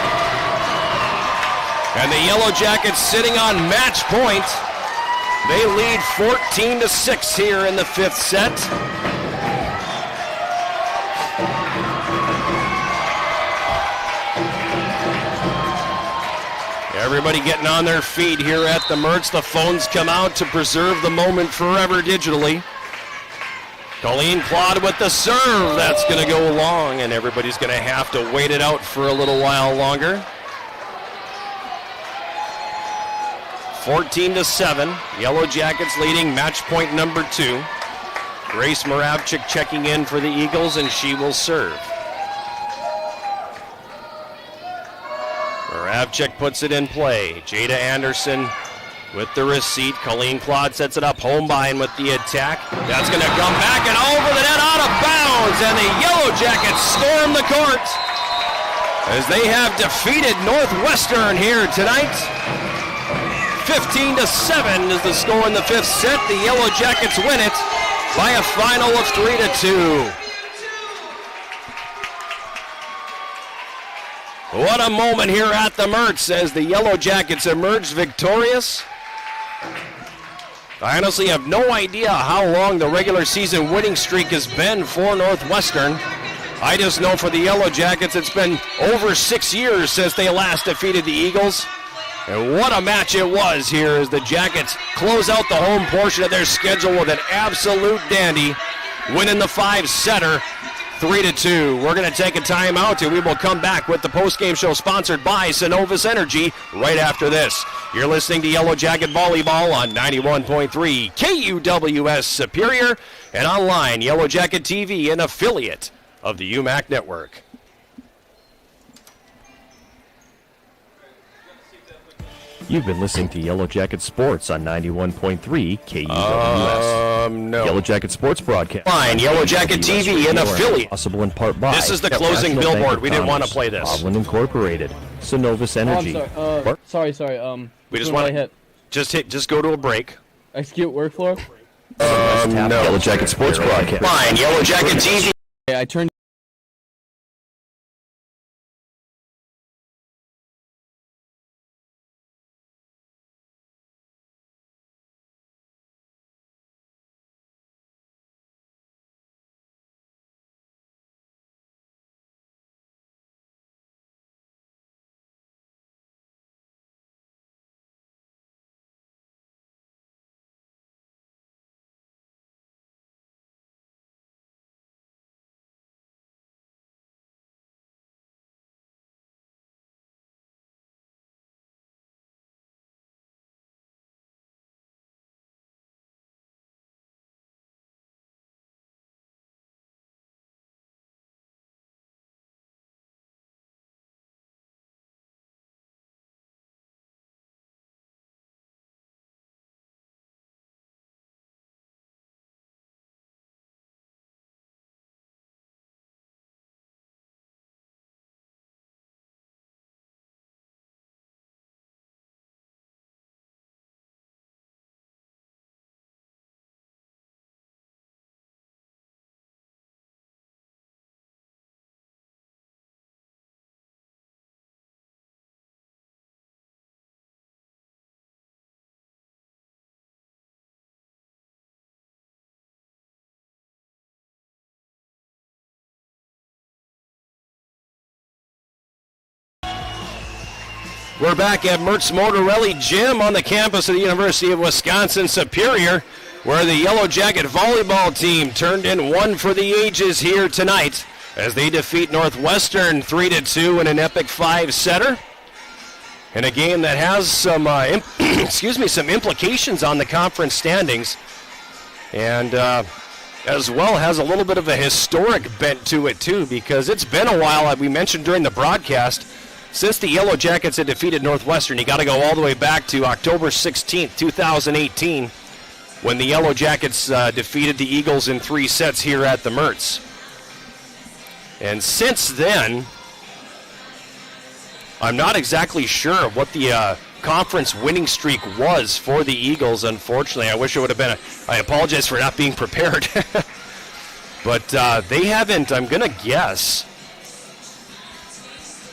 And the Yellow Jackets sitting on match point. They lead 14-6 here in the fifth set. Everybody getting on their feet here at the Mertz. The phones come out to preserve the moment forever digitally. Colleen Claude with the serve. That's going to go long, and everybody's going to have to wait it out for a little while longer. 14-7. Yellow Jackets leading match point number 2. Grace Moravchik checking in for the Eagles, and she will serve. Moravchik puts it in play. Jada Anderson with the receipt. Colleen Claude sets it up. Hobein with the attack. That's going to come back and over the net, out of bounds. And the Yellow Jackets storm the court as they have defeated Northwestern here tonight. 15-7 is the score in the fifth set. The Yellow Jackets win it by a final of 3-2. What a moment here at the Mertz as the Yellow Jackets emerged victorious. I honestly have no idea how long the regular season winning streak has been for Northwestern. I just know for the Yellow Jackets, it's been over 6 years since they last defeated the Eagles. And what a match it was here as the Jackets close out the home portion of their schedule with an absolute dandy, winning the 5-setter 3-2. We're going to take a timeout, and we will come back with the postgame show sponsored by Synovus Energy right after this. You're listening to Yellow Jacket Volleyball on 91.3 KUWS Superior and online Yellow Jacket TV, an affiliate of the UMAC Network. You've been listening to Yellow Jacket Sports on 91.3 KUWS. No. Yellow Jacket Sports broadcast. Fine, Yellow Jacket TV, an affiliate. Possible in part by. This is the closing National billboard. Bank We didn't want to Commerce, play this. Hovland Incorporated, Synovus Energy. Sorry. We just want to just go to a break. Execute workflow. No. Yellow Jacket Sports broadcast. Fine, Yellow Jacket TV. I turned. We're back at Mertz Motorelli Gym on the campus of the University of Wisconsin Superior, where the Yellow Jacket volleyball team turned in one for the ages here tonight as they defeat Northwestern 3-2 in an epic 5-setter. In a game that has some, some implications on the conference standings, and as well has a little bit of a historic bent to it too, because it's been a while, like we mentioned during the broadcast, since the Yellow Jackets had defeated Northwestern. You got to go all the way back to October 16th, 2018, when the Yellow Jackets defeated the Eagles in 3 sets here at the Mertz. And since then, I'm not exactly sure of what the conference winning streak was for the Eagles, unfortunately. I wish it would have been I apologize for not being prepared. But they haven't, I'm going to guess,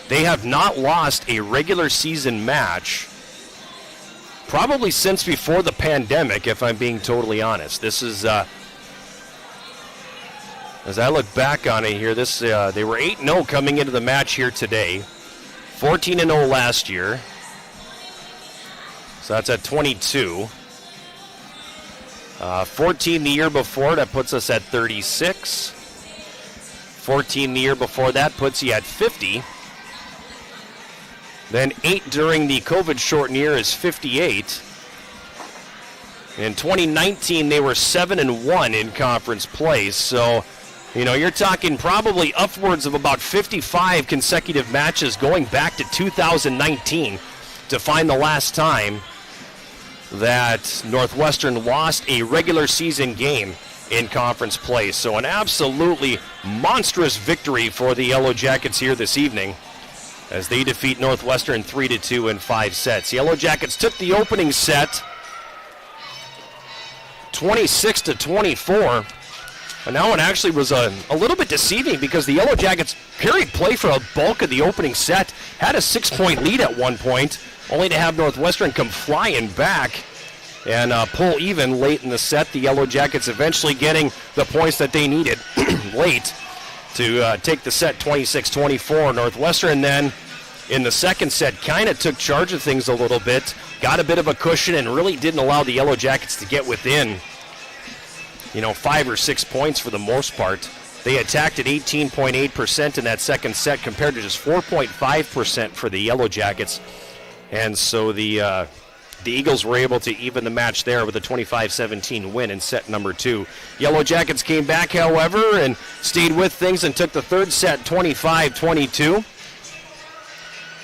they have not lost a regular season match probably since before the pandemic, if I'm being totally honest. This is, as I look back on it here, this they were 8-0 coming into the match here today, 14-0 last year. So that's at 22. 14 the year before, that puts us at 36. 14 the year before that puts you at 50. Then 8 during the COVID-shortened year is 58. In 2019, they were 7-1 in conference play. So, you're talking probably upwards of about 55 consecutive matches going back to 2019 to find the last time that Northwestern lost a regular season game in conference play. So an absolutely monstrous victory for the Yellow Jackets here this evening as they defeat Northwestern 3-2 in 5 sets. Yellow Jackets took the opening set 26-24. And that one actually was a little bit deceiving because the Yellow Jackets carried play for a bulk of the opening set, had a 6-point lead at one point, only to have Northwestern come flying back and pull even late in the set. The Yellow Jackets eventually getting the points that they needed late to take the set 26-24. Northwestern then in the second set kind of took charge of things a little bit, got a bit of a cushion, and really didn't allow the Yellow Jackets to get within 5 or 6 points for the most part. They attacked at 18.8% in that second set compared to just 4.5% for the Yellow Jackets. And so the Eagles were able to even the match there with a 25-17 win in set number 2. Yellow Jackets came back, however, and stayed with things and took the third set 25-22.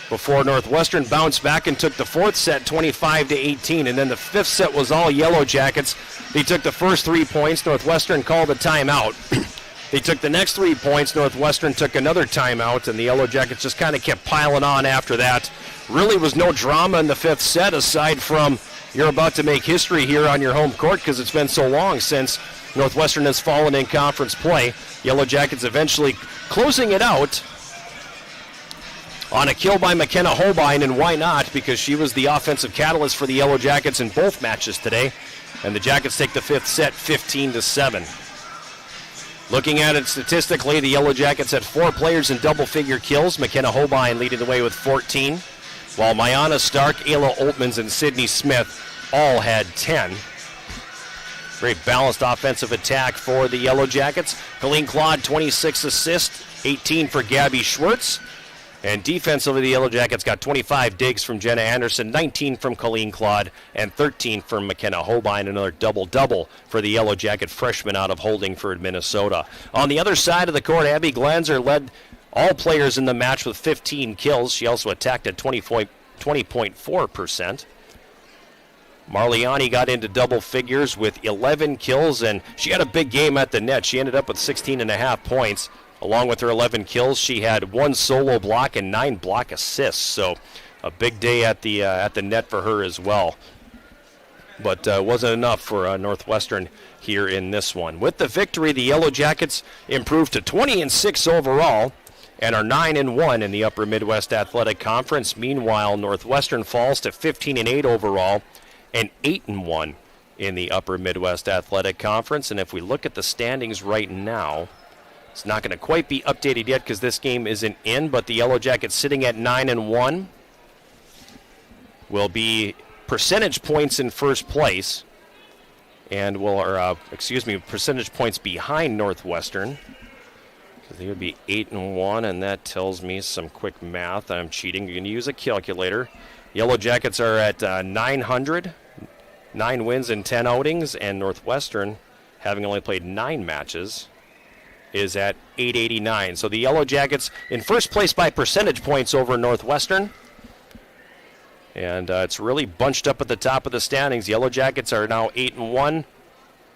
Before Northwestern bounced back and took the fourth set 25-18, and then the fifth set was all Yellow Jackets. They took the first 3 points. Northwestern called a timeout. They took the next 3 points. Northwestern took another timeout, and the Yellow Jackets just kind of kept piling on after that. Really was no drama in the fifth set aside from you're about to make history here on your home court because it's been so long since Northwestern has fallen in conference play. Yellow Jackets eventually closing it out on a kill by McKenna Holbein, and why not? Because she was the offensive catalyst for the Yellow Jackets in both matches today. And the Jackets take the fifth set 15-7. Looking at it statistically, the Yellow Jackets had 4 players in double-figure kills. McKenna Holbein leading the way with 14, while Mayana Stark, Ayla Oltmans, and Sydney Smith all had 10. Very balanced offensive attack for the Yellow Jackets. Colleen Claude, 26 assists, 18 for Gabby Schwartz. And defensively, the Yellow Jackets got 25 digs from Jenna Anderson, 19 from Colleen Claude, and 13 from McKenna Holbein. Another double-double for the Yellow Jacket freshman out of Holdingford, Minnesota. On the other side of the court, Abby Glanzer led all players in the match with 15 kills. She also attacked at 20.4%. Marliani got into double figures with 11 kills, and she had a big game at the net. She ended up with 16.5 points. Along with her 11 kills, she had 1 solo block and 9 block assists. So a big day at the net for her as well. But wasn't enough for Northwestern here in this one. With the victory, the Yellow Jackets improved to 20-6 overall and are 9-1 in the Upper Midwest Athletic Conference. Meanwhile, Northwestern falls to 15-8 overall and 8-1 in the Upper Midwest Athletic Conference. And if we look at the standings right now, it's not going to quite be updated yet because this game isn't in, but the Yellow Jackets sitting at 9-1 will be percentage points in first place, and percentage points behind Northwestern. Because they would be 8-1, and that tells me some quick math. I'm cheating. You're going to use a calculator. Yellow Jackets are at 900, 9 wins and 10 outings, and Northwestern, having only played 9 matches, is at 889. So the Yellow Jackets in first place by percentage points over Northwestern. And it's really bunched up at the top of the standings. Yellow Jackets are now 8-1,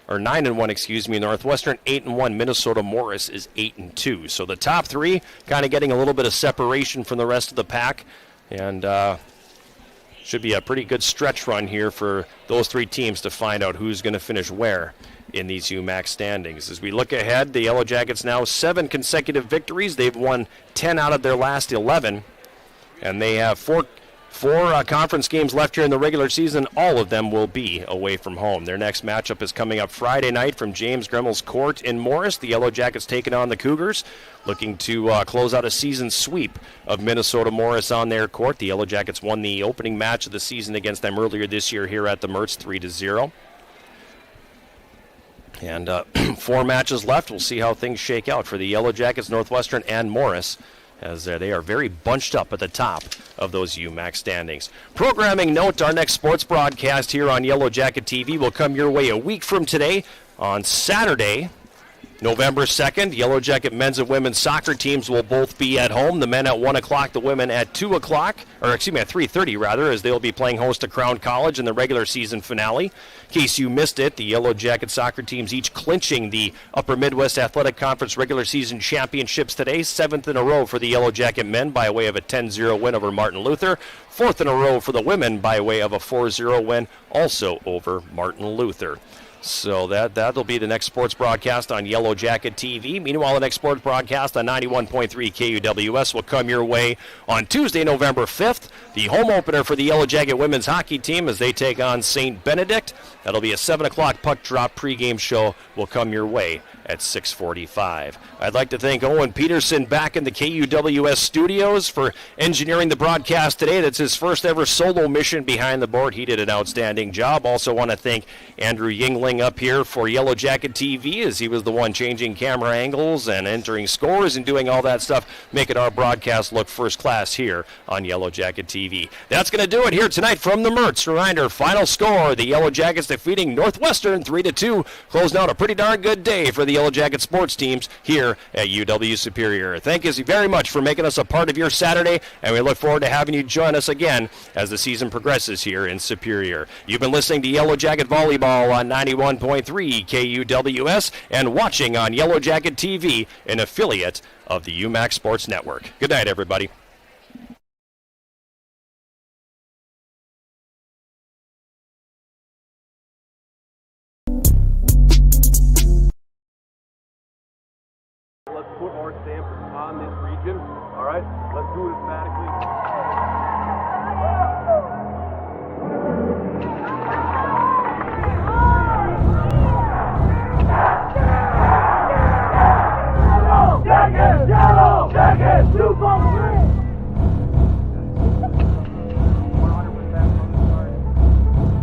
or 9-1, excuse me. Northwestern 8-1. Minnesota Morris is 8-2. So the top 3 kind of getting a little bit of separation from the rest of the pack. And should be a pretty good stretch run here for those 3 teams to find out who's going to finish where in these UMAC standings. As we look ahead, the Yellow Jackets now 7 consecutive victories. They've won 10 out of their last 11, and they have four conference games left here in the regular season. All of them will be away from home. Their next matchup is coming up Friday night from James Gremmel's Court in Morris. The Yellow Jackets taking on the Cougars, looking to close out a season sweep of Minnesota Morris on their court. The Yellow Jackets won the opening match of the season against them earlier this year here at the Mertz 3-0. And 4 matches left. We'll see how things shake out for the Yellow Jackets, Northwestern, and Morris, as they are very bunched up at the top of those UMAC standings. Programming note, our next sports broadcast here on Yellow Jacket TV will come your way a week from today on Saturday, November 2nd. Yellow Jacket men's and women's soccer teams will both be at home. The men at 1 o'clock, the women at 2 o'clock, or excuse me, at 3:30 rather, as they'll be playing host to Crown College in the regular season finale. In case you missed it, the Yellow Jacket soccer teams each clinching the Upper Midwest Athletic Conference regular season championships today. 7th in a row for the Yellow Jacket men by way of a 10-0 win over Martin Luther. 4th in a row for the women by way of a 4-0 win also over Martin Luther. So that'll be the next sports broadcast on Yellow Jacket TV. Meanwhile, the next sports broadcast on 91.3 KUWS will come your way on Tuesday, November 5th. The home opener for the Yellow Jacket women's hockey team as they take on St. Benedict. That'll be a 7 o'clock puck drop pregame show will come your way at 6:45. I'd like to thank Owen Peterson back in the KUWS studios for engineering the broadcast today. That's his first ever solo mission behind the board. He did an outstanding job. Also want to thank Andrew Yingling up here for Yellow Jacket TV, as he was the one changing camera angles and entering scores and doing all that stuff, making our broadcast look first class here on Yellow Jacket TV. That's going to do it here tonight from the Mertz. Reminder, final score, the Yellow Jackets defeating Northwestern 3-2, closing out a pretty darn good day for the Yellow Jacket sports teams here at UW Superior. Thank you very much for making us a part of your Saturday, and we look forward to having you join us again as the season progresses here in Superior. You've been listening to Yellow Jacket Volleyball on 91.3 KUWS and watching on Yellow Jacket TV, an affiliate of the UMAC Sports Network. Good night, everybody. Let's put our stamp on this region. All right, let's do it emphatically.